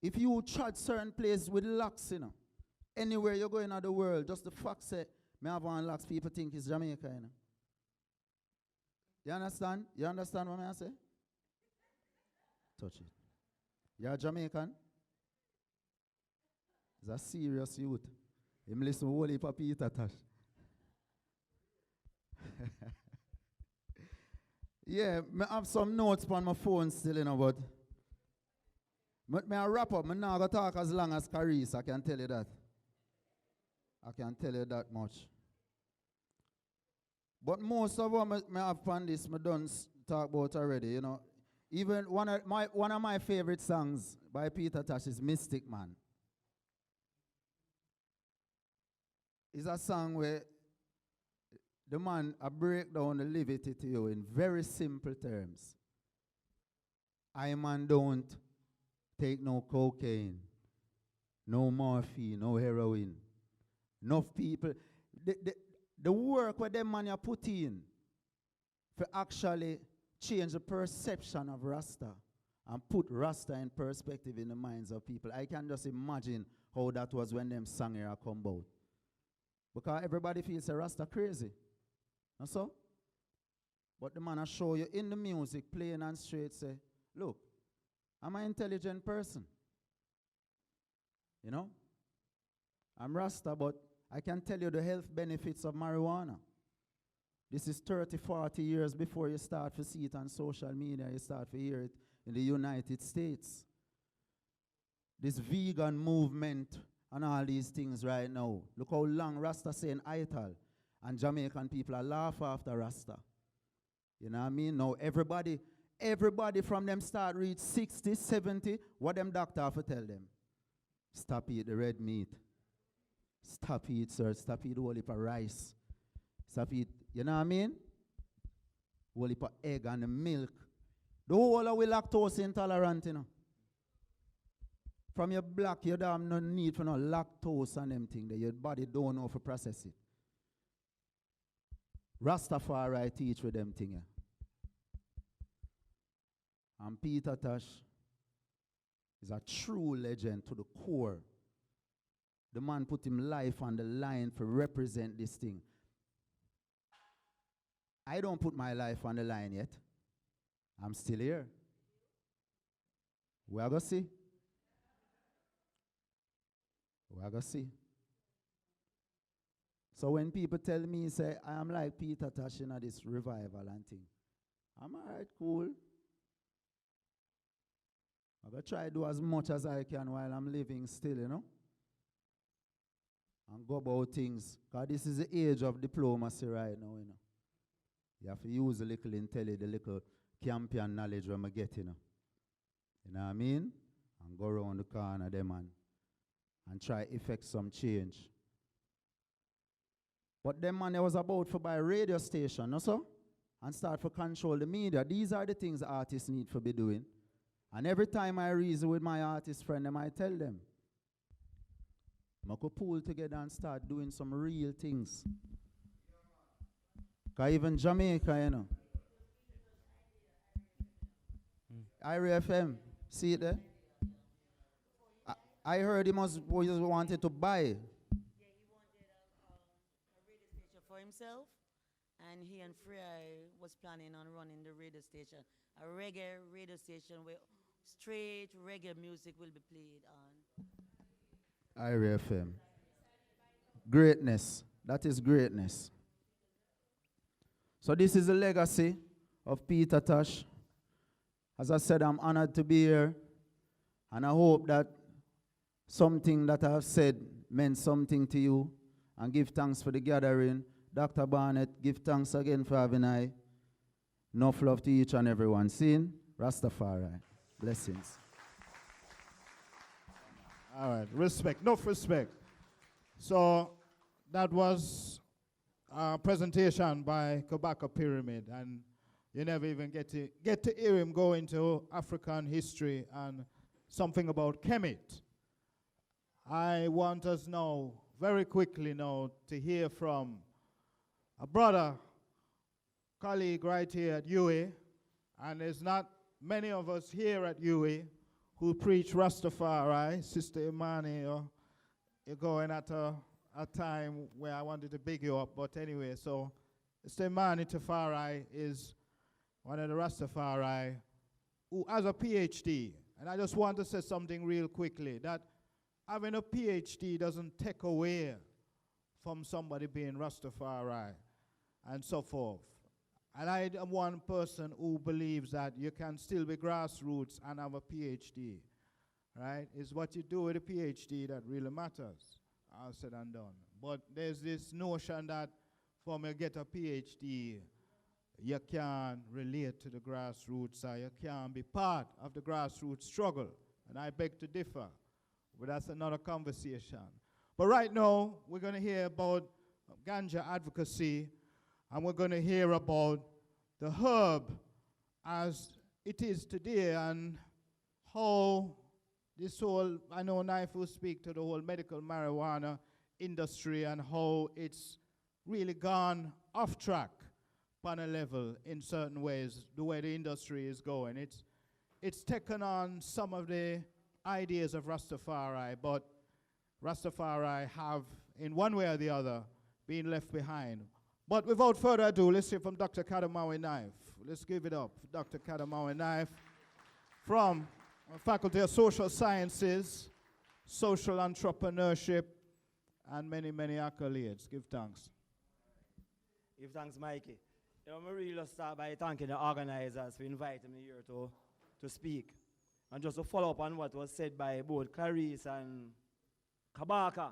If you trod certain place with locks, you know, anywhere you go in the world, just the fact say, me have one locks, people think it's Jamaica, you know. You understand? You understand what I say? Touch it. You're a Jamaican? He's a serious youth. Him listen to whole heap of Peter Tosh. Yeah, I have some notes on my phone still, you know, but I wrap up. I'm not going to talk as long as Caris, I can tell you that. I can tell you that much. But most of what I have on this, I done talk about already, you know. Even one of my favorite songs by Peter Tosh is Mystic Man. It's a song where the man break down the liberty to you in very simple terms. I man don't take no cocaine, no morphine, no heroin. Enough people, the work where them man you put in for actually change the perception of Rasta and put Rasta in perspective in the minds of people. I can just imagine how that was when them song here come about. Because everybody feels a Rasta crazy. And so? But the man I show you in the music, plain and straight, say, look, I'm an intelligent person. You know? I'm Rasta, but I can tell you the health benefits of marijuana. This is 30, 40 years before you start to see it on social media, you start to hear it in the United States. This vegan movement and all these things right now. Look how long Rasta saying ital, and Jamaican people are laugh after Rasta. You know what I mean? Now everybody from them start reach 60, 70, what them doctor have to tell them? Stop eat the red meat. Stop eat, sir. Stop eat whole heap of rice. Stop eat, you know what I mean? Whole heap of egg and the milk. The whole of we lactose intolerant, you know. From your black, you don't have no need for no lactose and them thing that your body don't know how to process it. Rastafari teach with them thing. And Peter Tosh is a true legend to the core. The man put him life on the line to represent this thing. I don't put my life on the line yet. I'm still here. We are going to see. We are going to see. So when people tell me, say, I am like Peter Tosh in this revival and thing, I'm all right, cool. I'm going to try to do as much as I can while I'm living still, you know. And go about things. Because this is the age of diplomacy right now, you know. You have to use a little intelligence, the little champion knowledge when I get, you know. You know what I mean? And go around the corner them and try to effect some change. But them man, they was about to buy a radio station, no so? And start to control the media. These are the things artists need to be doing. And every time I reason with my artist friend, I tell them, I could pull together and start doing some real things. Because even Jamaica, you know. Ira FM, see it there? I heard he wanted to buy. For himself, and he and Freya was planning on running the radio station, a reggae radio station where straight reggae music will be played on. Ira FM. Greatness. That is greatness. So this is the legacy of Peter Tosh. As I said, I'm honored to be here, and I hope that something that I've said meant something to you, and give thanks for the gathering. Dr. Barnett, give thanks again for having I. Enough love to each and everyone. Seen? Rastafari. Blessings. All right, respect, enough respect. So that was a presentation by Kabaka Pyramid, and you never even get to hear him go into African history and something about Kemet. I want us now, very quickly now, to hear from a brother, colleague right here at UA, and there's not many of us here at UA who preach Rastafari. Sister Imani, you're going at a time where I wanted to big you up, but anyway, so Sister Imani Tafari is one of the Rastafari who has a PhD. And I just want to say something real quickly, that having a PhD doesn't take away from somebody being Rastafari and so forth. And I am one person who believes that you can still be grassroots and have a PhD, right? It's what you do with a PhD that really matters, all said and done. But there's this notion that from you get a PhD, you can relate to the grassroots, or you can be part of the grassroots struggle. And I beg to differ, but that's another conversation. But right now, we're going to hear about ganja advocacy, and we're going to hear about the herb as it is today and how this whole, I know Knife will speak to the whole medical marijuana industry and how it's really gone off track on a level in certain ways, the way the industry is going. It's taken on some of the ideas of Rastafari, but Rastafari have, in one way or the other, been left behind. But without further ado, let's hear from Dr. Kadamawi Knife. Let's give it up for Dr. Kadamawi Knife from Faculty of Social Sciences, Social Entrepreneurship, and many, many accolades. Give thanks. Give thanks, Mikey. You know, I really start by thanking the organizers for inviting me here to speak. And just to follow up on what was said by both Clarice and Kabaka.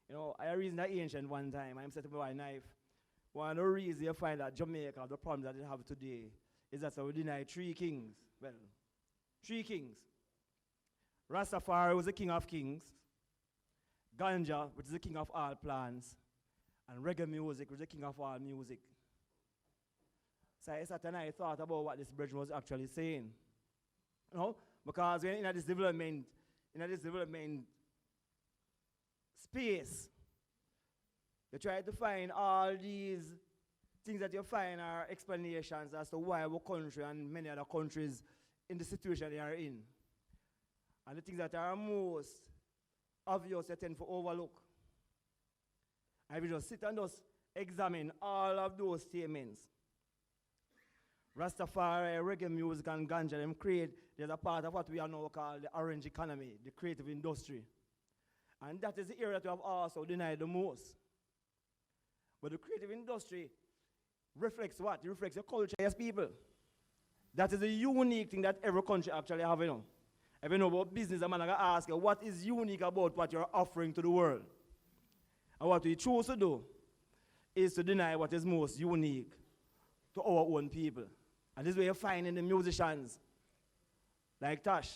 You know, I reasoned that ancient one time, I'm set up by Knife. One of the reasons you find that Jamaica, the problem that they have today, is that we deny three kings. Well, three kings. Rastafari was the king of kings. Ganja, which is the king of all plants. And reggae music, which is the king of all music. So I sat and I thought about what this bridge was actually saying. You know, because we're in this development space, you try to find all these things that you find are explanations as to why our country and many other countries in the situation they are in. And the things that are most obvious you tend to overlook. And if you just sit and just examine all of those statements, Rastafari, reggae music, and ganja, them there's a part of what we are now called the orange economy, the creative industry. And that is the area that we have also denied the most. But the creative industry reflects what? It reflects your culture as people. That is a unique thing that every country actually have, you know. If you know about business, I'm going to ask you, what is unique about what you're offering to the world? And what we choose to do is to deny what is most unique to our own people. And this is where you find in the musicians, like Tosh.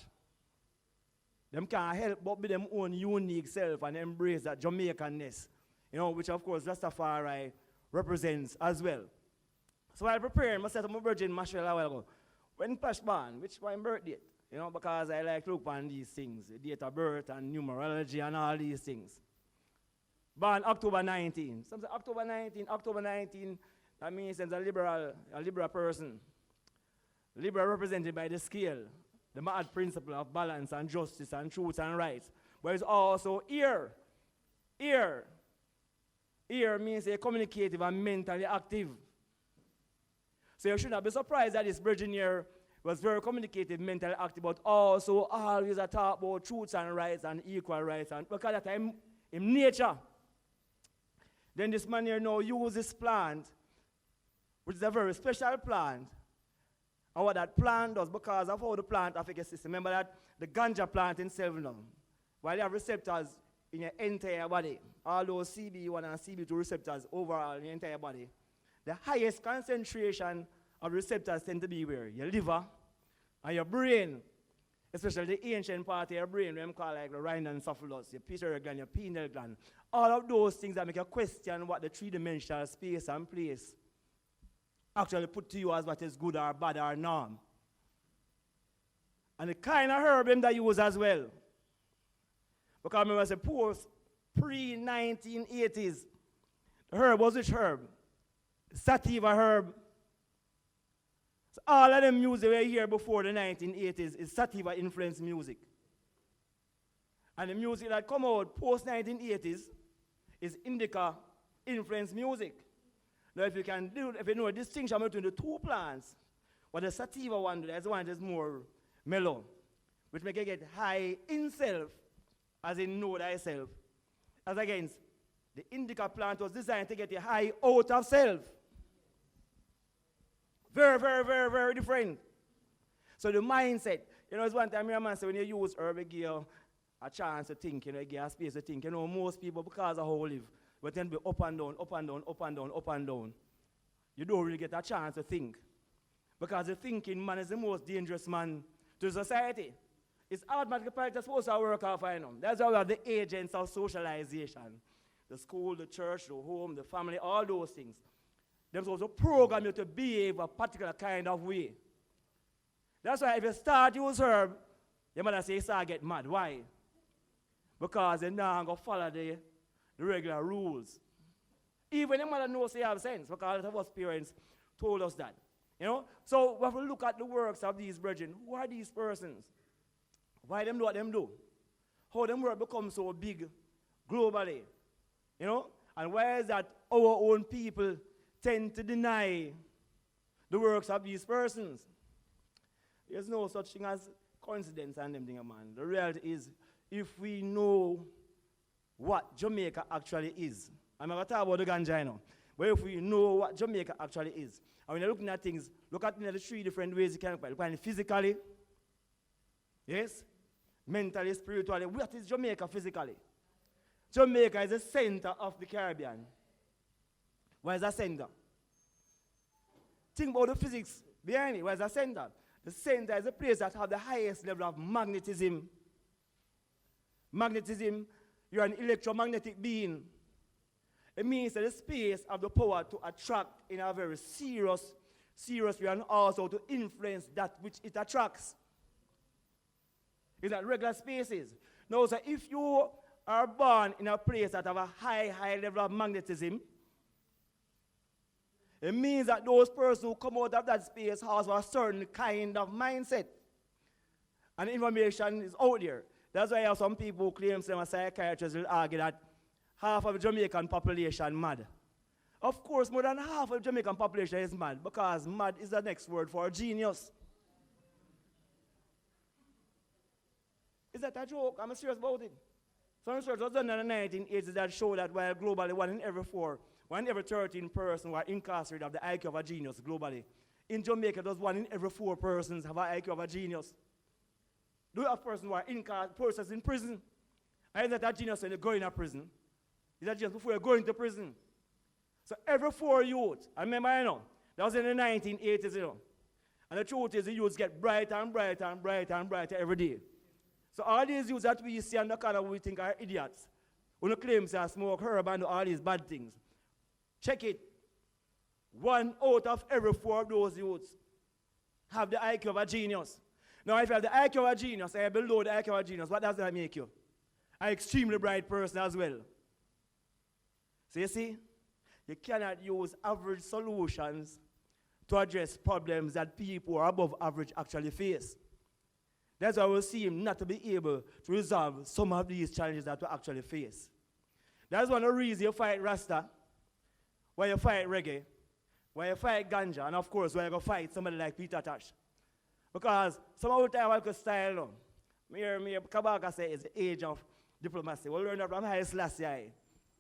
Them can't help but be them own unique self and embrace that Jamaicanness, you know, which of course Rastafari represents as well. So while preparing myself, I'm a virgin Mashwell a while ago. When Tosh born, which was my birthday, you know, because I like to look on these things, the date of birth and numerology and all these things. Born October 19. Some say October 19, that means he's a liberal person. Liberal represented by the scale, the mad principle of balance and justice and truth and rights. But it's also ear. Ear means a communicative and mentally active. So you should not be surprised that this virgin here was very communicative, mentally active, but also always a talk about truths and rights and equal rights. And because that time in nature, then this man here now uses this plant, which is a very special plant. And what that plant does, because of how the plant affects the system. Remember that the ganja plant in itself now, while you have receptors in your entire body, all those CB1 and CB2 receptors overall in your entire body, the highest concentration of receptors tend to be where? Your liver and your brain, especially the ancient part of your brain, we call like the rhinencephalus, your pituitary gland, your pineal gland. All of those things that make you question what the three-dimensional space and place actually put to you as what is good or bad or norm. And the kind of herb them that use as well. Because remember, I said pre-1980s, the herb was which herb? Sativa herb. So all of them music we hear before the 1980s is sativa influenced music. And the music that come out post-1980s is indica influenced music. Now if you know a distinction between the two plants, what the sativa one does, the one that is more mellow, which make you get high in self, as in know thyself, as against the indica plant was designed to get you high out of self. Very, very, very, very different. So the mindset, it's one time your man said when you use herb, it give you a chance to think, it give you a space to think. Most people, because of how they live, but then be up and down, up and down, up and down, up and down. You don't really get a chance to think. Because the thinking man is the most dangerous man to society. It's automatically part supposed to work off, That's why we have the agents of socialization. The school, the church, the home, the family, all those things. They're supposed to program you to behave a particular kind of way. That's why if you start to use herb, your mother say you start get mad. Why? Because you're not going to follow the regular rules. Even your mother knows you have sense, because a lot of us parents told us that. So we have to look at the works of these brethren. Who are these persons? Why them do what them do? How them work become so big globally? And why is that our own people tend to deny the works of these persons? There's no such thing as coincidence and them thing, man. The reality is, if we know what Jamaica actually is, I'm not going to talk about the ganja now, but if we know what Jamaica actually is, and when you're looking at things, look at the three different ways you can look at it. Look at it physically, yes, mentally, spiritually. What is Jamaica physically? Jamaica is the center of the Caribbean. Where is the center? Think about the physics behind it. Where is the center? The center is a place that has the highest level of magnetism. Magnetism, you're an electromagnetic being. It means that the space of the power to attract in a very serious way, and also to influence that which it attracts. It's at regular spaces. Now, so if you are born in a place that have a high level of magnetism, it means that those persons who come out of that space have a certain kind of mindset. And information is out there. That's why you have some people who claim them as psychiatrists will argue that half of the Jamaican population mad. Of course, more than half of the Jamaican population is mad, because mad is the next word for genius. Is that a joke? I'm serious about it. Some research was done in the 1980s that showed that while globally 1 in every 4, 1 in every 13 persons were incarcerated of the IQ of a genius globally. In Jamaica, those 1 in every 4 persons have an IQ of a genius. Do you have persons who are persons in prison? And is that a genius when you go in a prison? Is that just before you go into prison? So every 4 youths, I remember, that was in the 1980s, And the truth is the youths get brighter and brighter and brighter and brighter every day. So all these youths that we see on the corner we think are idiots, who claim to smoke herb and do all these bad things. Check it. 1 out of every 4 of those youths have the IQ of a genius. Now, if you have the IQ of a genius and you're below the IQ of a genius, what does that make you? An extremely bright person as well. So you see, you cannot use average solutions to address problems that people who are above average actually face. That's why we seem not to be able to resolve some of these challenges that we actually face. That's one of the reasons you fight Rasta, why you fight reggae, why you fight ganja, and of course why you go fight somebody like Peter Tosh. Because some of the time I could style, me Kabaka say it's the age of diplomacy. We learn that from Haile Selassie,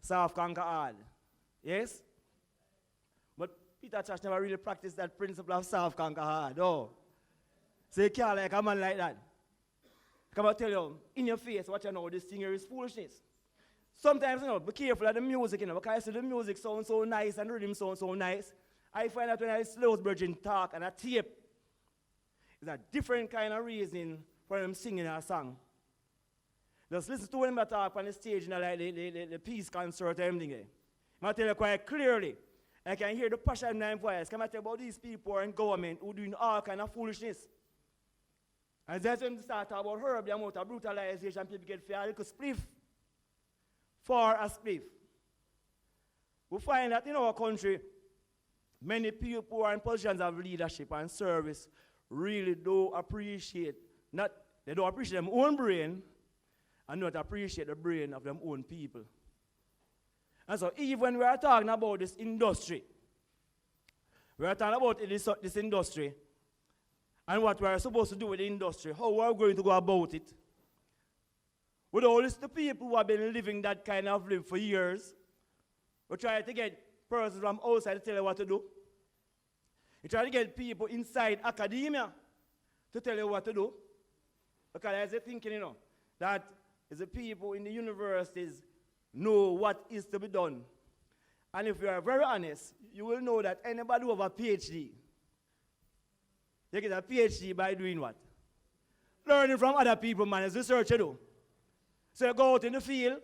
soft conquer all. Yes? But Peter Tosh never really practiced that principle of soft conquer hard. Oh. So you can't like a man like that. Come and tell you, in your face, what you know, this thing here is foolishness. sometimes, be careful of the music, because I see the music sounds so nice and rhythm sounds so nice. I find that when I slow Virgin talk and a tape, it's a different kind of reasoning for them singing a song. Just listen to them talk on the stage, like the peace concert and everything. I tell you quite clearly, I can hear the passion in their voice. Can I tell you about these people in government who doing all kind of foolishness? And that's when they start talking about herb, the amount of brutalization people get for a little spliff. For a spliff. We find that in our country, many people who are in positions of leadership and service really do appreciate, they don't appreciate their own brain and not appreciate the brain of their own people. And so even when we are talking about this industry, we are talking about this industry and what we are supposed to do with the industry, how we are going to go about it. With all these people who have been living that kind of life for years, we try to get persons from outside to tell you what to do. You try to get people inside academia to tell you what to do. Because they're thinking, that the people in the universities know what is to be done. And if you are very honest, you will know that anybody who have a PhD, they get a PhD by doing what? Learning from other people, man. It's research you do. So you go out in the field,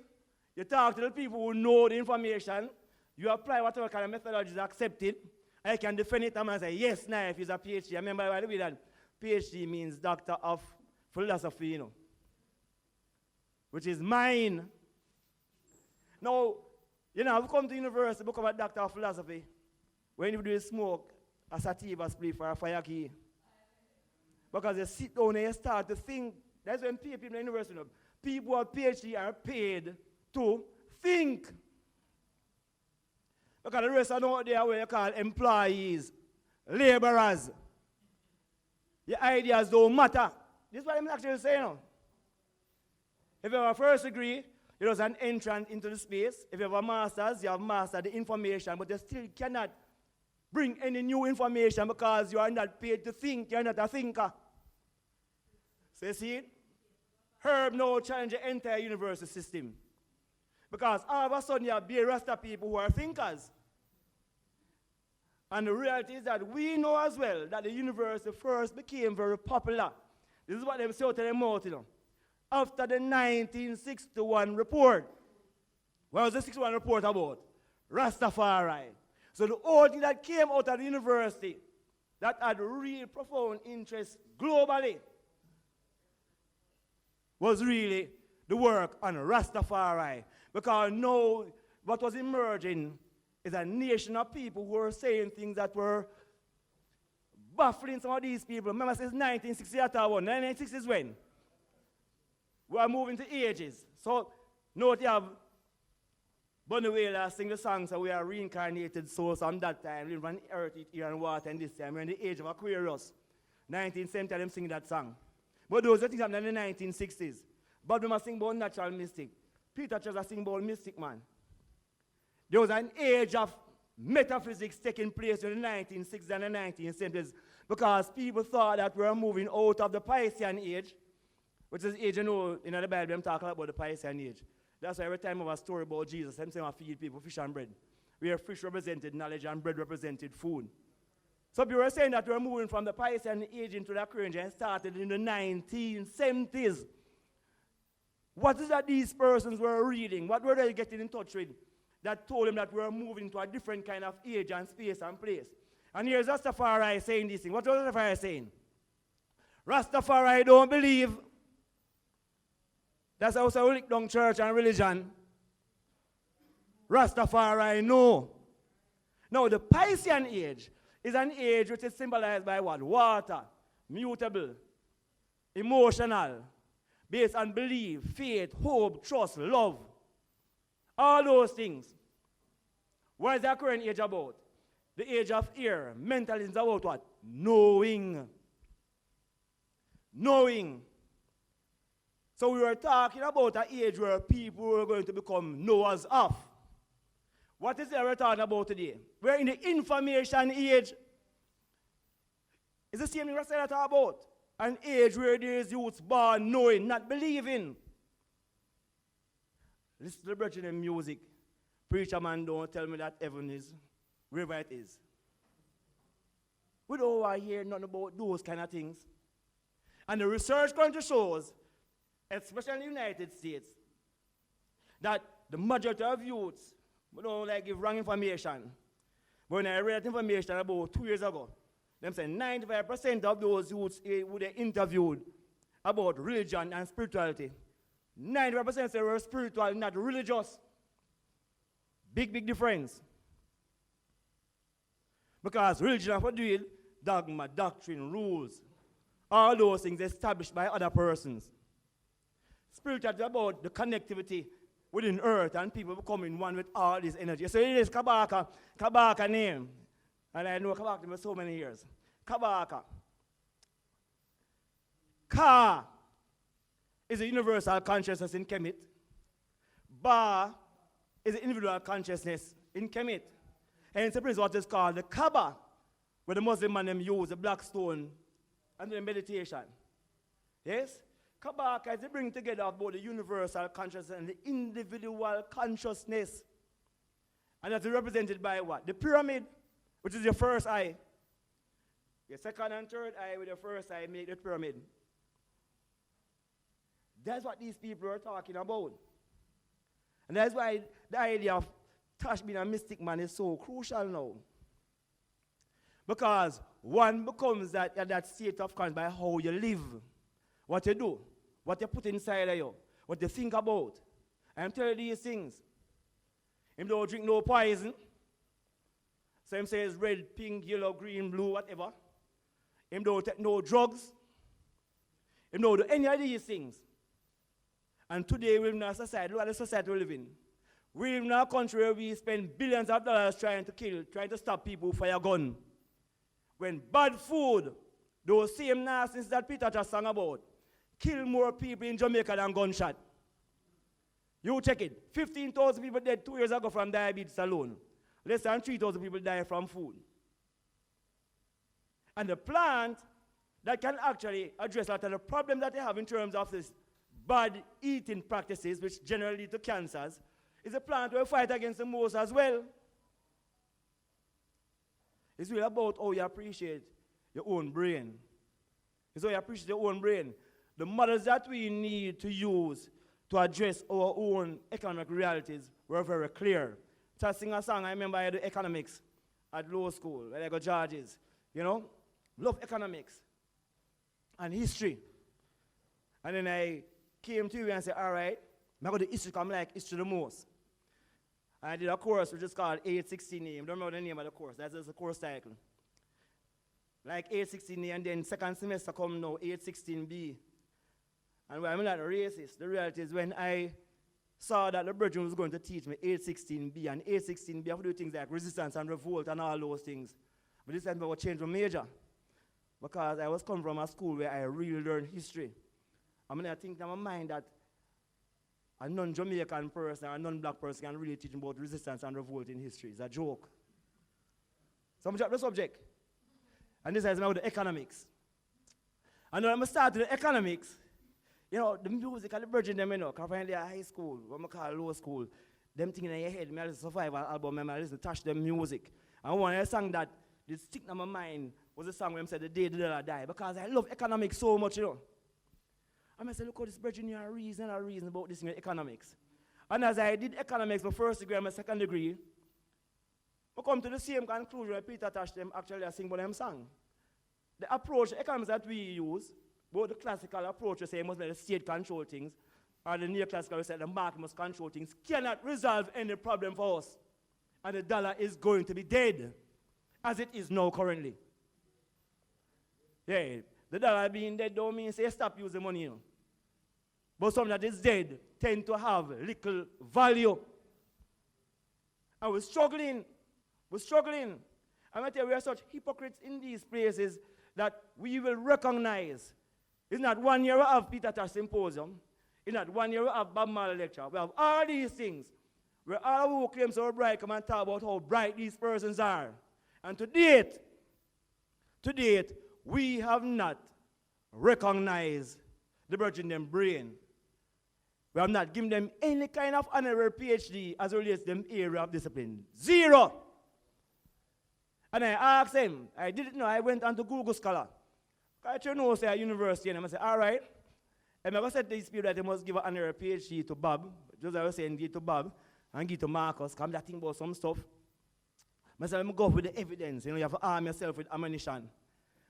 you talk to the people who know the information, you apply whatever kind of methodology is accepted, and you can defend it and say, yes, now if he's a PhD. I remember, by the way, that PhD means Doctor of Philosophy, which is mine. Now, I've come to university, become a Doctor of Philosophy. When you do smoke a sativa split for a fire key. Because you sit down and you start to think. That's when people in the university, people who have PhD are paid to think. Because the rest are not there what you call employees, laborers. Your ideas don't matter. This is what I'm actually saying. If you have a first degree, you're just an entrant into the space. If you have a master's, you have mastered the information, but you still cannot bring any new information because you are not paid to think. You're not a thinker. So you see it? Herb now challenge the entire university system. Because all of a sudden you have bare Rasta people who are thinkers. And the reality is that we know as well that the university first became very popular. This is what they say to them out, After the 1961 report. What was the 61 report about? Rastafari. So the whole thing that came out of the university that had real profound interest globally was really the work on Rastafari. Because now what was emerging is a nation of people who were saying things that were baffling some of these people. Remember, since 1960, 1960 is when? We are moving to ages. So, note you have Bunny Wailer sing the song, so we are reincarnated souls from that time, live on earth, eat air and water, and this time we're in the age of Aquarius. 1970, them sing that song. But those are things happened in the 1960s. But we must sing about natural mystic. Peter Chester sing about mystic, man. There was an age of metaphysics taking place in the 1960s and the 1970s because people thought that we were moving out of the Piscean age, which is age, in the Bible, I'm talking about the Piscean age. That's why every time I have a story about Jesus, I'm saying I feed people fish and bread. Where fish represented knowledge and bread represented food. So people were saying that we were moving from the Piscean age into the Aquarian and started in the 1970s. What is that these persons were reading? What were they getting in touch with that told them that we were moving to a different kind of age and space and place? And here's Rastafari saying this thing. What was Rastafari saying? Rastafari don't believe. That's also a lick down church and religion. Rastafari no. Now the Piscean age is an age which is symbolized by what? Water, mutable, emotional, based on belief, faith, hope, trust, love. All those things. What is the current age about? The age of air. Mentalism is about what? Knowing. Knowing. So we were talking about an age where people were going to become knowers of. What is it we're talking about today? We're in the information age. It's the same thing we're saying about. An age where there is youths born knowing, not believing. listen to the brethren in music. Preacher man don't tell me that heaven is wherever it is. We don't want to hear nothing about those kind of things. And the research currently shows, especially in the United States, that the majority of youths don't like give wrong information. But when I read that information about 2 years ago, them say 95% of those youths who they interviewed about religion and spirituality, 95% say they were spiritual, not religious. Big, big difference. Because religion for doing dogma, doctrine, rules, all those things established by other persons. Spirituality is about the connectivity within earth and people becoming one with all this energy. So it is Kabaka name. And I know Kabaka for so many years. Kabaka. Ka is a universal consciousness in Kemet. Ba is an individual consciousness in Kemet. And it's what is called the Kaaba, where the Muslim man them use the black stone and the meditation. Yes? Kabaka is to bring together both the universal consciousness and the individual consciousness. And that's represented by what? The pyramid, which is your first eye. Your second and third eye with your first eye make the pyramid. That's what these people are talking about. And that's why the idea of Tosh being a mystic man is so crucial now. Because one becomes that state of consciousness by how you live, what you do, what you put inside of you, what you think about. I'm telling you these things. Him don't drink no poison. So him says red, pink, yellow, green, blue, whatever. Him don't take no drugs. Him don't do any of these things. And today we live in a society, look at the society we live in. We live in a country where we spend billions of dollars trying to stop people who fire gun. When bad food, those same nonsense that Peter just sang about, kill more people in Jamaica than gunshot. You check it. 15,000 people dead 2 years ago from diabetes alone. Less than 3,000 people die from food. And the plant that can actually address a lot of the problems that they have in terms of this bad eating practices, which generally lead to cancers, is a plant where we fight against the most as well. It's really about how you appreciate your own brain. It's how you appreciate your own brain. The models that we need to use to address our own economic realities were very clear. To sing a song, I remember I had economics at law school, where I got George's, you know? Love economics and history. And then I came to you and said, all right, I'm going to history because I like history the most. And I did a course which is called 816A. I don't remember the name of the course. That's just a course title. Like 816A, and then second semester come now, 816B. And I'm not a racist. The reality is when I saw that the brethren was going to teach me 816B, and 816B, I have to do things like resistance and revolt and all those things. But this time I would change my major. Because I was coming from a school where I really learned history. I mean, I think in my mind that a non-Jamaican person, a non-black person can really teach about resistance and revolt in history. It's a joke. So I'm dropping the subject. And this is about the economics. And when I started the economics, you know, the music and the brethren them, you know, because when they're high school, what I call low school, them things in your head, I listen to survival album, I listen to Tosh them music. And one of the songs that did stick in my mind was the song where I said, The Day the Dollar Die, because I love economics so much, you know. And I said, look how this brethren here a reason about this in economics. And as I did economics, my first degree and my second degree, I come to the same conclusion that Peter Tosh them actually sing about them song. The approach, the economics that we use, both the classical approach, we say must be the state control things, or the neoclassical, we say the market must control things, cannot resolve any problem for us. And the dollar is going to be dead, as it is now currently. Yeah, the dollar being dead don't mean say stop using money, you know. But something that is dead tend to have little value. And we're struggling. And I tell you, we are such hypocrites in these places that we will recognize. It's not 1 year we have Peter Tosh Symposium. It's not 1 year we have Bob Marley lecture. We have all these things where all who claim so bright come and talk about how bright these persons are. And to date, we have not recognized the brethren them brain. We have not given them any kind of honorary PhD as relates to them area of discipline. Zero. And I asked him, I didn't know, I went on to Google Scholar. I you know, say, at university, and I said, all right. And I said to these people that they must give an honorary PhD to Bob, just as I was saying, give to Bob, and give to Marcus, come that thing about some stuff. I said, let me go with the evidence. You know, you have to arm yourself with ammunition.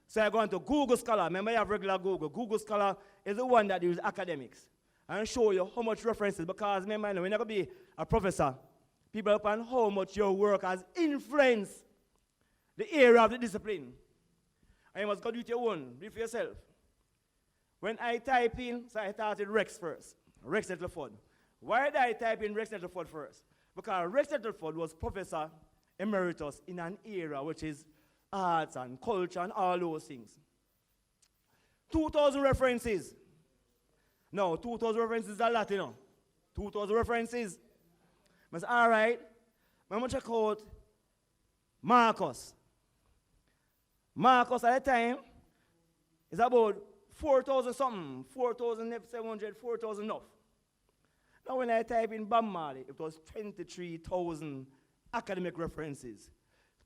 So I go into Google Scholar. Remember, you have regular Google. Google Scholar is the one that uses academics. And show you how much references, because remember, when you're going to be a professor, people upon how much your work has influenced the area of the discipline. And you must go do it your own, do it for yourself. When I type in, so I started Rex first, Rex Ettleford. Why did I type in Rex Ettleford first? Because Rex Ettleford was professor emeritus in an area which is arts and culture and all those things. 2,000 references. No, 2,000 references is a lot, you know. 2,000 references. I said, all right, I'm going to check out Marcus. Marcus at the time is about 4,000 something, 4,700, 4,000 enough. Now when I type in Bob Marley, it was 23,000 academic references.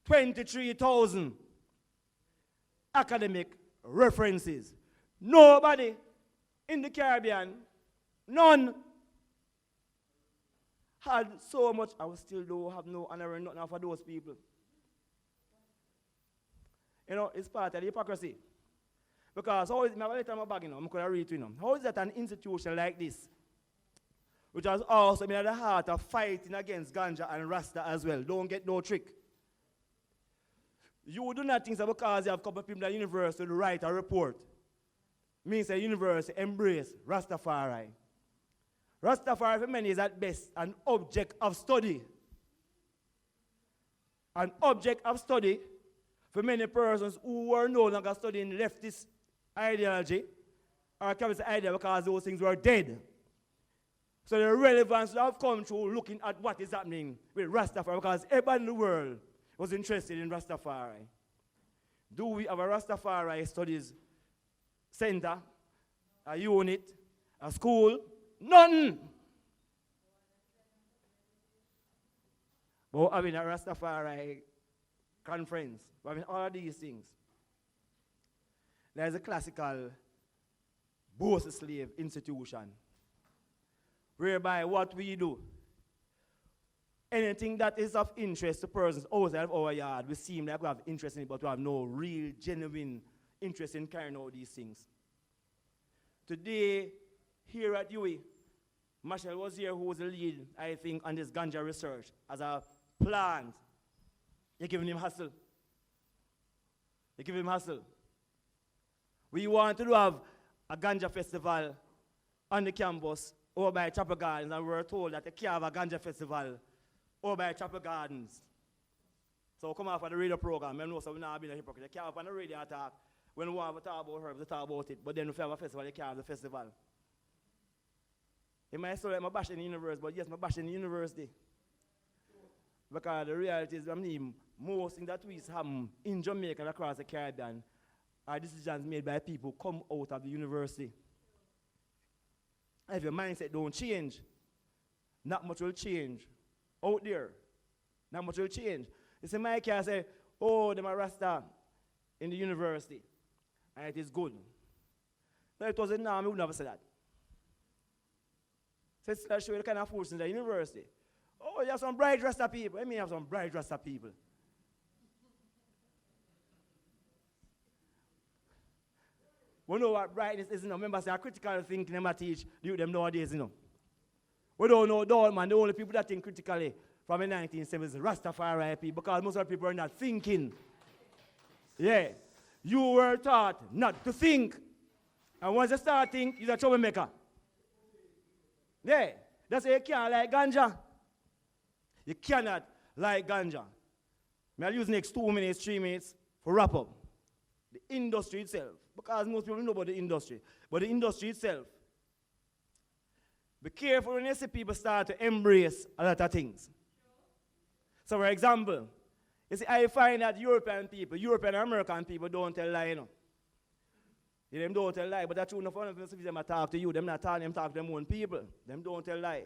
23,000 academic references. Nobody in the Caribbean, none, had so much. I still don't have no honor and nothing for those people. You know, it's part of the hypocrisy. Because how is it, I'm going to tell my bag, you know, I'm going to read to you. How is that an institution like this, which has also been at the heart of fighting against ganja and Rasta as well, don't get no trick. You do not think that because you have a couple of people at the university to write a report, means the university embrace Rastafari. Rastafari for many is at best an object of study. An object of study for many persons who were no longer studying leftist ideology or capitalist idea because those things were dead. So the relevance have come through looking at what is happening with Rastafari because everybody in the world was interested in Rastafari. Do we have a Rastafari studies center, a unit, a school? None. But we're having a Rastafari conference. We're having all of these things. There's a classical boss slave institution whereby what we do, anything that is of interest to persons outside of our yard, we seem like we have interest in it, but we have no real, genuine interest in carrying out these things. Today, here at UWI, Marshall was here, who was the lead, I think, on this ganja research as a plant. You're giving him hustle. You're giving him hustle. We wanted to have a ganja festival on the campus over by Chapel Gardens, and we were told that they can't have a ganja festival over by Chapel Gardens. So come off of the radio program. I know so we're not being a hypocrite. They can't have on the radio attack. When we want to talk about herbs, they talk about it. But then if you have a festival, they can't have the festival. It might sound like I'm bashing the universe, but yes, I'm bashing the university. Because the reality is, most things that we have in Jamaica and across the Caribbean are decisions made by people who come out of the university. If your mindset don't change, not much will change out there. Not much will change. You see, Mike can say, oh, them are Rasta in the university, and it is good. No, it wasn't now, I would never say that. So let's show you the kind of force in the university. Oh, you have some bright Rasta people. I mean, you have some bright Rasta people. We know what brightness is, you know. Remember, say, critical thinking them teach them nowadays, you know. We don't know, man, the only people that think critically from the 1970s, Rastafari people, because most of the people are not thinking. Yeah. You were taught not to think. And once you start thinking, you're a troublemaker. Yeah. That's why you can't like ganja. You cannot like ganja. I'll use next 2 minutes, 3 minutes for wrap up. The industry itself. Because most people know about the industry. But the industry itself. Be careful when you see people start to embrace a lot of things. So for example, you see, I find that European people, European and American people don't tell lie, you know. Them don't tell lie, but that's true enough of them talk to you. Them not talking, them talk to them own people. Them don't tell lie.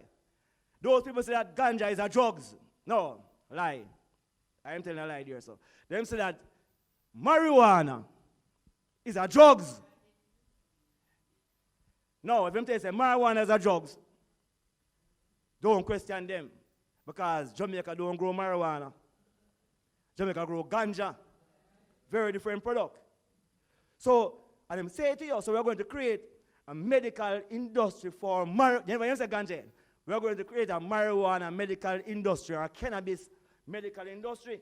Those people say that ganja is a drugs. No, lie. I am telling a lie there, so. Them say that marijuana is a drugs. No, if them tell you say marijuana is a drugs, don't question them. Because Jamaica don't grow marijuana. Jamaica grow ganja. Very different product. So, and I'm saying to you, so we're going to create a medical industry for marijuana. You never say ganja. We're going to create a marijuana medical industry, or a cannabis medical industry,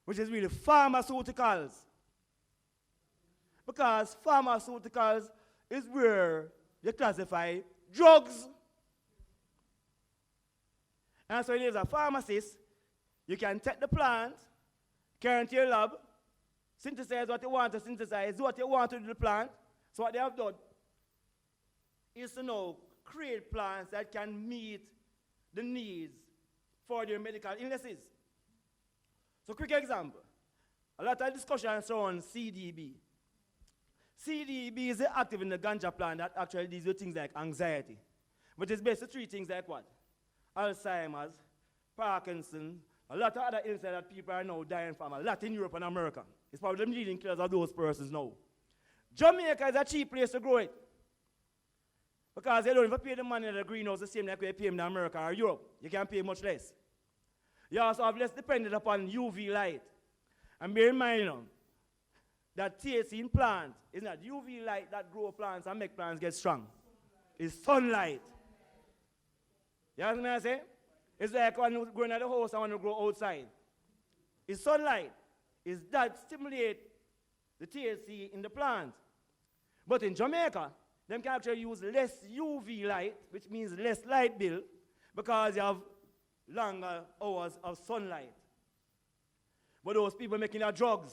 which is really pharmaceuticals. Because pharmaceuticals is where you classify drugs. And so, as a pharmacist, you can take the plant, carry it to your lab, synthesize what you want to synthesize, do what you want to do to the plant. So what they have done is to now create plants that can meet the needs for their medical illnesses. So quick example. A lot of discussion surrounds CDB. CDB is active in the ganja plant that actually deals with things like anxiety. But it's based on three things like what? Alzheimer's, Parkinson's, a lot of other illnesses that people are now dying from, a lot in Europe and America. It's probably the leading killers of those persons now. Jamaica is a cheap place to grow it. Because they don't even pay the money in the greenhouse the same like they pay in America or Europe. You can pay much less. You also have less dependent upon UV light. And bear in mind, you know, that THC in plants is not UV light that grow plants and make plants get strong. It's sunlight. You understand what I say? It's like when you grow in the house and when you grow outside. It's sunlight. It's that stimulate the THC in the plant. But in Jamaica, them can actually use less UV light, which means less light bill, because you have longer hours of sunlight. But those people making their drugs,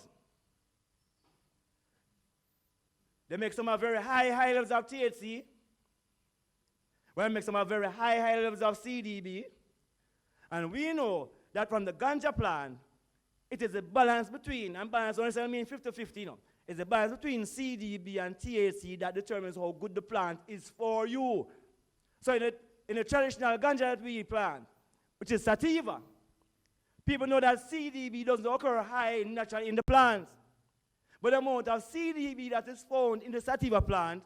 they make some have very high levels of THC, while make some have very high levels of CDB. And we know that from the ganja plant, it is a balance between, and balance don't necessarily mean 50-50, you know. It's a balance between CDB and THC that determines how good the plant is for you. So in a traditional ganja that we plant, which is sativa, people know that CDB doesn't occur high naturally in the plants. But the amount of CDB that is found in the sativa plant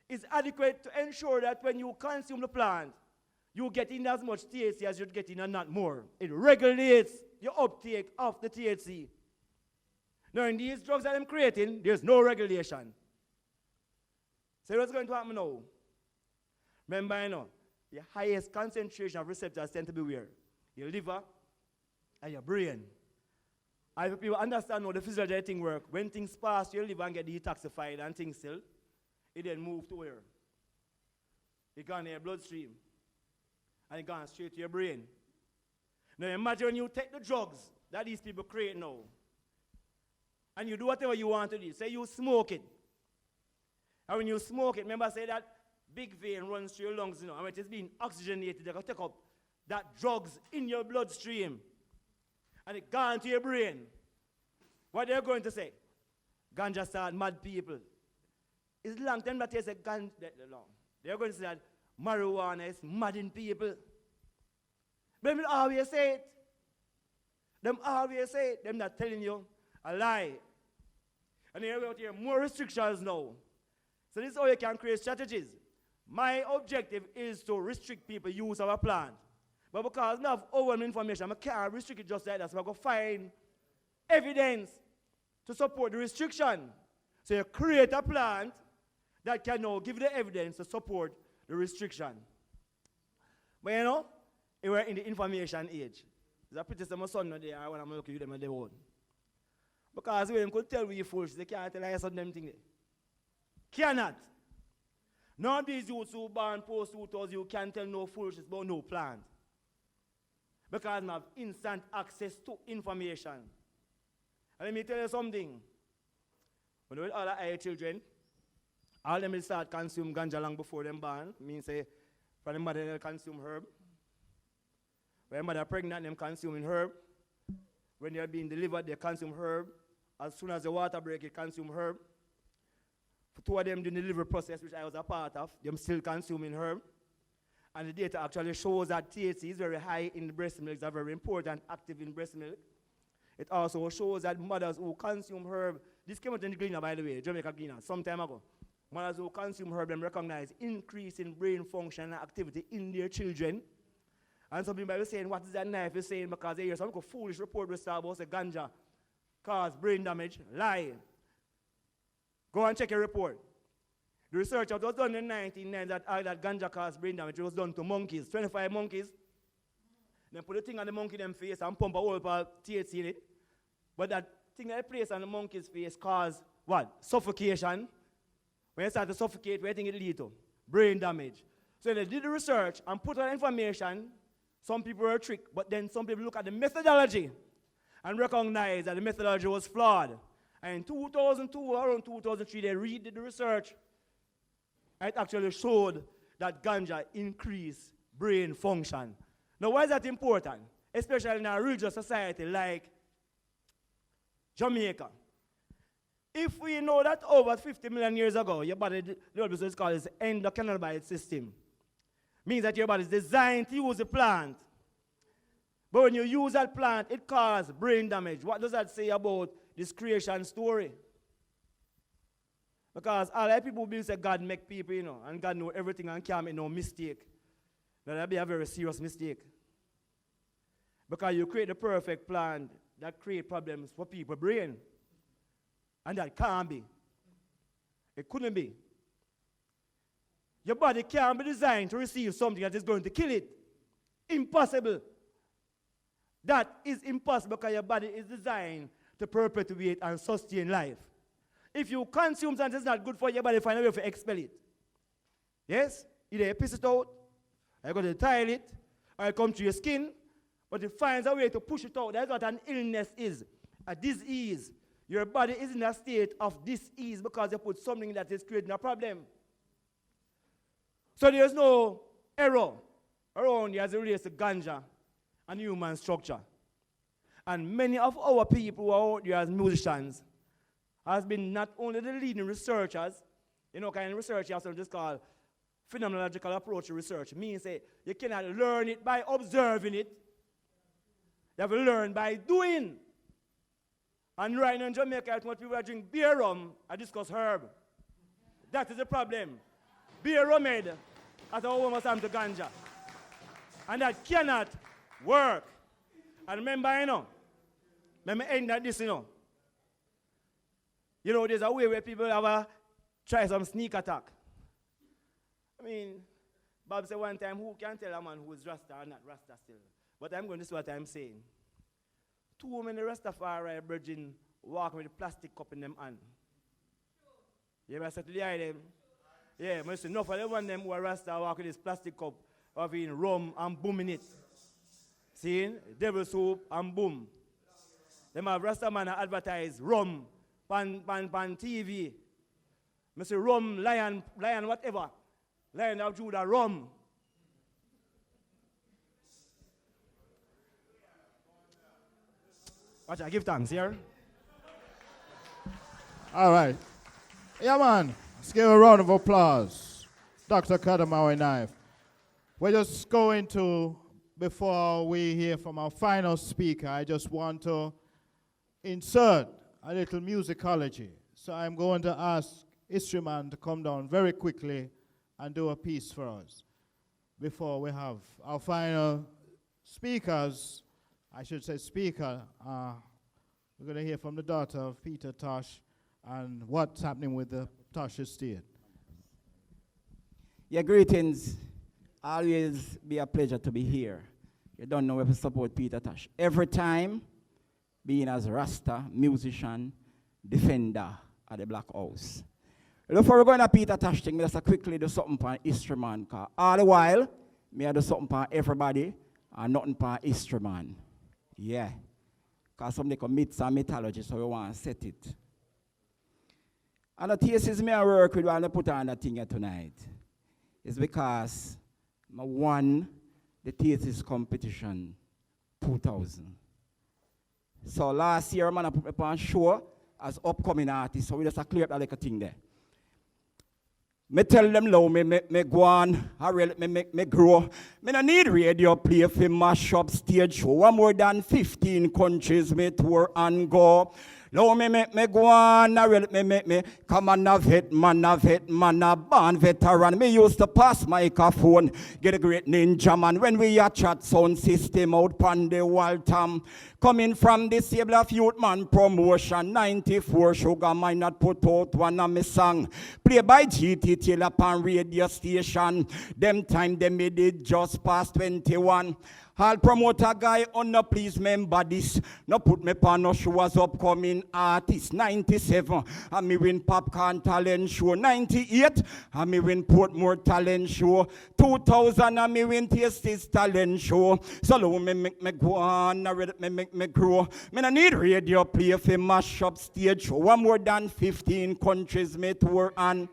is adequate to ensure that when you consume the plant, you get in as much THC as you're getting and not more. It regulates your uptake of the THC. Now, in these drugs that I'm creating, there's no regulation. So what's going to happen now? Remember, you know, the highest concentration of receptors tend to be where? Your liver and your brain. And if people understand how the physiology thing work, when things pass your liver and get detoxified and things still, it then move to where? It gone in your bloodstream. And it gone straight to your brain. Now imagine when you take the drugs that these people create now, and you do whatever you want to do. Say you smoke it. And when you smoke it, remember I say that big vein runs through your lungs, you know, and when it is being oxygenated, they can take up that drugs in your bloodstream. And it gone to your brain. What they're going to say? Ganja start mad people. It's long time that they say ganja long. They're going to say that marijuana is madding people. But them always say it. Them always say it. Them not telling you a lie. And you're out here more restrictions now. So this is how you can create strategies. My objective is to restrict people use of a plant. But because I have overwhelming information, I can't restrict it just like that. So I'm going to find evidence to support the restriction. So you create a plant that can now give the evidence to support the restriction. But you know, we're in the information age. There's a picture of my son there when I'm looking at them on their own. Because when they could tell we fools, they can't tell us on them things. Cannot. None of these youths who born post-2000, you can't tell no foolishness about no plant. Because we have instant access to information. And let me tell you something. When we all our children, all them will start consume ganja long before them born. Means say, for the mother they'll consume herb. When the mother pregnant, them consuming herb. When they're being delivered, they consume herb. As soon as the water break, it consume herb. Two of them doing the delivery process, which I was a part of, them still consuming herb. And the data actually shows that THC is very high in the breast milk, it's very important, active in breast milk. It also shows that mothers who consume herb, this came out in the Gleaner, by the way, Jamaica Gleaner, some time ago. Mothers who consume herb, them recognize increase in brain function and activity in their children. And some people are saying, what is that knife is saying? Because they hear some foolish report with about the ganja cause brain damage. Lie. Go and check your report. The research that was done in the 1990s that ganja caused brain damage. It was done to monkeys, 25 monkeys. Then put the thing on the monkey them face and pump a whole lot of THC in it. But that thing that they place on the monkey's face caused what? Suffocation. When you start to suffocate, where do you think it lead to? Brain damage. So they did the research and put on information. Some people were tricked, but then some people look at the methodology and recognize that the methodology was flawed. And in 2002 or around 2003, they redid the research. And it actually showed that ganja increased brain function. Now, why is that important? Especially in a religious society like Jamaica. If we know that over 50 million years ago, your body, the is called the endocannabinoid system. Means that your body is designed to use the plant. But when you use that plant, it causes brain damage. What does that say about this creation story? Because all the people believe that God make people, and God know everything and can't make no mistake. Now that'd be a very serious mistake. Because you create the perfect plant that create problems for people's brain. And that can't be. It couldn't be. Your body can't be designed to receive something that is going to kill it. Impossible. That is impossible because your body is designed to perpetuate and sustain life. If you consume something that's not good for your body, find a way to expel it. Yes? Either you piss it out, or you go to the toilet, or it comes to your skin, but it finds a way to push it out. That's what an illness is, a disease. Your body is in a state of disease because you put something that is creating a problem. So there's no error around here as it relates to ganja and human structure. And many of our people who are out there as musicians has been not only the leading researchers, kind of research you have something just called phenomenological approach to research. Means that you cannot learn it by observing it. You have to learn by doing. And right now in Jamaica, too much people drink beer rum and discuss herb. That is the problem. Beer rum made at our almost time to ganja. And that cannot work. And remember, let me end at this, there's a way where people have try some sneak attack. I mean, Bob said one time, who can tell a man who is Rasta or not Rasta still? But I'm going to see what I'm saying. Too many Rastafari brethren walking with a plastic cup in them hand. You ever said to the eye them? Yeah, I say, enough of them one them who are Rasta walk with this plastic cup of in rum and boom in it. See? Devil soup and boom. Them have Rasta man advertise rum, pan TV. I say rum, lion whatever. Lion of Judah, rum. Watch I give thanks here. All right. Yeah, man. Let's give a round of applause. Dr. Kadamawi Knife. We're just going to, before we hear from our final speaker, I just want to insert a little musicology. So I'm going to ask Historyman to come down very quickly and do a piece for us before we have our final speakers. I should say speaker. We're going to hear from the daughter of Peter Tosh and what's happening with the Tosh estate. Yeah, greetings. Always be a pleasure to be here. You don't know if to support Peter Tosh. Every time, being as Rasta, musician, defender at the Black House. Before we go into Peter Tosh thing, let's quickly do something for Historyman. All the while, me do something for everybody and nothing for Historyman. Yeah. Because somebody commits some mythology, so we want to set it. And the thesis me I work with when I put on that thing here tonight is because I won the thesis competition 2000. So last year, I put me on show as upcoming artist, so we just clear up that little thing there. Me tell them low, me go on, I really me grow. Me no need radio play for mash up stage show. I'm more than 15 countries me tour and go. Low me go on, I really me come on a vet, man a born veteran. Me used to pass microphone, get a great ninja man. When we a chat sound system out pan the wall tam. Coming from disabled of youth man promotion, 94 sugar might not put out one of me song. Play by GT till upon radio station. Them time they made it just past 21. I'll promote a guy on the please member this. No put me pan no show as upcoming artist. 97, and me win Popcorn Talent Show. 98, and me win Portmore Talent Show. 2000, and me win Tasty's Talent Show. So low me go on, me grow. Me no need radio play for mash up stage show. One more than 15 countries me tour and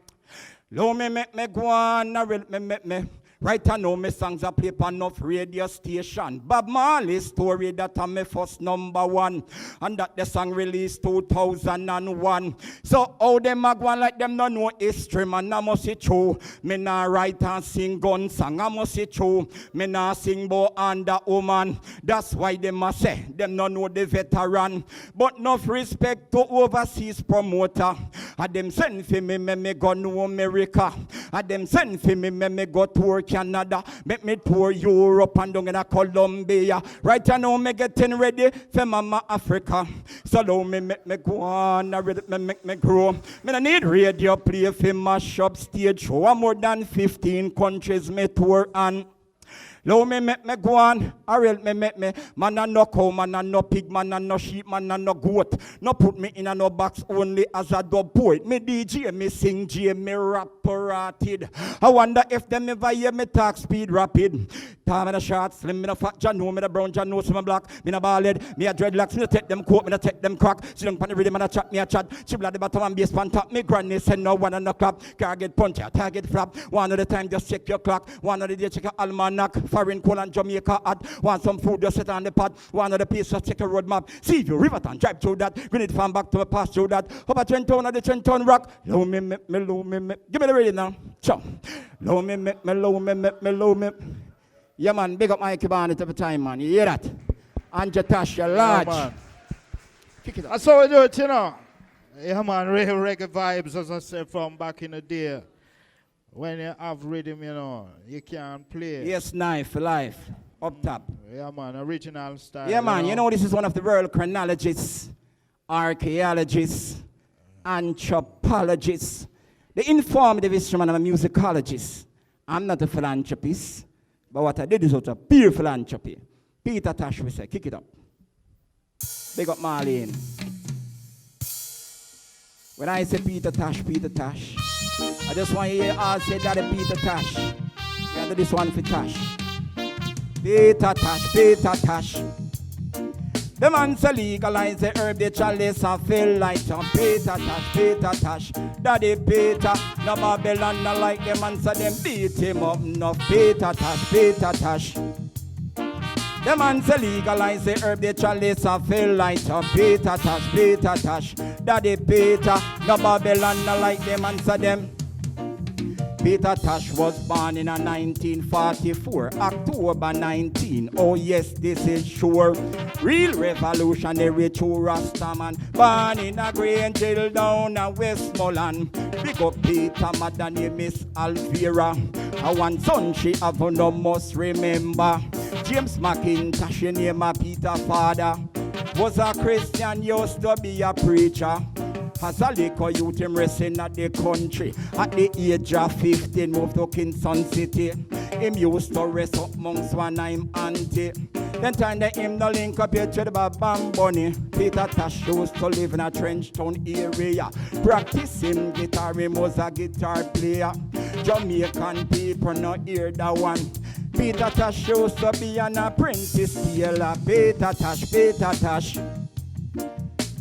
low me go on, me. Right now, my songs are played on enough radio station. Bob Marley's story that I'm my first #1. And that the song released 2001. So how them a go on like them no know history, man, I must say true. Me nah write and sing gun song, I must say true. Me nah sing bo under woman. That's why them a say, them no know the veteran. But enough respect to overseas promoter. And them send for me go to America. And them send for me go tour Canada, make me tour Europe and down in Colombia. Right now, me getting ready for Mama Africa. So now me go on, me grow. Me no need radio play for mash up stage show. I'm more than 15 countries me tour and Low me go on, me man a no cow, man a no pig, man a no sheep, man a no goat. No put me in a no box only as a dub poet. Me DJ, me sing J, me rap parated. I wonder if them ever hear me talk speed rapid. Time in a short, slim, me no fat, John know me the brown, John knows me black. Me no bald, me a dreadlocks, me no take them coat, me no take them crack. She don't pan the rhythm and a chat, me a chat. She blood the bottom and bass pan top. Me granny said no one and no clap. Car get punch, target flap. One at a time, just check your clock. One of the day, check your almanac. Foreign coal and Jamaica hot. Want some food, just sit on the pot. One of the place, just check a road map. See if you Riverton, drive through that. Grenade farm back to my pass through that. Up a Trenton or the Trenton rock. Low me. Give me the ready now. Chow. Low me. Yeah, man, big up my Barnett every time, man. You hear that? And Tosh, you're large. Yeah, Kick it up. That's how we do it, you know. Yeah, man, real reggae vibes, as I said, from back in the day. When you have rhythm, you know, you can't play. Yes, knife for life. Up top. Yeah, man, original style. Yeah, man, you know this is one of the world chronologists, archaeologists, anthropologists. The informative instrument of a musicologist. I'm not a philanthropist, but what I did is out of pure philanthropy. Peter Tosh, we say, kick it up. Big up Marlene. When I say Peter Tosh, I just want you all say Daddy Peter Tosh. We do this one for Tosh. Peter Tosh. The man say legalize the herb, the chalice and feel like John. Peter Tosh. Daddy Peter, no Babylon, no like them and so them beat him up. No Peter Tosh. The man say legalize the herb, the chalice and feel like John. Peter Tosh. Daddy Peter, no Babylon, no like them and so them. Peter Tosh was born in 1944, October 19. Oh yes, this is sure. Real revolutionary true Rastaman. Born in a Green Hill down in Westmoreland. Big up Peter, mother name is Alvira. A one son she have no must remember. James McIntosh, name a Peter father. Was a Christian, used to be a preacher. As a little youth, him wrestling at the country. At the age of 15, moved to Kingston City. Him used to rest up amongst one I'm auntie. Then time that him no link up here to the Bam Bunny. Peter Tosh used to live in a trench town area. Practicing guitar, him was a guitar player. Jamaican people no hear that one. Peter Tosh used to be an apprentice tailor. Peter Tosh.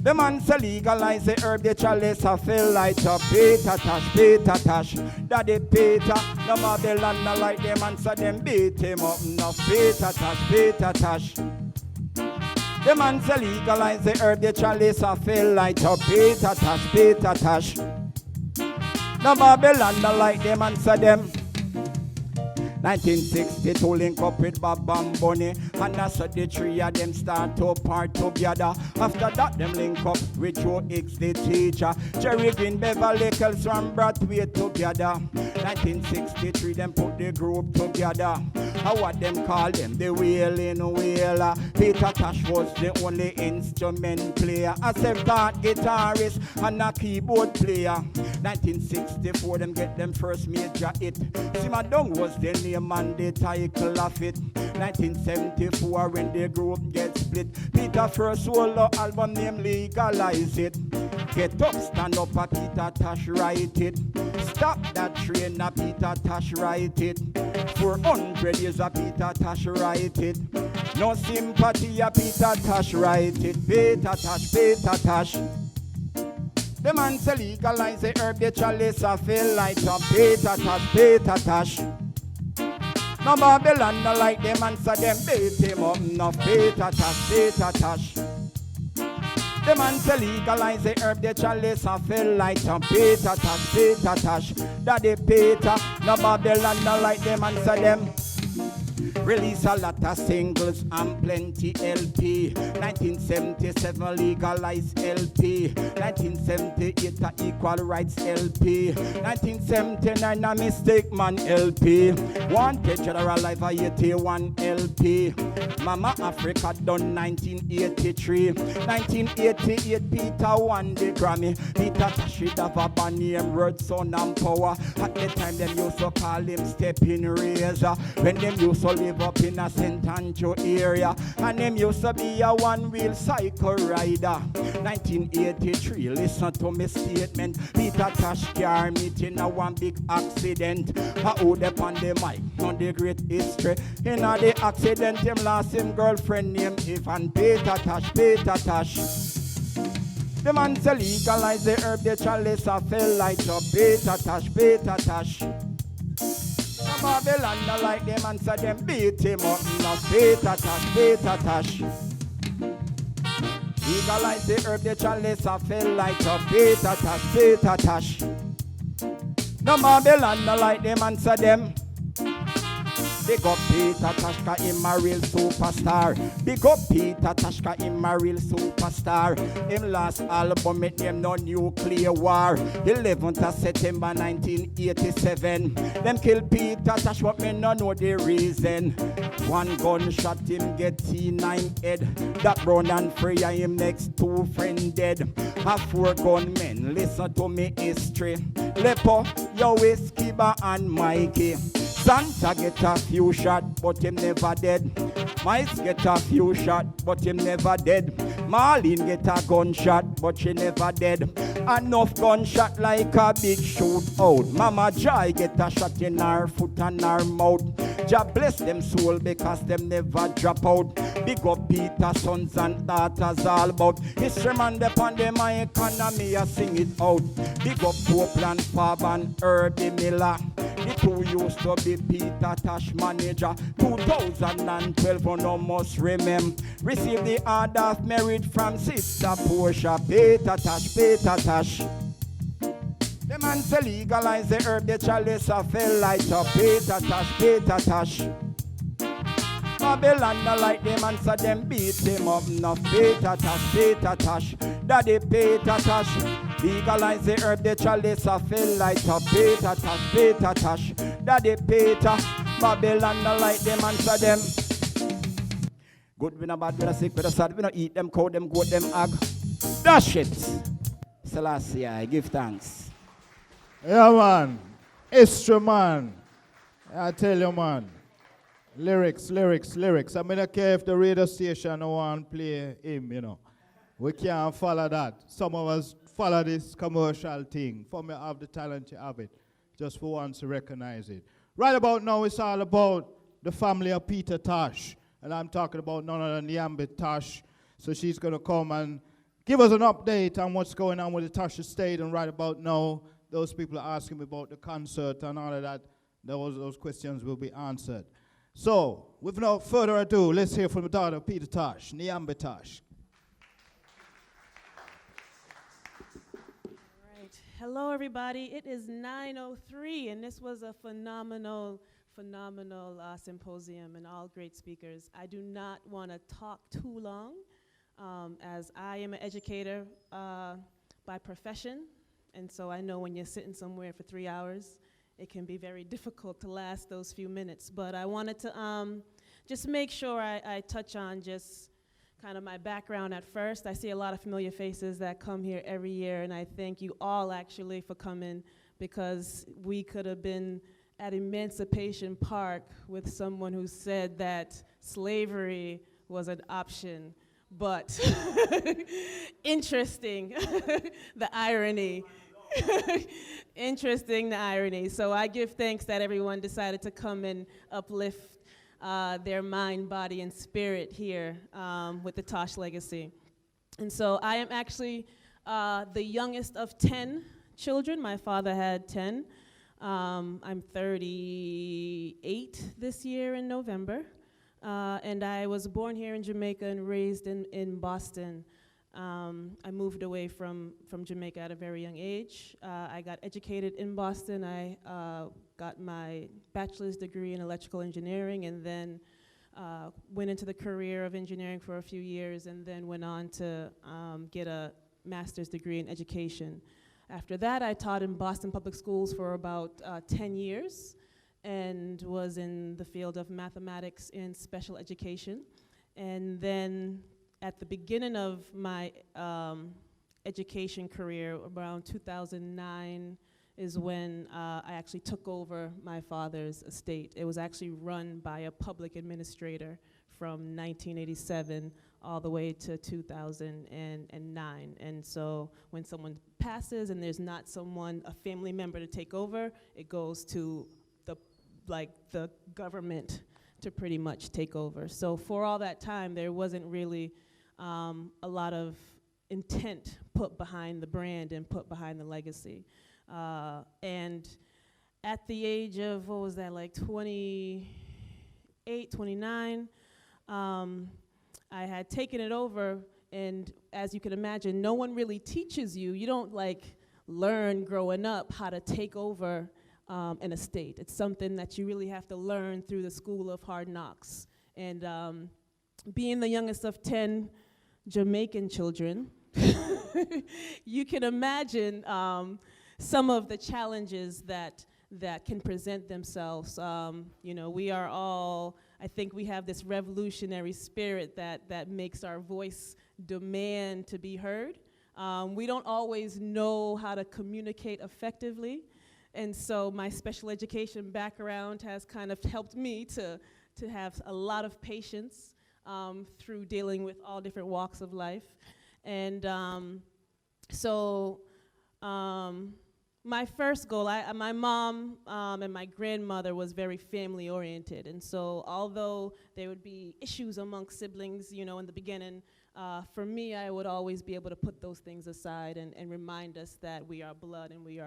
The man say legalize the herb, the chalice a feel like a Peter Tosh. Daddy Peter, no Babylon no like them and so them beat him up. No Peter Tosh. The man say legalize the herb, the chalice a feel like a Peter Tosh. No Babylon, no like them answer them. 1962 link up with Bob and Bunny, and that's how the three of them start to part together. After that them link up with Joe X the teacher, Jerry Green, Beverly Hills and Broadway together. 1963 them put the group together. How what them call them? The wailing wailer. Peter Tosh was the only instrument player, a self-taught guitarist and a keyboard player. 1964 them get them first major hit. Simmer Dung was the name and the title of it. 1974 when the group gets split, Peter first solo album named Legalize It. Get up, stand up, a Peter Tosh write it. Stop that train, a Peter Tosh write it. 400 years, a Peter Tosh write it. No sympathy, a Peter Tosh write it. Peter Tosh, Peter Tosh. The man say legalize the herb, the chalice, I feel like a Peter Tosh, Peter Tosh. No Babylon, no like them answer them, beat him up, no Peter Tosh, Peter Tosh. The man say legalize the herb, the chalice, I feel like a Peter Tosh, Peter Tosh. Daddy Peter, no Babylon, no like them answer them. Release a lot of singles and plenty LP. 1977 legalized LP. 1978 a equal rights LP. 1979 a mistake man LP. Wanted General Life a 81 LP. Mama Africa done 1983. 1988 Peter won the Grammy. Peter Tosh should have a band name Word, Sound and Power. At the time them used to call him Stepping Razor. When them used to live up in a St. Andrew area, and them used to be a one-wheel cycle rider. 1983, listen to me statement. Peter Tosh car meet in a one big accident. I hold up on the mic on the great history. In a the accident, him lost him girlfriend named Ivan. Peter Tosh, Peter Tosh. The man say legalize the herb, the chalice, I feel like a Peter Tosh, Peter Tosh. Babylon, no like them answer them, beat him up, no Peter Tosh, Peter Tosh. Legalize the herb, the chalice, I feel like a Peter Tosh, Peter Tosh. No Babylon, no like them answer them. Big up Peter Tosh, 'cause him a real superstar. Big up Peter Tosh, 'cause him a real superstar. Him last album it name No Nuclear War. 11th of September 1987. Them kill Peter Tosh, but me no know the reason. One gunshot him get T9 head. That brown and free and him next two friend dead. A 4 gunmen, listen to me history. Lepo, Yo Skiba and Mikey. Santa get a few shot, but him never dead. Mice get a few shot, but him never dead. Marlene get a gunshot, but she never dead. Enough gunshot like a big shootout. Mama Joy get a shot in her foot and her mouth. Jah bless them soul because them never drop out. Big up Peter, sons and daughters all about. History man depend them my economy, I sing it out. Big up Copeland, Fab and Herbie Miller. The two used to be Peter Tosh manager. 2012, you no must remember. Receive the order of merit from Sister Portia. Peter Tosh, Peter Tosh. The man say legalize the herb, the chalice, I feel like a Peter Tosh, Peter Tosh. Babylon no like them answer them, beat him up, no Peter Tosh, Peter Tosh. Daddy Peter Tosh. Legalize the herb, the chalice, I feel like a Peter Tosh, Peter Tosh. Daddy Peter. Babylon no like them answer them. Good we no bad, we no sick, we no sad, we no eat them, cow them, goat them, hog. Dash it. Selassie, I give thanks. Yeah, man. History, man. I tell you, man. Lyrics. I mean, I care if the radio station don't want to play him, you know. We can't follow that. Some of us follow this commercial thing. For me, have the talent, you have it. Just for once to recognize it. Right about now, it's all about the family of Peter Tosh. And I'm talking about none other than Nyambe Tosh. So she's going to come and give us an update on what's going on with the Tosh estate. And right about now, those people are asking me about the concert and all of that. Those questions will be answered. So, with no further ado, let's hear from the daughter of Peter Tosh, Nyambe Tosh. Hello, everybody. It is 9:03, and this was a phenomenal symposium and all great speakers. I do not want to talk too long, as I am an educator by profession, and so I know when you're sitting somewhere for 3 hours, it can be very difficult to last those few minutes. But I wanted to just make sure I touch on just kind of my background at first. I see a lot of familiar faces that come here every year, and I thank you all actually for coming, because we could have been at Emancipation Park with someone who said that slavery was an option. But interesting, the irony. Interesting, the irony. So I give thanks that everyone decided to come and uplift their mind, body, and spirit here with the Tosh legacy. And so I am actually the youngest of 10 children. My father had 10. I'm 38 this year in November. And I was born here in Jamaica and raised in Boston. I moved away from Jamaica at a very young age. I got educated in Boston. I got my bachelor's degree in electrical engineering, and then went into the career of engineering for a few years, and then went on to get a master's degree in education. After that, I taught in Boston Public Schools for about 10 years and was in the field of mathematics and special education. And then at the beginning of my education career, around 2009, is when I actually took over my father's estate. It was actually run by a public administrator from 1987 all the way to 2009. And so when someone passes and there's not someone, a family member to take over, it goes to the government to pretty much take over. So for all that time, there wasn't really a lot of intent put behind the brand and put behind the legacy. And at the age of, what was that, like 28, 29, I had taken it over, and as you can imagine, no one really teaches you. You don't learn growing up how to take over an estate. It's something that you really have to learn through the school of hard knocks. And being the youngest of 10 Jamaican children, you can imagine some of the challenges that can present themselves. We are all, I think we have this revolutionary spirit that makes our voice demand to be heard. We don't always know how to communicate effectively. And so my special education background has kind of helped me to have a lot of patience through dealing with all different walks of life. And my first goal, my mom and my grandmother was very family oriented. And so although there would be issues amongst siblings, in the beginning, for me, I would always be able to put those things aside and remind us that we are blood and we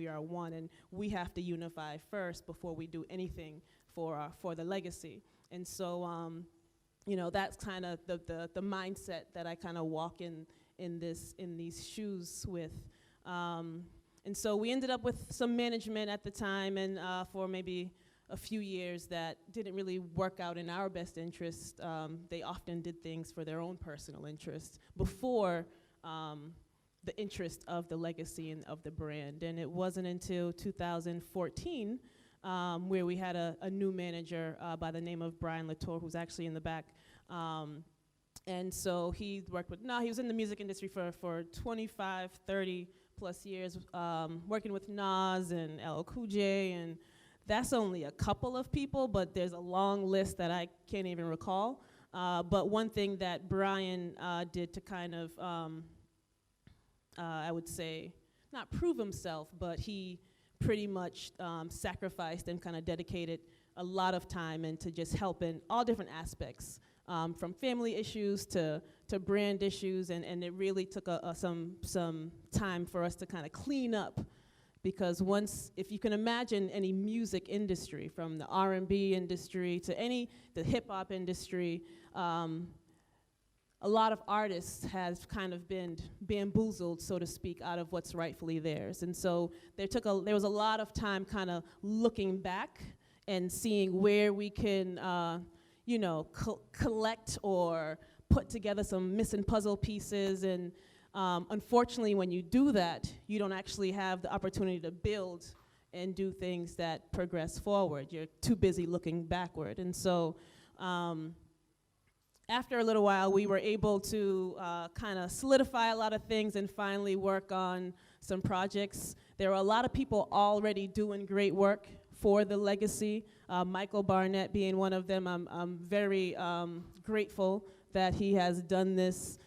are one, and we have to unify first before we do anything for the legacy. And so, that's kind of the mindset that I kind of walk in these shoes with. And so we ended up with some management at the time, and for maybe a few years that didn't really work out in our best interest. They often did things for their own personal interest before the interest of the legacy and of the brand. And it wasn't until 2014 where we had a new manager by the name of Brian Latour, who's actually in the back. And so he worked with, he was in the music industry for 25, 30 plus years, working with Nas and LL Cool J, and that's only a couple of people, but there's a long list that I can't even recall. But one thing that Brian did to kind of, I would say, not prove himself, but he pretty much sacrificed and kind of dedicated a lot of time into just helping all different aspects, from family issues to brand issues, and it really took some time for us to kind of clean up. Because if you can imagine any music industry, from the R&B industry to the hip hop industry, a lot of artists have kind of been bamboozled, so to speak, out of what's rightfully theirs. And so there was a lot of time kind of looking back and seeing where we can, collect or put together some missing puzzle pieces. And unfortunately, when you do that, you don't actually have the opportunity to build and do things that progress forward. You're too busy looking backward. And so after a little while, we were able to kind of solidify a lot of things and finally work on some projects. There were a lot of people already doing great work for the legacy, Michael Barnett being one of them. I'm very grateful that he has done this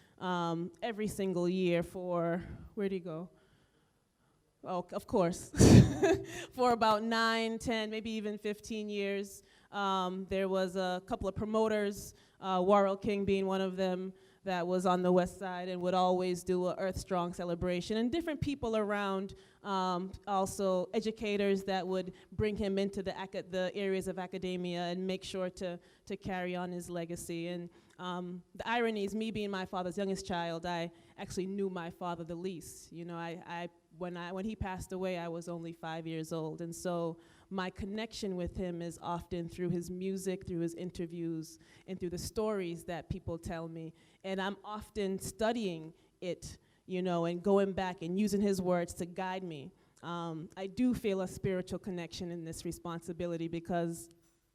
every single year for, where'd he go? Oh, of course, for about 9, 10, maybe even 15 years. There was a couple of promoters, Warrell King being one of them, that was on the west side and would always do a Earth Strong celebration, and different people around, also educators that would bring him into the areas of academia and make sure to carry on his legacy. And the irony is, me being my father's youngest child, I actually knew my father the least. You know, when he passed away, I was only 5 years old, and so my connection with him is often through his music, through his interviews, and through the stories that people tell me. And I'm often studying it, you know, and going back and using his words to guide me. I do feel a spiritual connection in this responsibility because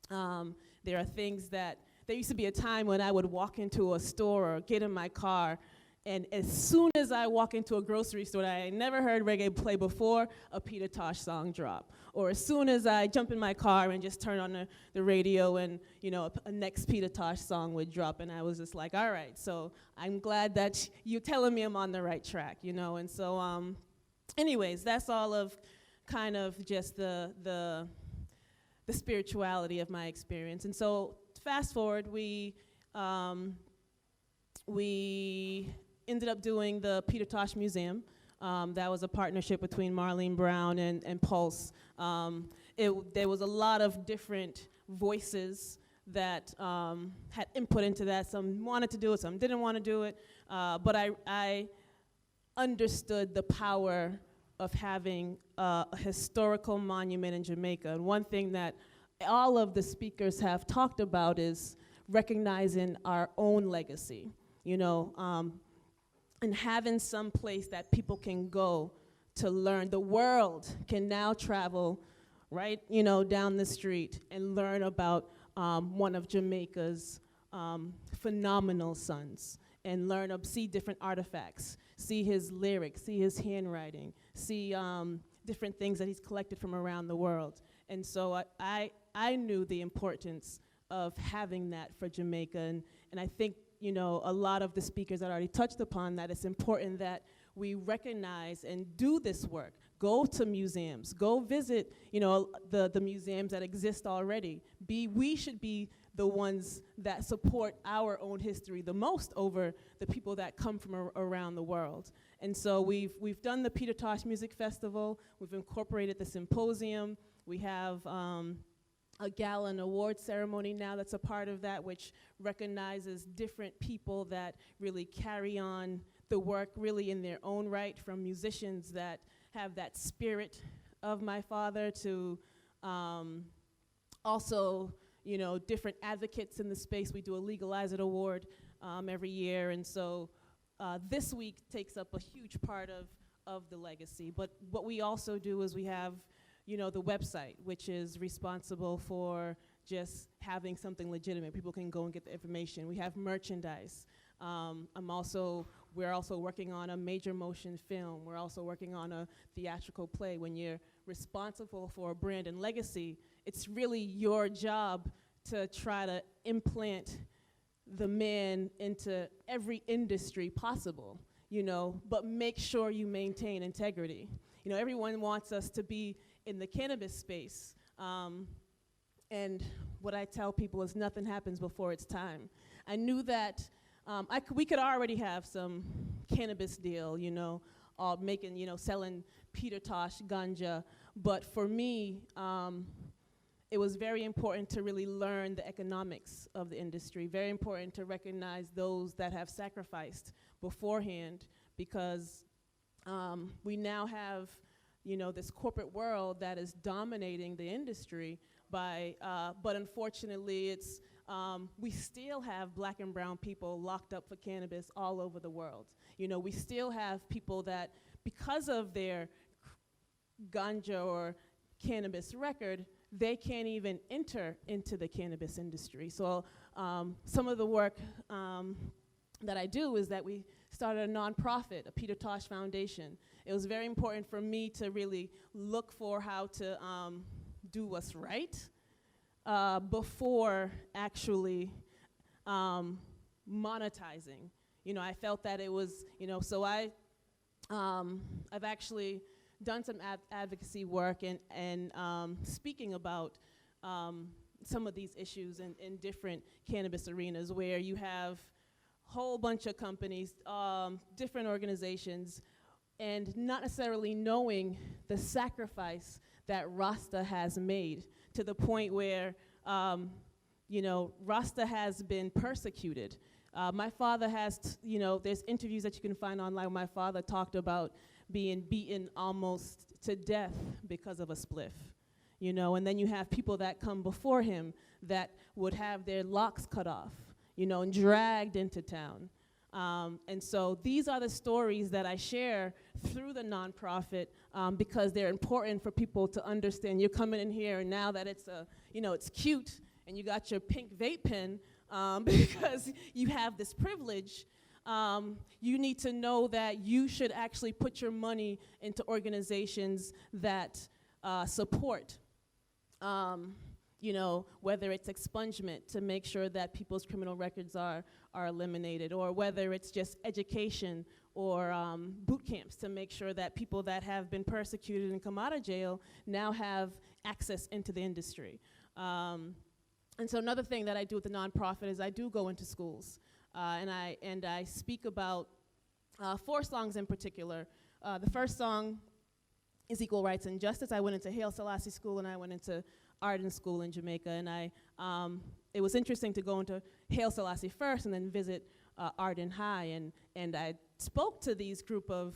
there are things that, there used to be a time when I would walk into a store or get in my car, and as soon as I walk into a grocery store that I never heard reggae play before, a Peter Tosh song drop. Or as soon as I jump in my car and just turn on the radio, and you know, a next Peter Tosh song would drop, and I was just like, all right, so I'm glad that you're telling me I'm on the right track, you know. And so anyways, that's all of kind of just the spirituality of my experience. And so fast forward, we ended up doing the Peter Tosh Museum. That was a partnership between Marlene Brown and Pulse. There was a lot of different voices that had input into that. Some wanted to do it, some didn't want to do it. But I understood the power of having a historical monument in Jamaica. And one thing that all of the speakers have talked about is recognizing our own legacy, you know, and having some place that people can go to learn. The world can now travel right, you know, down the street and learn about one of Jamaica's phenomenal sons, and see different artifacts, see his lyrics, see his handwriting, see different things that he's collected from around the world. And so I knew the importance of having that for Jamaica, and I think, you know, a lot of the speakers that already touched upon that. It's important that we recognize and do this work. Go to museums, go visit, you know, the museums that exist already. We should be the ones that support our own history the most over the people that come from around the world. And so we've done the Peter Tosh Music Festival, we've incorporated the Symposium, we have a gala and award ceremony now that's a part of that, which recognizes different people that really carry on the work really in their own right, from musicians that have that spirit of my father to also, you know, different advocates in the space. We do a Legalize It award every year, and so this week takes up a huge part of the legacy. But what we also do is we have, you know, the website, which is responsible for just having something legitimate. People can go and get the information. We have merchandise. We're also working on a major motion film. We're also working on a theatrical play. When you're responsible for a brand and legacy, it's really your job to try to implant the man into every industry possible, you know, but make sure you maintain integrity. You know, everyone wants us to be in the cannabis space. And what I tell people is nothing happens before it's time. I knew that we could already have some cannabis deal, you know, selling Peter Tosh ganja. But for me, it it was very important to really learn the economics of the industry, very important to recognize those that have sacrificed beforehand, because we now have, you know, this corporate world that is dominating the industry but unfortunately it's, we still have black and brown people locked up for cannabis all over the world. You know, we still have people that, because of their ganja or cannabis record, they can't even enter into the cannabis industry. So some of the work that I do is that we started a nonprofit, a Peter Tosh Foundation. It was very important for me to really look for how to do what's right before actually monetizing. You know, I felt that it was, you know, so I've actually done some advocacy work and speaking about some of these issues in different cannabis arenas, where you have a whole bunch of companies, different organizations, and not necessarily knowing the sacrifice that Rasta has made, to the point where, you know, Rasta has been persecuted. My father has, you know, there's interviews that you can find online. My father talked about being beaten almost to death because of a spliff, you know, and then you have people that come before him that would have their locks cut off, you know, and dragged into town. And so these are the stories that I share through the nonprofit because they're important for people to understand. You're coming in here, and now that it's a, you know, it's cute, and you got your pink vape pen because you have this privilege. You need to know that you should actually put your money into organizations that support, you know, whether it's expungement to make sure that people's criminal records are eliminated, or whether it's just education or boot camps to make sure that people that have been persecuted and come out of jail now have access into the industry. And so another thing that I do with the nonprofit is I do go into schools. And I speak about 4 songs in particular. The first song is Equal Rights and Justice. I went into Haile Selassie School and I went into Arden School in Jamaica, and it was interesting to go into Haile Selassie first and then visit Arden High, and I spoke to these group of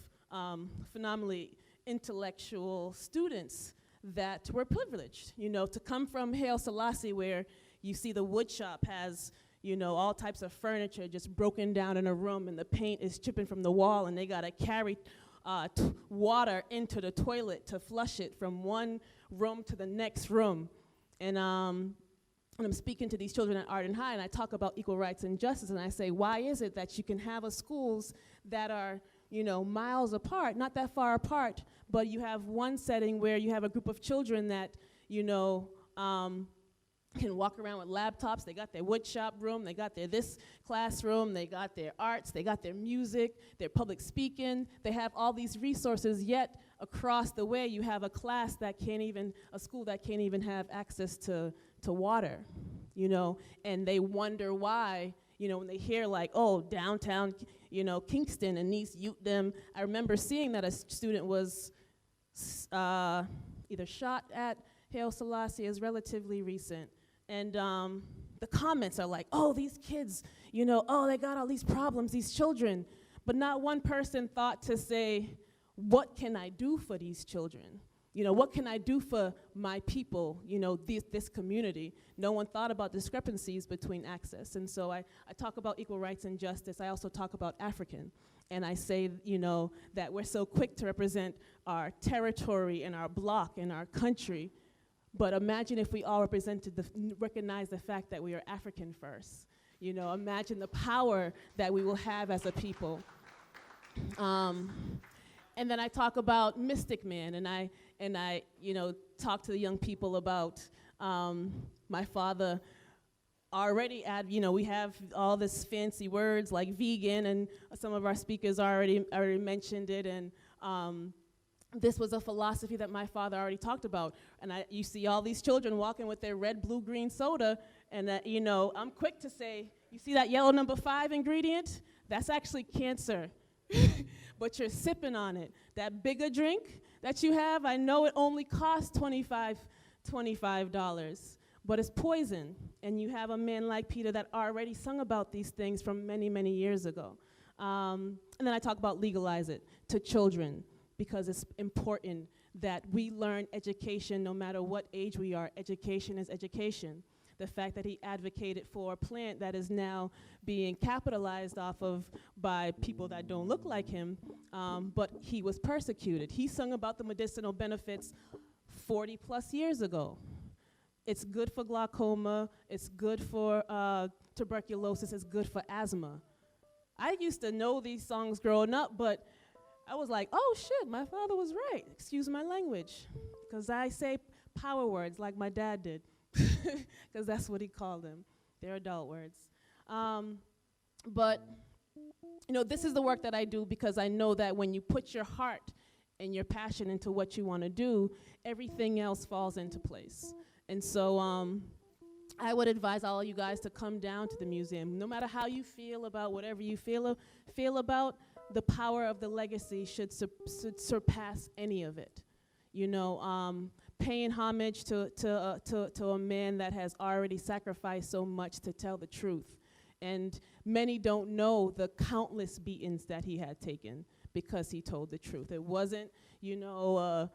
phenomenally intellectual students that were privileged, you know, to come from Haile Selassie, where you see the wood shop has, you know, all types of furniture just broken down in a room, and the paint is chipping from the wall, and they gotta carry water into the toilet to flush it from one room to the next room. And I'm speaking to these children at Arden High, and I talk about equal rights and justice, and I say, why is it that you can have a schools that are, you know, miles apart, not that far apart, but you have one setting where you have a group of children that, you know, can walk around with laptops, they got their wood shop room, they got their this classroom, they got their arts, they got their music, their public speaking, they have all these resources, yet across the way you have a class that can't even, a school that can't even have access to water, you know, and they wonder why, you know, when they hear like, oh, downtown, you know, Kingston and these youth, them, I remember seeing that a student was either shot at Haile Selassie is relatively recent. And the comments are like, oh, these kids, you know, oh, they got all these problems, these children. But not one person thought to say, what can I do for these children? You know, what can I do for my people, you know, this community? No one thought about discrepancies between access. And so I talk about equal rights and justice. I also talk about African. And I say, you know, that we're so quick to represent our territory and our block and our country. But imagine if we all recognize the fact that we are African first. You know, imagine the power that we will have as a people. And then I talk about Mystic Man, and I, you know, talk to the young people about my father already you know, we have all this fancy words like vegan, and some of our speakers already mentioned it, and this was a philosophy that my father already talked about. And you see all these children walking with their red, blue, green soda, and you know, I'm quick to say, you see that yellow number 5 ingredient? That's actually cancer. But you're sipping on it. That bigger drink that you have, I know it only costs $25 $25. But it's poison. And you have a man like Peter that already sung about these things from many, many years ago. And then I talk about legalize it to children, because it's important that we learn education no matter what age we are. Education is education. The fact that he advocated for a plant that is now being capitalized off of by people that don't look like him, but he was persecuted. He sung about the medicinal benefits 40 plus years ago. It's good for glaucoma, it's good for tuberculosis, it's good for asthma. I used to know these songs growing up, but I was like, oh shit, my father was right. Excuse my language. Because I say power words like my dad did. Because that's what he called them. They're adult words. But, you know, this is the work that I do because I know that when you put your heart and your passion into what you want to do, everything else falls into place. And so I would advise all of you guys to come down to the museum. No matter how you feel about whatever you feel about, the power of the legacy should surpass any of it. You know, paying homage to a man that has already sacrificed so much to tell the truth. And many don't know the countless beatings that he had taken because he told the truth. It wasn't, you know,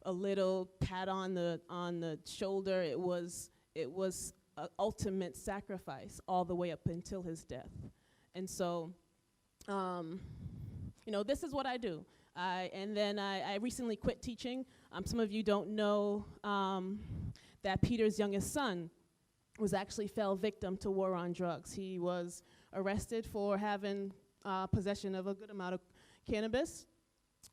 a little pat on the shoulder. It was an ultimate sacrifice all the way up until his death. And so, you know, this is what I do. And then I recently quit teaching. Some of you don't know that Peter's youngest son was actually fell victim to war on drugs. He was arrested for having possession of a good amount of cannabis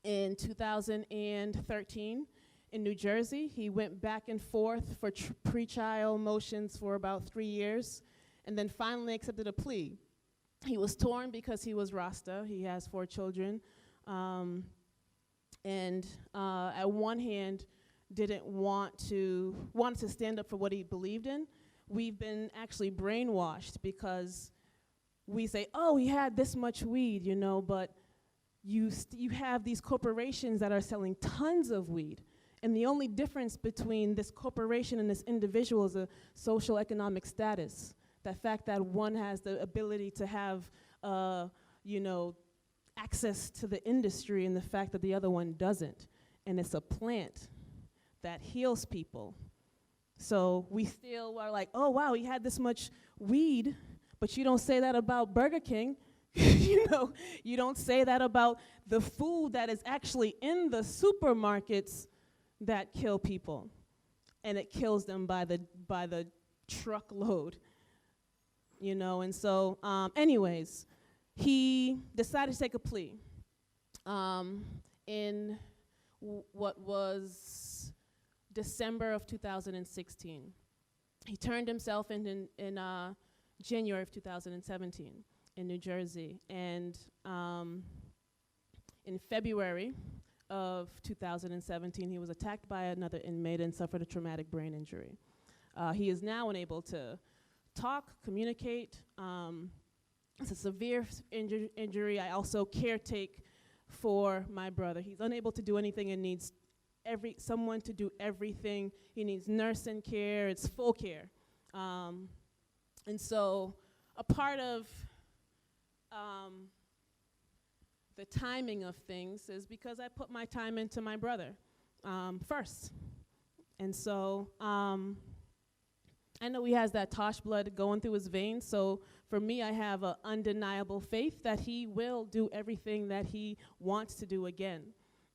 in 2013 in New Jersey. He went back and forth for pre-trial motions for about 3 years and then finally accepted a plea. He was torn because he was Rasta. He has 4 children. And at one hand, wanted to stand up for what he believed in. We've been actually brainwashed because we say, oh, he had this much weed, you know, but you have these corporations that are selling tons of weed. And the only difference between this corporation and this individual is a social economic status. The fact that one has the ability to have, you know, access to the industry and the fact that the other one doesn't. And it's a plant that heals people. So we still are like, oh, wow, he had this much weed, but you don't say that about Burger King. You know, you don't say that about the food that is actually in the supermarkets that kill people. And it kills them by the truckload. You know, and so, anyways, he decided to take a plea in what was December of 2016. He turned himself in January of 2017 in New Jersey. And in February of 2017, he was attacked by another inmate and suffered a traumatic brain injury. He is now unable to talk, communicate. It's a severe injury. I also caretake for my brother. He's unable to do anything and needs someone to do everything. He needs nursing care. It's full care. And so a part of the timing of things is because I put my time into my brother first. And so I know he has that Tosh blood going through his veins, so for me, I have an undeniable faith that he will do everything that he wants to do again.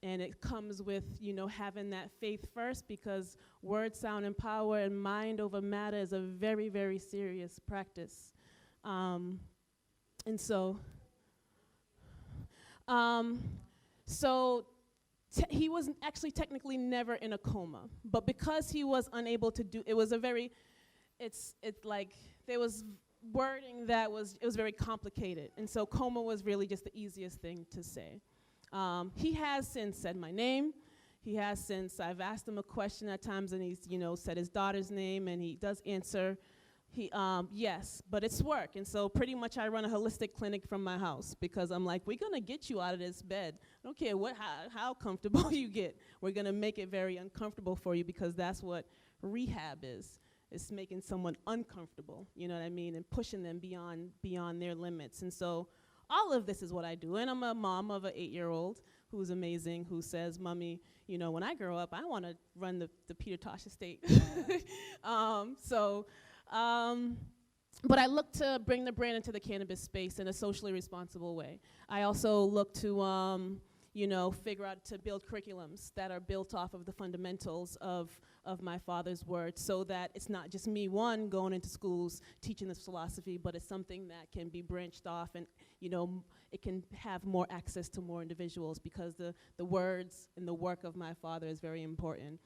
And it comes with, you know, having that faith first, because word, sound, and power and mind over matter is a very, very serious practice. And so, he was actually technically never in a coma, but because he was unable to do, it was a very, it's like there was wording that it was very complicated, and so coma was really just the easiest thing to say. He has since said my name. He has since I've asked him a question at times, and he's, you know, said his daughter's name, and he does answer. Yes, but it's work, and so pretty much I run a holistic clinic from my house because I'm like, we're gonna get you out of this bed. I don't care how comfortable you get. We're gonna make it very uncomfortable for you because that's what rehab is. It's making someone uncomfortable, you know what I mean, and pushing them beyond their limits. And so all of this is what I do. And I'm a mom of an 8-year-old who's amazing, who says, Mommy, you know, when I grow up, I want to run the Peter Tosh estate. But I look to bring the brand into the cannabis space in a socially responsible way. I also look to, figure out to build curriculums that are built off of the fundamentals of my father's words, so that it's not just me, one, going into schools teaching this philosophy, but it's something that can be branched off and, it can have more access to more individuals, because the words and the work of my father is very important.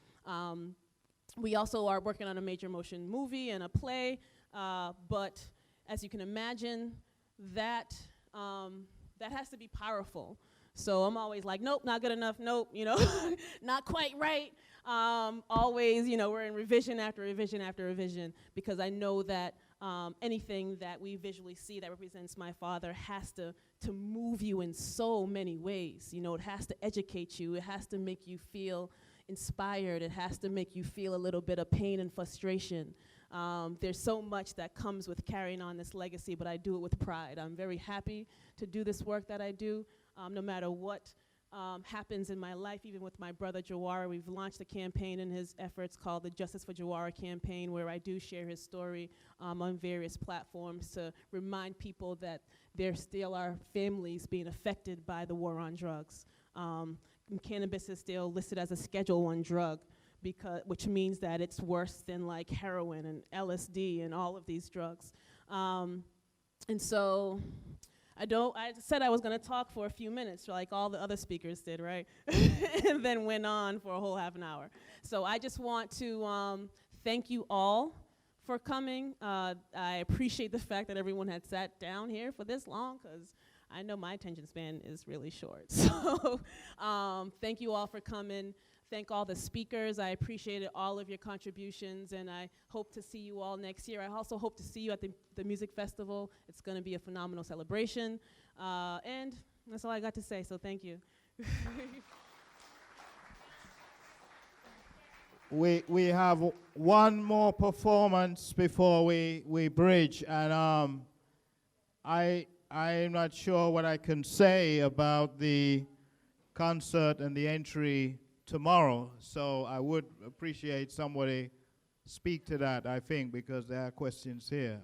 We also are working on a major motion movie and a play, but as you can imagine, that has to be powerful. So I'm always like, nope, not good enough, nope, not quite right. Always, we're in revision after revision after revision, because I know that anything that we visually see that represents my father has to move you in so many ways. It has to educate you. It has to make you feel inspired. It has to make you feel a little bit of pain and frustration. There's so much that comes with carrying on this legacy, but I do it with pride. I'm very happy to do this work that I do, no matter what happens in my life. Even with my brother Jawara, we've launched a campaign in his efforts called the Justice for Jawara campaign, where I do share his story on various platforms to remind people that there still are families being affected by the war on drugs. Cannabis is still listed as a Schedule I drug, which means that it's worse than like heroin and LSD and all of these drugs. And so I said I was going to talk for a few minutes, like all the other speakers did, right? And then went on for a whole half an hour. So I just want to thank you all for coming. I appreciate the fact that everyone had sat down here for this long, because I know my attention span is really short. So thank you all for coming. Thank all the speakers. I appreciated all of your contributions, and I hope to see you all next year. I also hope to see you at the music festival. It's going to be a phenomenal celebration. And that's all I got to say, so thank you. We have one more performance before we bridge, and I'm not sure what I can say about the concert and the entry tomorrow, so I would appreciate somebody speak to that, I think, because there are questions here.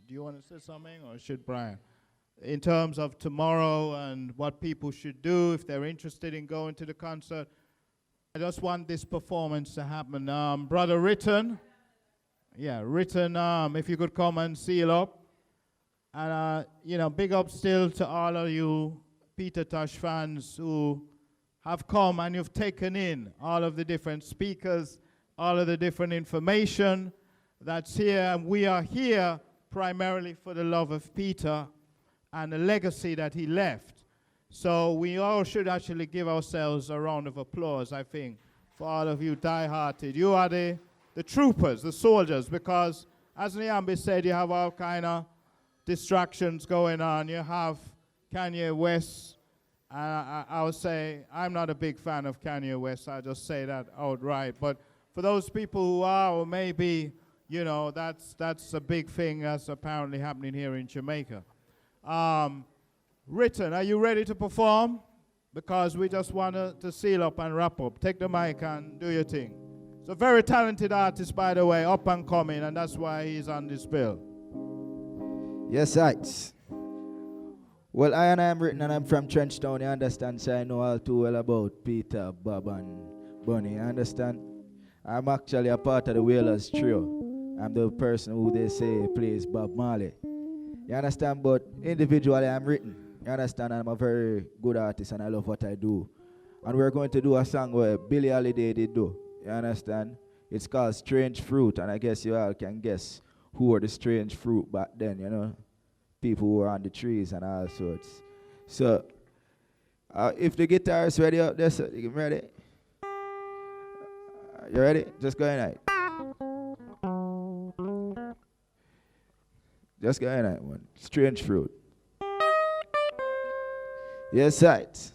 Do you want to say something, or should Brian? In terms of tomorrow and what people should do if they're interested in going to the concert, I just want this performance to happen. Brother Ritten, if you could come and seal up. And, big up still to all of you Peter Tosh fans who have come and you've taken in all of the different speakers, all of the different information that's here. And we are here primarily for the love of Peter and the legacy that he left. So we all should actually give ourselves a round of applause, I think, for all of you die-hearted. You are the troopers, the soldiers, because as Nyambi said, you have all kind of distractions going on. You have Kanye West. I would say I'm not a big fan of Kanye West. I just say that outright. But for those people who are, or maybe, that's a big thing that's apparently happening here in Jamaica. Ritten, are you ready to perform? Because we just want to seal up and wrap up. Take the mic and do your thing. It's a very talented artist, by the way, up and coming, and that's why he's on this bill. Yes, right. Well, I am Ritten, and I'm from Trenchtown, you understand, so I know all too well about Peter, Bob, and Bunny, you understand? I'm actually a part of the Wailers trio. I'm the person who they say plays Bob Marley. You understand? But individually, I'm Ritten. You understand? I'm a very good artist, and I love what I do. And we're going to do a song where Billie Holiday did do. You understand? It's called Strange Fruit, and I guess you all can guess who were the strange fruit back then, People who were on the trees and all sorts. So, if the guitar is ready up there, so you ready? You ready? Just go ahead. Just go ahead, one. Strange Fruit. Yes, right.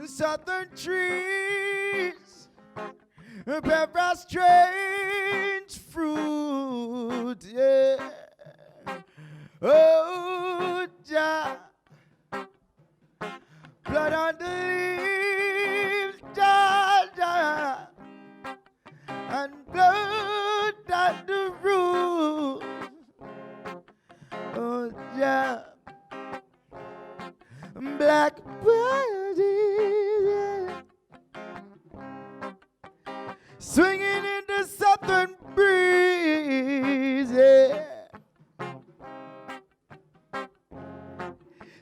southern trees bear a strange fruit, yeah. Oh, Jah, blood on the leaves, Jah, Jah, and blood on the roof. Oh, Jah, black bodies, yeah, swinging in the southern breeze, yeah.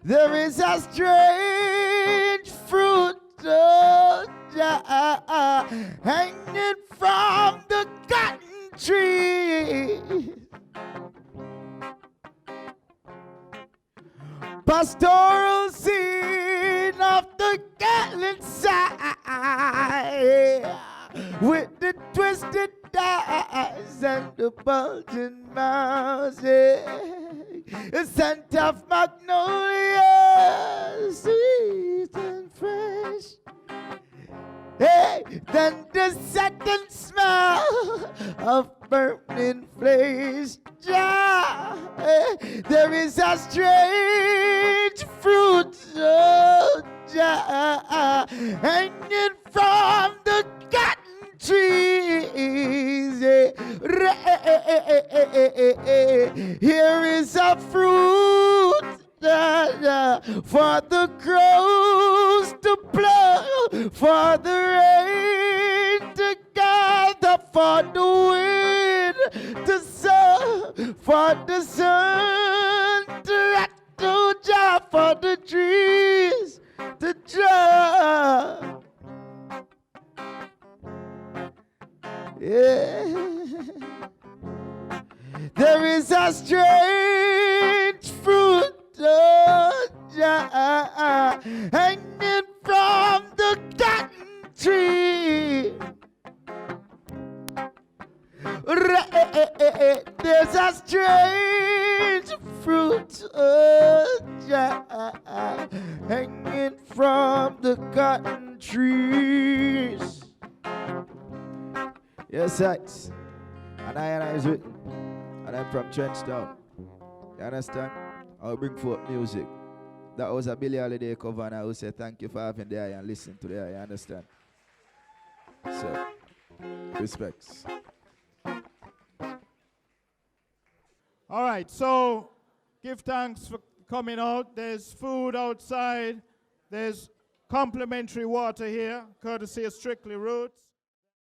There is a strange fruit, oh, Jah, hanging from the cotton tree. Pastoral scene of the Gatlin side, with the twisted eyes and the bulging mouths, yeah. The scent of magnolia, sweet and fresh. Hey, then the second smell of burning flesh. Jah, there is a strange fruit, oh, Jah, hanging from the cotton trees. Here is a fruit for the crows to blow, for the rain to gather, for the wind to sow, for the sun to rattle, Jah, for the trees to drop. Yeah. There is a strange fruit, oh, Jah, hanging from the cotton tree. There's a strange fruit, oh, Jah, hanging from the cotton trees. Yes, thanks. And I is written. And I'm from Trenchtown. You understand? I'll bring forth music. That was a Billie Holiday cover, and I will say thank you for having the eye and listen to the eye. You understand? So, respects. All right, so give thanks for coming out. There's food outside. There's complimentary water here, courtesy of Strictly Roots.